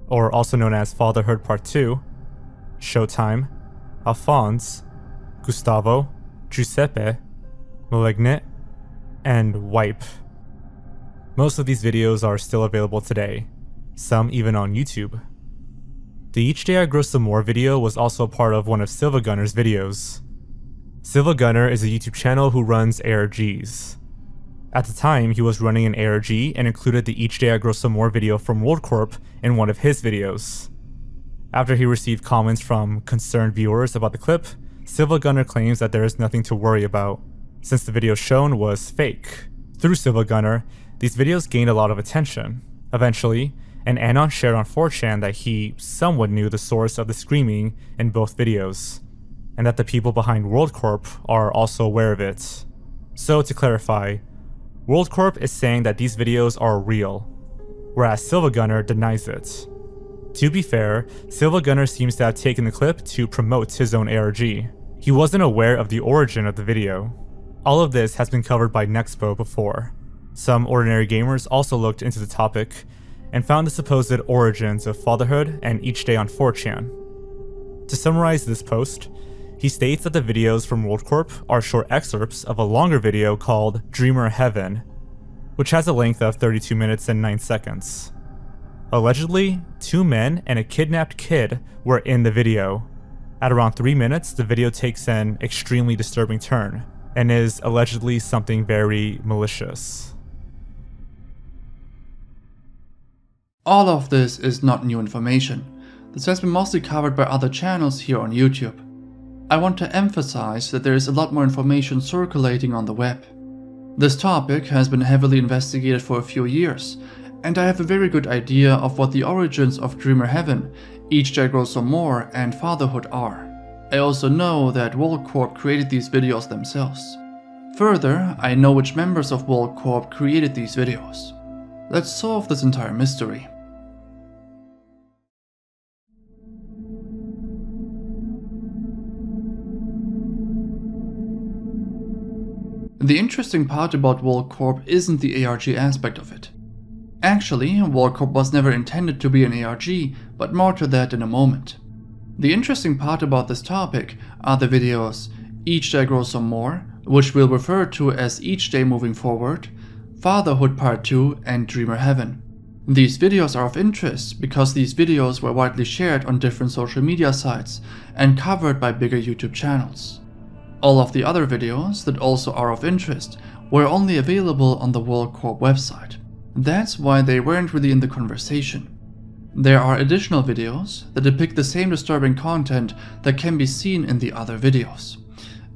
or also known as Fatherhood Part 2, Showtime, Alphonse, Gustavo, Giuseppe, Malignant, and Wipe. Most of these videos are still available today, some even on YouTube. The Each Day I Grow Some More video was also part of one of Silva Gunner's videos. Silva Gunner is a YouTube channel who runs ARGs. At the time, he was running an ARG and included the Each Day I Grow Some More video from WorldCorp in one of his videos. After he received comments from concerned viewers about the clip, Silva Gunner claims that there is nothing to worry about, since the video shown was fake. Through Silva Gunner, these videos gained a lot of attention. Eventually, an anon shared on 4chan that he somewhat knew the source of the screaming in both videos, and that the people behind WorldCorp are also aware of it. So to clarify, WorldCorp is saying that these videos are real, whereas Silva Gunner denies it. To be fair, Silva Gunner seems to have taken the clip to promote his own ARG. He wasn't aware of the origin of the video. All of this has been covered by Nexpo before. Some ordinary gamers also looked into the topic and found the supposed origins of fatherhood and Each Day on 4chan. To summarize this post, he states that the videos from WorldCorp are short excerpts of a longer video called Dreamer Heaven, which has a length of 32 minutes and 9 seconds. Allegedly, 2 men and a kidnapped kid were in the video. At around 3 minutes, the video takes an extremely disturbing turn, and is allegedly something very malicious. All of this is not new information. This has been mostly covered by other channels here on YouTube. I want to emphasize that there is a lot more information circulating on the web. This topic has been heavily investigated for a few years, and I have a very good idea of what the origins of Dreamer Heaven, Each Day I Grow Some More, and Fatherhood are. I also know that WorldCorp created these videos themselves. Further, I know which members of WorldCorp created these videos. Let's solve this entire mystery. The interesting part about WorldCorp isn't the ARG aspect of it. Actually, WorldCorp was never intended to be an ARG, but more to that in a moment. The interesting part about this topic are the videos Each Day I Grow Some More, which we'll refer to as Each Day moving forward, Fatherhood Part 2, and Dreamer Heaven. These videos are of interest because these videos were widely shared on different social media sites and covered by bigger YouTube channels. All of the other videos that also are of interest were only available on the World Corp website. That's why they weren't really in the conversation. There are additional videos that depict the same disturbing content that can be seen in the other videos.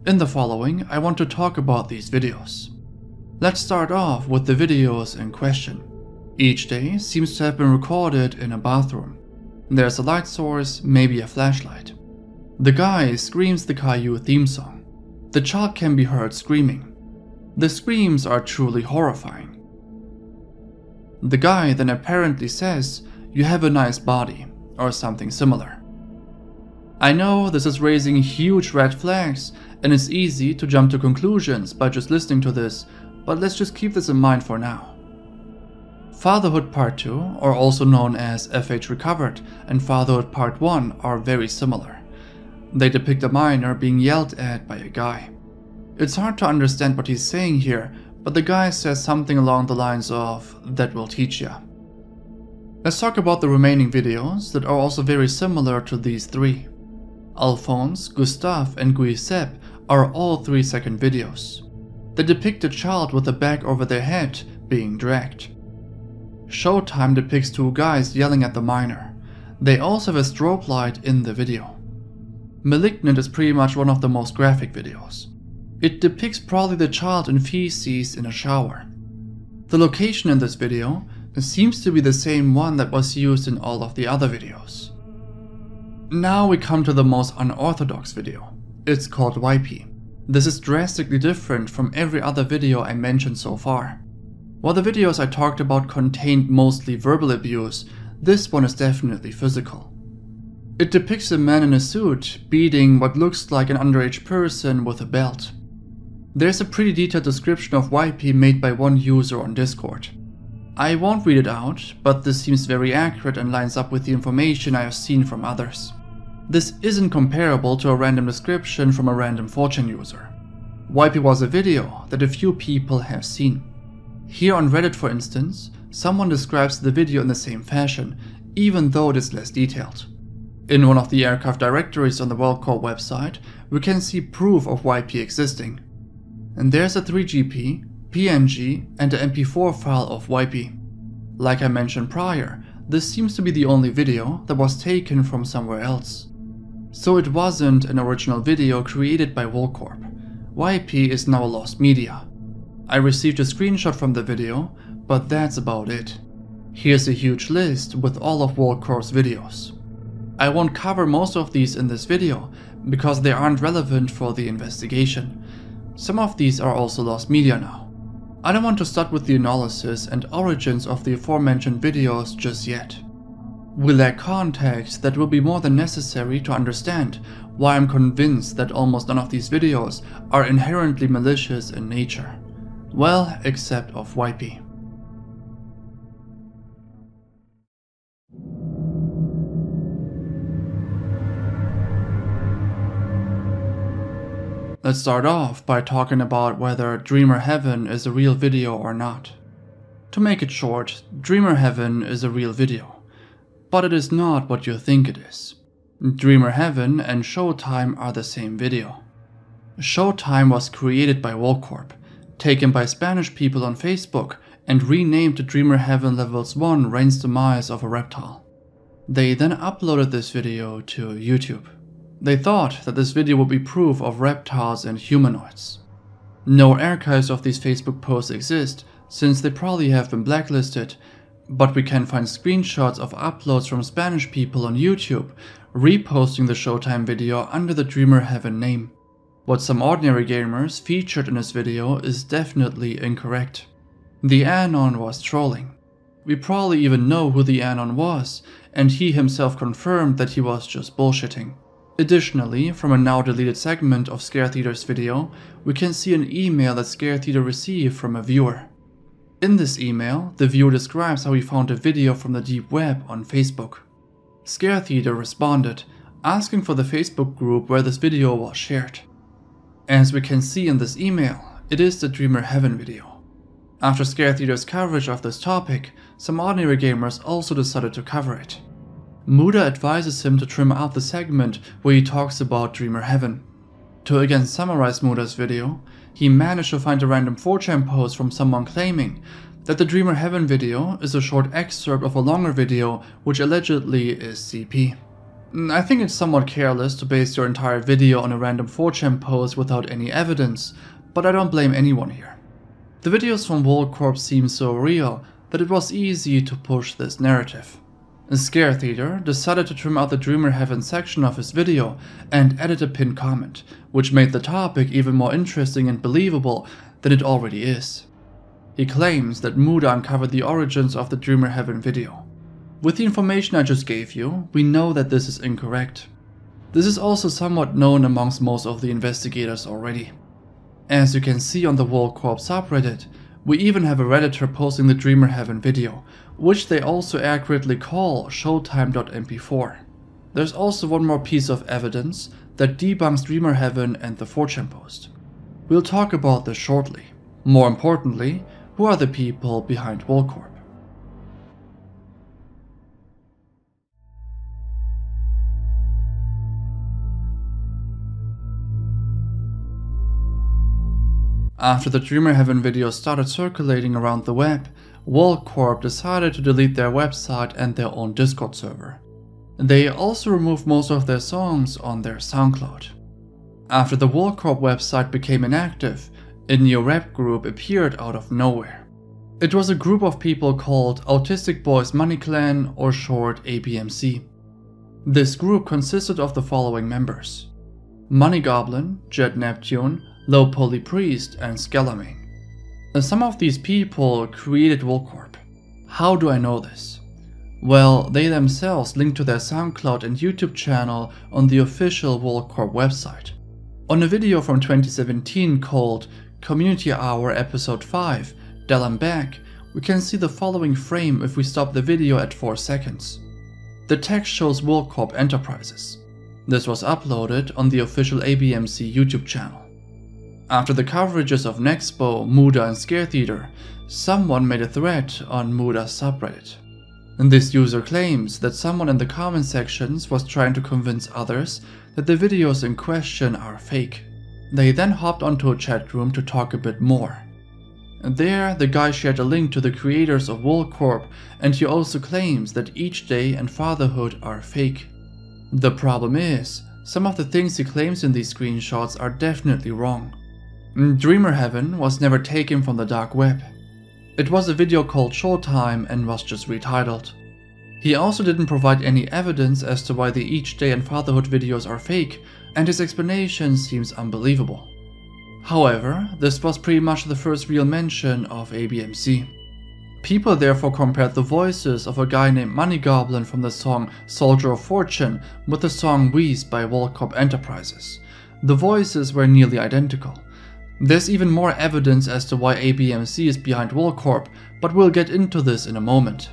In the following, I want to talk about these videos. Let's start off with the videos in question. Each day seems to have been recorded in a bathroom. There's a light source, maybe a flashlight. The guy screams the Caillou theme song. The child can be heard screaming. The screams are truly horrifying. The guy then apparently says, "You have a nice body," or something similar. I know this is raising huge red flags, and it's easy to jump to conclusions by just listening to this, but let's just keep this in mind for now. Fatherhood Part 2, or also known as FH Recovered, and Fatherhood Part 1 are very similar. They depict a minor being yelled at by a guy. It's hard to understand what he's saying here, but the guy says something along the lines of, "That will teach ya." Let's talk about the remaining videos that are also very similar to these three. Alphonse, Gustave, and Giuseppe are all 3-second videos. They depict a child with a bag over their head being dragged. Showtime depicts two guys yelling at the minor. They also have a strobe light in the video. Malignant is pretty much one of the most graphic videos. It depicts probably the child in feces in a shower. The location in this video seems to be the same one that was used in all of the other videos. Now we come to the most unorthodox video. It's called YP. This is drastically different from every other video I mentioned so far. While the videos I talked about contained mostly verbal abuse, this one is definitely physical. It depicts a man in a suit beating what looks like an underage person with a belt. There's a pretty detailed description of YP made by one user on Discord. I won't read it out, but this seems very accurate and lines up with the information I have seen from others. This isn't comparable to a random description from a random 4chan user. YP was a video that a few people have seen. Here on Reddit, for instance, someone describes the video in the same fashion, even though it is less detailed. In one of the archive directories on the World Corp website, we can see proof of YP existing. And there's a 3GP, PNG, and an MP4 file of YP. Like I mentioned prior, this seems to be the only video that was taken from somewhere else. So it wasn't an original video created by World Corp. YP is now lost media. I received a screenshot from the video, but that's about it. Here's a huge list with all of World Corp's videos. I won't cover most of these in this video, because they aren't relevant for the investigation. Some of these are also lost media now. I don't want to start with the analysis and origins of the aforementioned videos just yet. We lack context that will be more than necessary to understand why I'm convinced that almost none of these videos are inherently malicious in nature. Well, except of YP. Let's start off by talking about whether Dreamer Heaven is a real video or not. To make it short, Dreamer Heaven is a real video, but it is not what you think it is. Dreamer Heaven and Showtime are the same video. Showtime was created by World Corp, taken by Spanish people on Facebook, and renamed to Dreamer Heaven Levels 1 Rain's Demise of a Reptile. They then uploaded this video to YouTube. They thought that this video would be proof of reptiles and humanoids. No archives of these Facebook posts exist, since they probably have been blacklisted, but we can find screenshots of uploads from Spanish people on YouTube reposting the Showtime video under the Dreamer Heaven name. What some ordinary gamers featured in this video is definitely incorrect. The Anon was trolling. We probably even know who the Anon was, and he himself confirmed that he was just bullshitting. Additionally, from a now deleted segment of Scare Theater's video, we can see an email that Scare Theater received from a viewer. In this email, the viewer describes how he found a video from the deep web on Facebook. Scare Theater responded, asking for the Facebook group where this video was shared. As we can see in this email, it is the Dreamer Heaven video. After Scare Theater's coverage of this topic, some ordinary gamers also decided to cover it. Muda advises him to trim out the segment where he talks about Dreamer Heaven. To again summarize Muda's video, he managed to find a random 4chan post from someone claiming that the Dreamer Heaven video is a short excerpt of a longer video which allegedly is CP. I think it's somewhat careless to base your entire video on a random 4chan post without any evidence, but I don't blame anyone here. The videos from Volcorp seem so real that it was easy to push this narrative. Scare Theater decided to trim out the Dreamer Heaven section of his video and added a pinned comment, which made the topic even more interesting and believable than it already is. He claims that Muda uncovered the origins of the Dreamer Heaven video. With the information I just gave you, we know that this is incorrect. This is also somewhat known amongst most of the investigators already. As you can see on the Volcorp subreddit, we even have a redditor posting the Dreamer Heaven video, which they also accurately call showtime.mp4. There's also one more piece of evidence that debunks Dreamer Heaven and the 4chan post. We'll talk about this shortly. More importantly, who are the people behind Volcorp? After the Dreamer Heaven video started circulating around the web, Volcorp decided to delete their website and their own Discord server. They also removed most of their songs on their SoundCloud. After the Volcorp website became inactive, a new rap group appeared out of nowhere. It was a group of people called Autistic Boys Money Clan, or short ABMC. This group consisted of the following members: Money Goblin, Jet Neptune, Low Poly Priest, and Skellamane. Some of these people created Volcorp. How do I know this? Well, they themselves linked to their SoundCloud and YouTube channel on the official Volcorp website. On a video from 2017 called Community Hour Episode 5, Del I'm Back, we can see the following frame if we stop the video at 4 seconds. The text shows Volcorp Enterprises. This was uploaded on the official ABMC YouTube channel. After the coverages of Nexpo, Muda and Scare Theater, someone made a thread on Muda's subreddit. And this user claims that someone in the comment sections was trying to convince others that the videos in question are fake. They then hopped onto a chat room to talk a bit more. There, the guy shared a link to the creators of Volcorp, and he also claims that Each Day and Fatherhood are fake. The problem is, some of the things he claims in these screenshots are definitely wrong. Dreamer Heaven was never taken from the dark web. It was a video called Showtime and was just retitled. He also didn't provide any evidence as to why the Each Day and Fatherhood videos are fake, and his explanation seems unbelievable. However, this was pretty much the first real mention of ABMC. People therefore compared the voices of a guy named Money Goblin from the song Soldier of Fortune with the song Wheeze by Volcorp Enterprises. The voices were nearly identical. There's even more evidence as to why ABMC is behind Volcorp, but we'll get into this in a moment.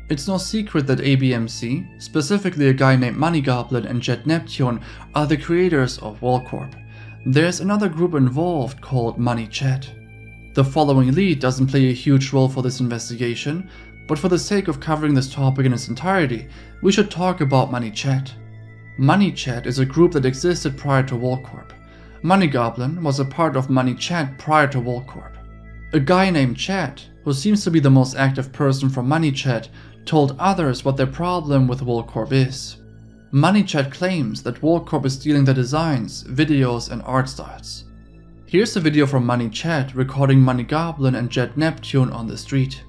It's no secret that ABMC, specifically a guy named Money Goblin and Jet Neptune, are the creators of Volcorp. There's another group involved called Money Chat. The following lead doesn't play a huge role for this investigation, but for the sake of covering this topic in its entirety, we should talk about Money Chat. Money Chat is a group that existed prior to Volcorp. Money Goblin was a part of Money Chat prior to Volcorp. A guy named Chat, who seems to be the most active person from Money Chat, told others what their problem with Volcorp is. Money Chat claims that Volcorp is stealing their designs, videos, and art styles. Here's a video from Money Chat recording Money Goblin and Jet Neptune on the street.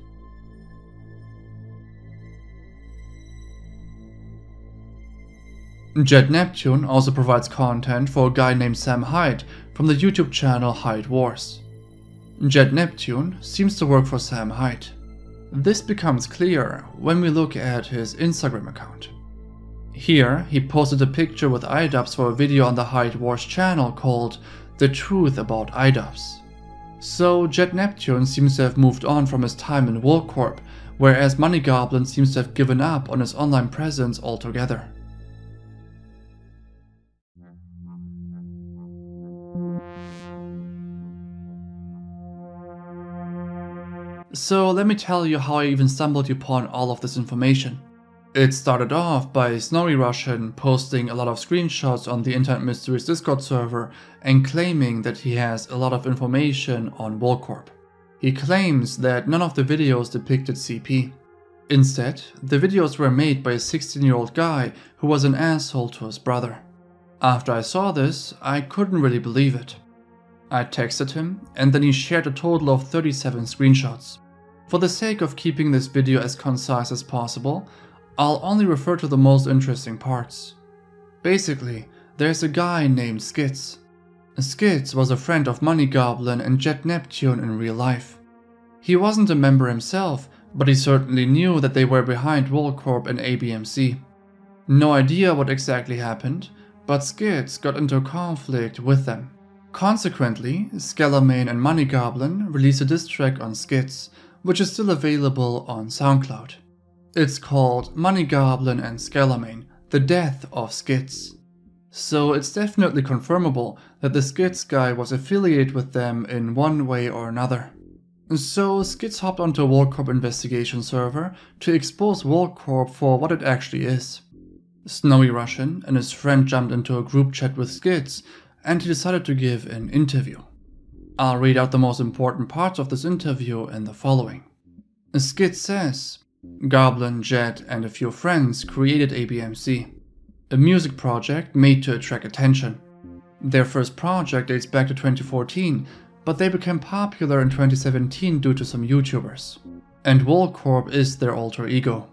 Jet Neptune also provides content for a guy named Sam Hyde from the YouTube channel Hyde Wars. Jet Neptune seems to work for Sam Hyde. This becomes clear when we look at his Instagram account. Here, he posted a picture with iDubbbz for a video on the Hyde Wars channel called The Truth About iDubbbz. So Jet Neptune seems to have moved on from his time in Volcorp, whereas Money Goblin seems to have given up on his online presence altogether. So let me tell you how I even stumbled upon all of this information. It started off by Snowy Russian posting a lot of screenshots on the Internet Mysteries Discord server and claiming that he has a lot of information on Volcorp. He claims that none of the videos depicted CP. Instead, the videos were made by a 16-year-old guy who was an asshole to his brother. After I saw this, I couldn't really believe it. I texted him, and then he shared a total of 37 screenshots. For the sake of keeping this video as concise as possible, I'll only refer to the most interesting parts. Basically, there's a guy named Skids. Skids was a friend of Money Goblin and Jet Neptune in real life. He wasn't a member himself, but he certainly knew that they were behind Volcorp and ABMC. No idea what exactly happened, but Skids got into a conflict with them. Consequently, Skellermain and Money Goblin released a diss track on Skids, which is still available on SoundCloud. It's called Money Goblin and Skellermain, The Death of Skids. So it's definitely confirmable that the Skids guy was affiliated with them in one way or another. So Skids hopped onto a Volcorp investigation server to expose Volcorp for what it actually is. Snowy Russian and his friend jumped into a group chat with Skids, and he decided to give an interview. I'll read out the most important parts of this interview in the following. Skids says, Goblin, Jet, and a few friends created ABMC, a music project made to attract attention. Their first project dates back to 2014, but they became popular in 2017 due to some YouTubers. And Volcorp is their alter ego.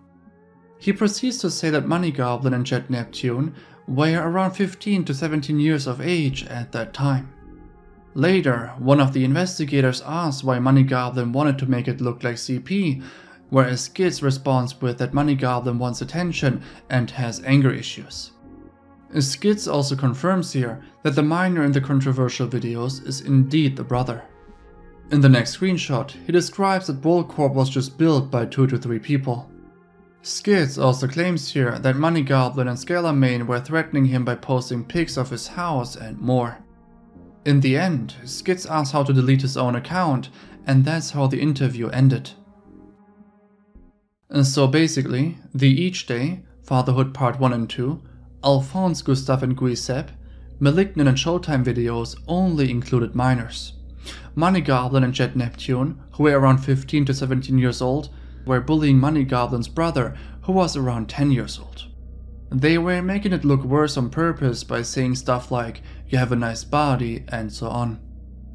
He proceeds to say that Money Goblin and Jet Neptune were around 15 to 17 years of age at that time. Later, one of the investigators asked why Money Goblin wanted to make it look like CP, whereas Skids responds with that Money Goblin wants attention and has anger issues. Skids also confirms here that the minor in the controversial videos is indeed the brother. In the next screenshot, he describes that Volcorp was just built by 2 to 3 people. Skids also claims here that Money Goblin and Skellermain were threatening him by posting pics of his house and more. In the end, Skids asks how to delete his own account, and that's how the interview ended. And so basically, the Each Day, Fatherhood Part 1 and 2, Alphonse, Gustav and Giuseppe, Malignant and Showtime videos only included minors. Money Goblin and Jet Neptune, who were around 15 to 17 years old, were bullying Money Goblin's brother, who was around 10 years old. They were making it look worse on purpose by saying stuff like, you have a nice body, and so on.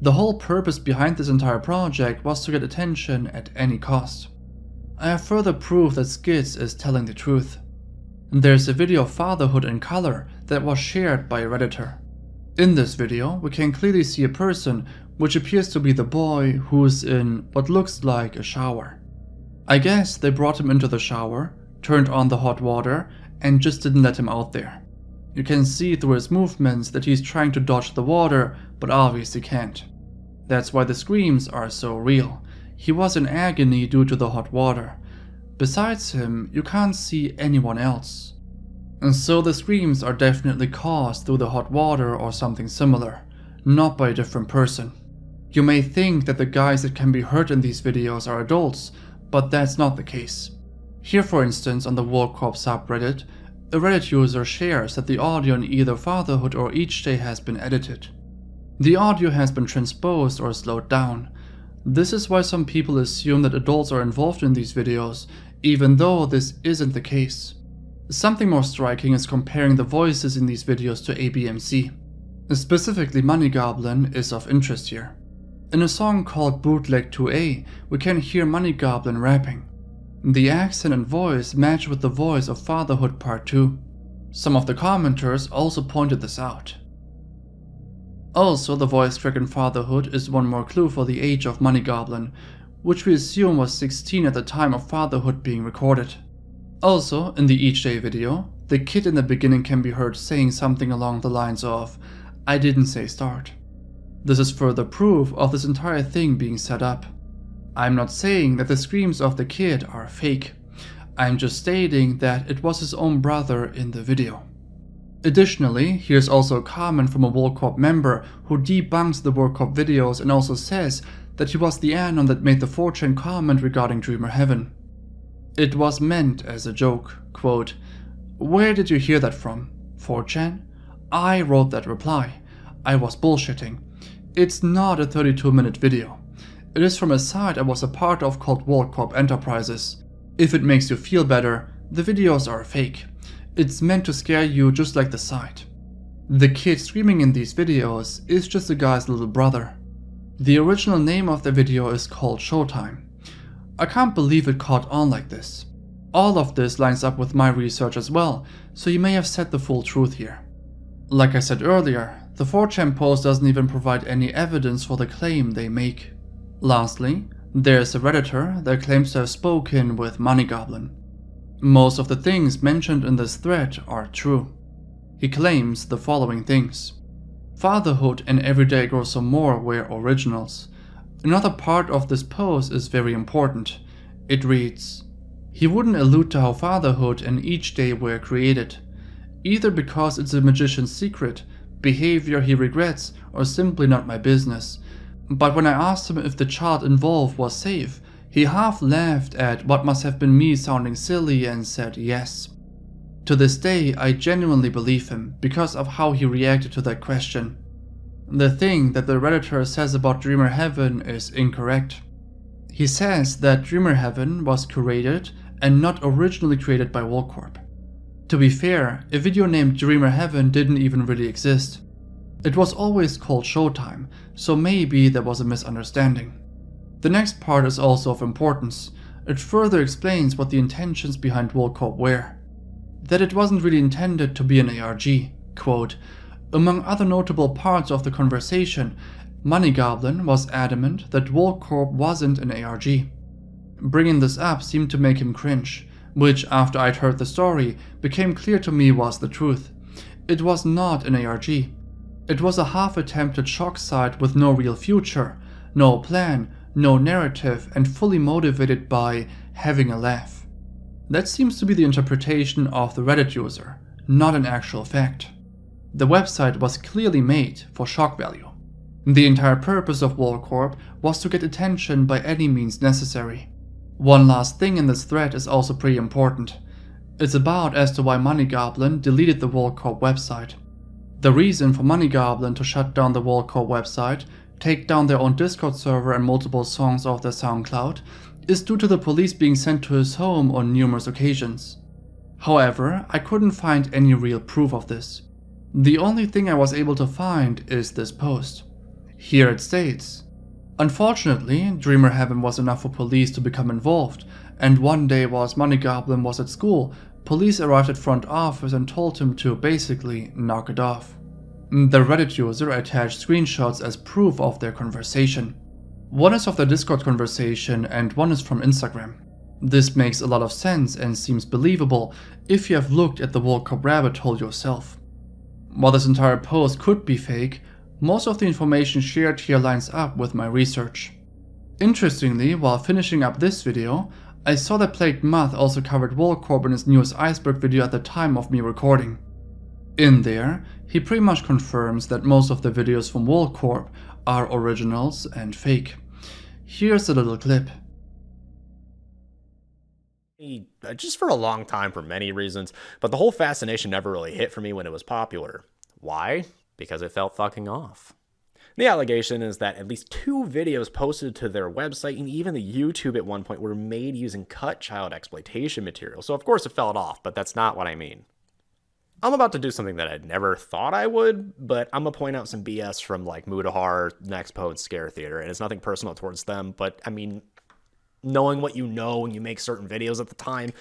The whole purpose behind this entire project was to get attention at any cost. I have further proof that Skids is telling the truth. There's a video of fatherhood in color that was shared by a Redditor. In this video, we can clearly see a person, which appears to be the boy who's in what looks like a shower. I guess they brought him into the shower, turned on the hot water, and just didn't let him out there. You can see through his movements that he's trying to dodge the water, but obviously can't. That's why the screams are so real. He was in agony due to the hot water. Besides him, you can't see anyone else. And so the screams are definitely caused through the hot water or something similar, not by a different person. You may think that the guys that can be hurt in these videos are adults, but that's not the case. Here, for instance, on the Volcorp subreddit, a Reddit user shares that the audio in either Fatherhood or Each Day has been edited. The audio has been transposed or slowed down. This is why some people assume that adults are involved in these videos, even though this isn't the case. Something more striking is comparing the voices in these videos to ABMC. Specifically, Money Goblin is of interest here. In a song called Bootleg 2A, we can hear Money Goblin rapping. The accent and voice match with the voice of Fatherhood Part 2. Some of the commenters also pointed this out. Also, the voice track in Fatherhood is one more clue for the age of Money Goblin, which we assume was 16 at the time of Fatherhood being recorded. Also, in the Each Day video, the kid in the beginning can be heard saying something along the lines of, "I didn't say start." This is further proof of this entire thing being set up. I'm not saying that the screams of the kid are fake. I'm just stating that it was his own brother in the video. Additionally, here's also a comment from a Volcorp member who debunks the Volcorp videos and also says that he was the anon that made the 4chan comment regarding Dreamer Heaven. It was meant as a joke. Quote, "Where did you hear that from? 4chan? I wrote that reply. I was bullshitting. It's not a 32-minute video. It is from a site I was a part of called WorldCorp Enterprises. If it makes you feel better, the videos are fake. It's meant to scare you just like the site. The kid screaming in these videos is just the guy's little brother. The original name of the video is called Showtime. I can't believe it caught on like this. All of this lines up with my research as well, so you may have said the full truth here. Like I said earlier, the 4chan post doesn't even provide any evidence for the claim they make. Lastly, there's a Redditor that claims to have spoken with Money Goblin. Most of the things mentioned in this thread are true. He claims the following things. Fatherhood and Everyday Grow Some More were originals. Another part of this post is very important. It reads, he wouldn't allude to how fatherhood and each day were created, either because it's a magician's secret, behavior he regrets, or simply not my business. But when I asked him if the child involved was safe, he half laughed at what must have been me sounding silly and said yes. To this day, I genuinely believe him because of how he reacted to that question. The thing that the Redditor says about Dreamer Heaven is incorrect. He says that Dreamer Heaven was curated and not originally created by WorldCorp. To be fair, a video named Dreamer Heaven didn't even really exist. It was always called Showtime, so maybe there was a misunderstanding. The next part is also of importance. It further explains what the intentions behind WorldCorp were. That it wasn't really intended to be an ARG. Quote, among other notable parts of the conversation, Money Goblin was adamant that WorldCorp wasn't an ARG. Bringing this up seemed to make him cringe, which after I'd heard the story became clear to me was the truth. It was not an ARG. It was a half-attempted shock site with no real future, no plan, no narrative, and fully motivated by having a laugh. That seems to be the interpretation of the Reddit user, not an actual fact. The website was clearly made for shock value. The entire purpose of WorldCorp was to get attention by any means necessary. One last thing in this thread is also pretty important. It's about as to why Money Goblin deleted the WorldCorp website. The reason for Money Goblin to shut down the WorldCorp website, take down their own Discord server and multiple songs off their SoundCloud, is due to the police being sent to his home on numerous occasions. However, I couldn't find any real proof of this. The only thing I was able to find is this post. Here it states, unfortunately, Dreamer Heaven was enough for police to become involved, and one day whilst Money Goblin was at school, police arrived at front office and told him to basically knock it off. The Reddit user attached screenshots as proof of their conversation. One is of the Discord conversation and one is from Instagram. This makes a lot of sense and seems believable if you have looked at the WorldCorp rabbit hole yourself. While this entire post could be fake, most of the information shared here lines up with my research. Interestingly, while finishing up this video, I saw that Plagued Moth also covered WorldCorp in his newest Iceberg video at the time of me recording. In there, he pretty much confirms that most of the videos from WorldCorp are originals and fake. Here's a little clip. Just for a long time for many reasons, but the whole fascination never really hit for me when it was popular. Why? Because it felt fucking off. The allegation is that at least 2 videos posted to their website and even the YouTube at one point were made using cut child exploitation material. So of course it felt off, but that's not what I mean. I'm about to do something that I'd never thought I would, but I'm gonna point out some BS from like Mudahar, Nexpo, and Scare Theater, and it's nothing personal towards them, but I mean, knowing what you know when you make certain videos at the time,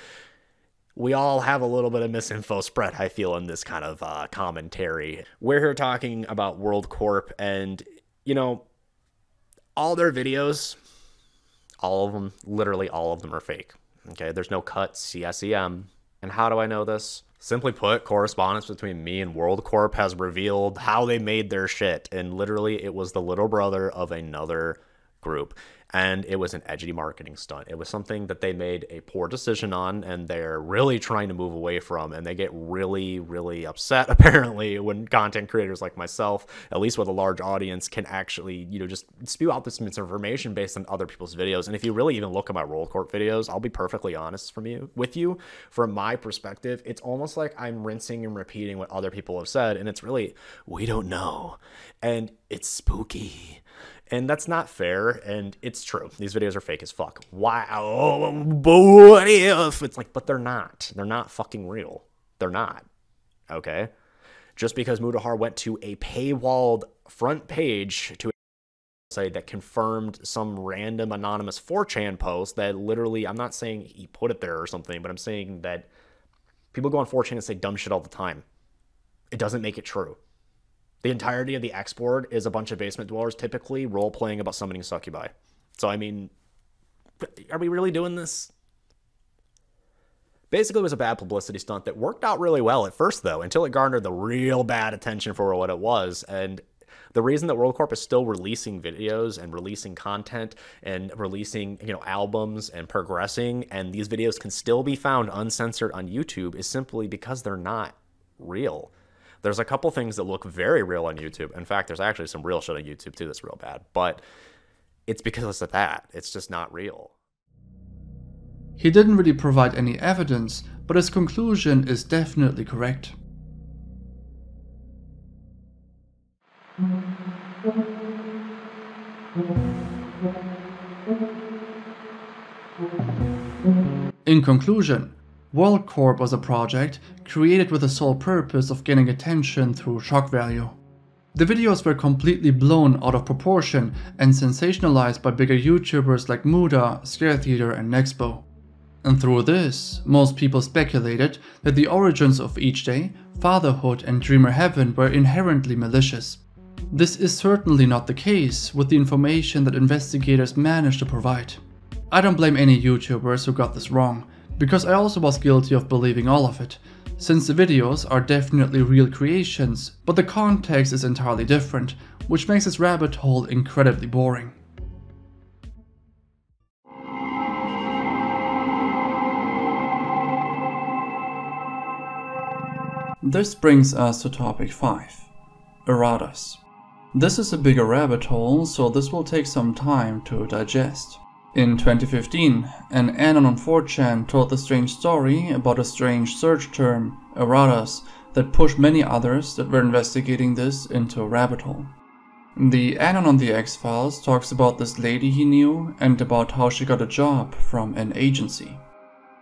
we all have a little bit of misinfo spread, I feel, in this kind of commentary. We're here talking about WorldCorp, and, you know, all their videos, all of them, literally all of them are fake. Okay, there's no cuts, CSEM. And how do I know this? Simply put, correspondence between me and WorldCorp has revealed how they made their shit, and literally it was the little brother of another group. And it was an edgy marketing stunt. It was something that they made a poor decision on, and they're really trying to move away from. And they get really, really upset, apparently, when content creators like myself, at least with a large audience, can actually, you know, just spew out this misinformation based on other people's videos. And if you really even look at my roll court videos, I'll be perfectly honest with you. From my perspective, it's almost like I'm rinsing and repeating what other people have said. And it's really, we don't know. And it's spooky. And that's not fair, and it's true. These videos are fake as fuck. Wow, but what if? It's like, but they're not. They're not fucking real. They're not. Okay? Just because Mudahar went to a paywalled front page to a site that confirmed some random anonymous 4chan post that literally, I'm not saying he put it there or something, but I'm saying that people go on 4chan and say dumb shit all the time. It doesn't make it true. The entirety of the export is a bunch of basement dwellers typically role-playing about summoning succubi. So, I mean, are we really doing this? Basically, it was a bad publicity stunt that worked out really well at first, though, until it garnered the real bad attention for what it was. And the reason that WorldCorp is still releasing videos and releasing content and releasing, you know, albums and progressing, and these videos can still be found uncensored on YouTube, is simply because they're not real. There's a couple things that look very real on YouTube. In fact, there's actually some real shit on YouTube too that's real bad. But it's because of that. It's just not real. He didn't really provide any evidence, but his conclusion is definitely correct. In conclusion, WorldCorp was a project created with the sole purpose of gaining attention through shock value. The videos were completely blown out of proportion and sensationalized by bigger YouTubers like Muda, Scare Theater and Nexpo. And through this, most people speculated that the origins of Each Day, Fatherhood and Dreamer Heaven were inherently malicious. This is certainly not the case with the information that investigators managed to provide. I don't blame any YouTubers who got this wrong, because I also was guilty of believing all of it, since the videos are definitely real creations, but the context is entirely different, which makes this rabbit hole incredibly boring. This brings us to topic 5, erratas. This is a bigger rabbit hole, so this will take some time to digest. In 2015, an anon on 4chan told the strange story about a strange search term, erratas, that pushed many others that were investigating this into a rabbit hole. The anon on the X-Files talks about this lady he knew and about how she got a job from an agency.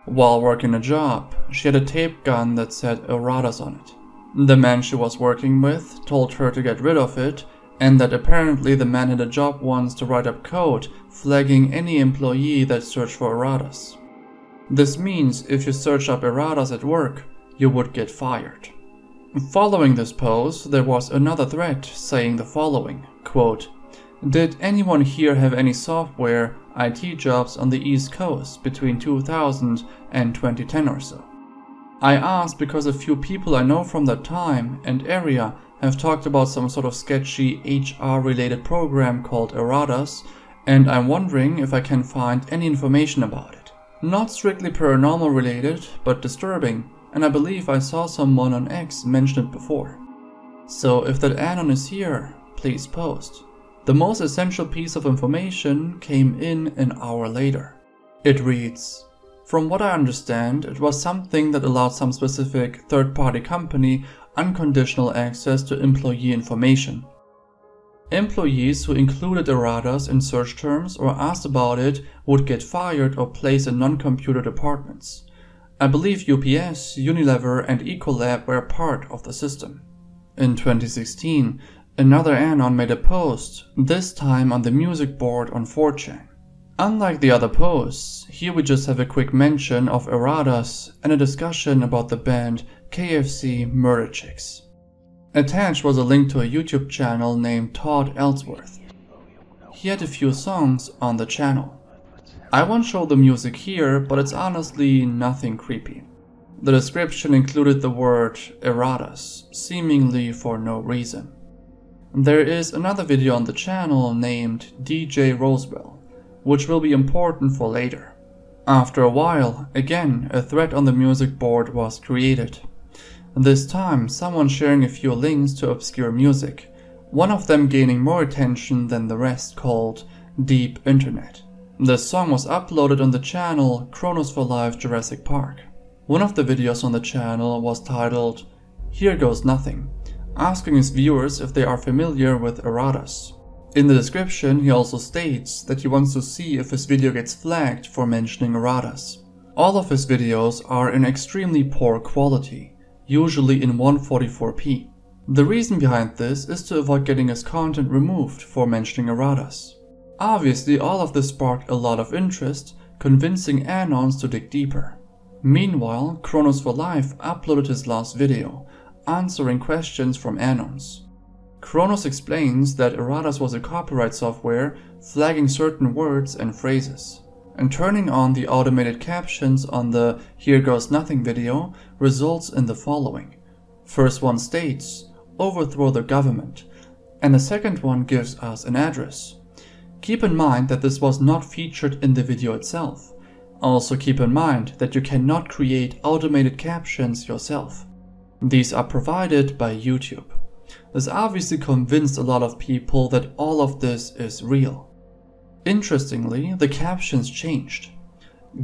While working a job, she had a tape gun that said erratas on it. The man she was working with told her to get rid of it, and that apparently the man had a job once to write up code flagging any employee that searched for erratas. This means if you search up erratas at work, you would get fired. Following this post, there was another thread saying the following, quote, "Did anyone here have any software IT jobs on the East Coast between 2000 and 2010 or so?" I asked because a few people I know from that time and area have talked about some sort of sketchy HR related program called erratas, and I'm wondering if I can find any information about it. Not strictly paranormal related, but disturbing, and I believe I saw someone on X mention it before. So if that anon is here, please post. The most essential piece of information came in an hour later. It reads, "From what I understand, it was something that allowed some specific third-party company unconditional access to employee information. Employees who included erratas in search terms or asked about it would get fired or placed in non-computer departments. I believe UPS, Unilever and Ecolab were part of the system." In 2016, another anon made a post, this time on the music board on 4chan. Unlike the other posts, here we just have a quick mention of erratas and a discussion about the band KFC Murder Chicks. Attached was a link to a YouTube channel named Todd Ellsworth. He had a few songs on the channel. I won't show the music here, but it's honestly nothing creepy. The description included the word erratas, seemingly for no reason. There is another video on the channel named DJ Roswell, which will be important for later. After a while, again, a thread on the music board was created. This time, someone sharing a few links to obscure music, one of them gaining more attention than the rest, called Deep Internet. The song was uploaded on the channel Chronos for Life Jurassic Park. One of the videos on the channel was titled Here Goes Nothing, asking his viewers if they are familiar with erratas. In the description, he also states that he wants to see if his video gets flagged for mentioning erratas. All of his videos are in extremely poor quality, usually in 144p. The reason behind this is to avoid getting his content removed for mentioning erratas. Obviously, all of this sparked a lot of interest, convincing Anons to dig deeper. Meanwhile, Chronos for Life uploaded his last video, answering questions from Anons. Chronos explains that erratas was a copyright software flagging certain words and phrases. And turning on the automated captions on the Here Goes Nothing video results in the following. First one states, overthrow the government, and the second one gives us an address. Keep in mind that this was not featured in the video itself. Also keep in mind that you cannot create automated captions yourself. These are provided by YouTube. This obviously convinced a lot of people that all of this is real. Interestingly, the captions changed.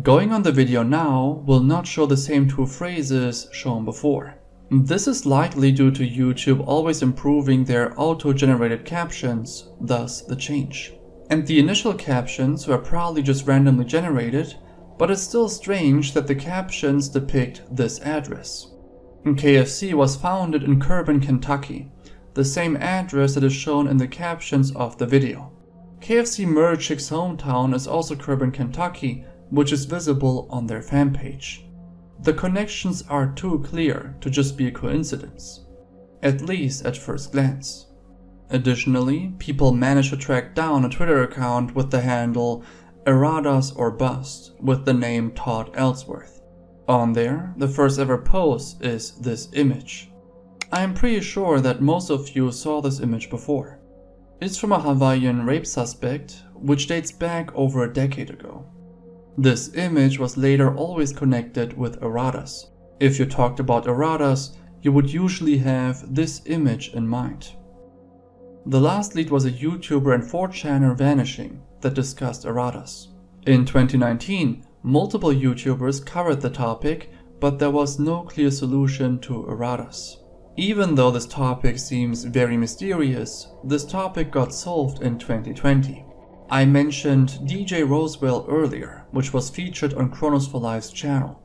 Going on the video now will not show the same two phrases shown before. This is likely due to YouTube always improving their auto-generated captions, thus the change. And the initial captions were probably just randomly generated, but it's still strange that the captions depict this address. KFC was founded in Corbin, Kentucky, the same address that is shown in the captions of the video. KFC Merge Chick's hometown is also Corbin, Kentucky, which is visible on their fan page. The connections are too clear to just be a coincidence, at least at first glance. Additionally, people managed to track down a Twitter account with the handle Erratas or Bust with the name Todd Ellsworth. On there, the first ever post is this image. I am pretty sure that most of you saw this image before. It's from a Hawaiian rape suspect, which dates back over a decade ago. This image was later always connected with erratas. If you talked about erratas, you would usually have this image in mind. The last lead was a YouTuber and 4chan'er vanishing that discussed erratas. In 2019, multiple YouTubers covered the topic, but there was no clear solution to erratas. Even though this topic seems very mysterious, this topic got solved in 2020. I mentioned DJ Roswell earlier, which was featured on Chronos for Life's channel.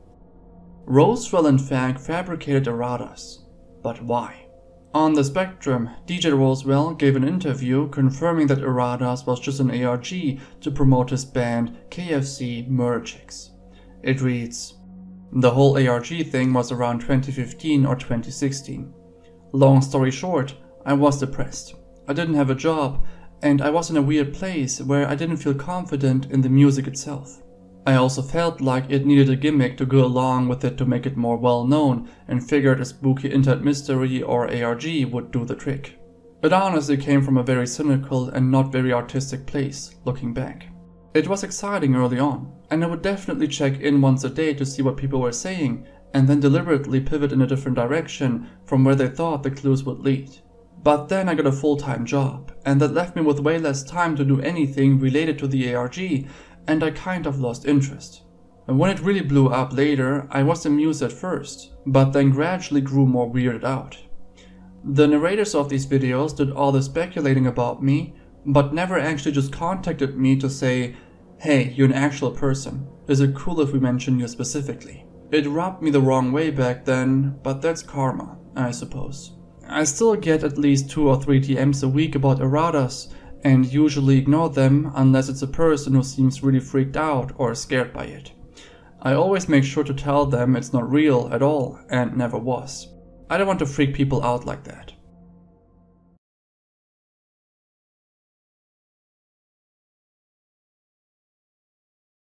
Roswell in fact fabricated erratas, but why? On the spectrum, DJ Roswell gave an interview confirming that erratas was just an ARG to promote his band KFC Merchix. It reads, the whole ARG thing was around 2015 or 2016. Long story short, I was depressed. I didn't have a job, and I was in a weird place where I didn't feel confident in the music itself. I also felt like it needed a gimmick to go along with it to make it more well known, and figured a spooky internet mystery or ARG would do the trick. It honestly came from a very cynical and not very artistic place, looking back. It was exciting early on, and I would definitely check in once a day to see what people were saying, and then deliberately pivot in a different direction from where they thought the clues would lead. But then I got a full-time job, and that left me with way less time to do anything related to the ARG, and I kind of lost interest. And when it really blew up later, I was amused at first, but then gradually grew more weirded out. The narrators of these videos did all the speculating about me, but never actually just contacted me to say, hey, you're an actual person. Is it cool if we mention you specifically? It rubbed me the wrong way back then, but that's karma, I suppose. I still get at least 2 or 3 DMs a week about erratas, and usually ignore them unless it's a person who seems really freaked out or scared by it. I always make sure to tell them it's not real at all and never was. I don't want to freak people out like that.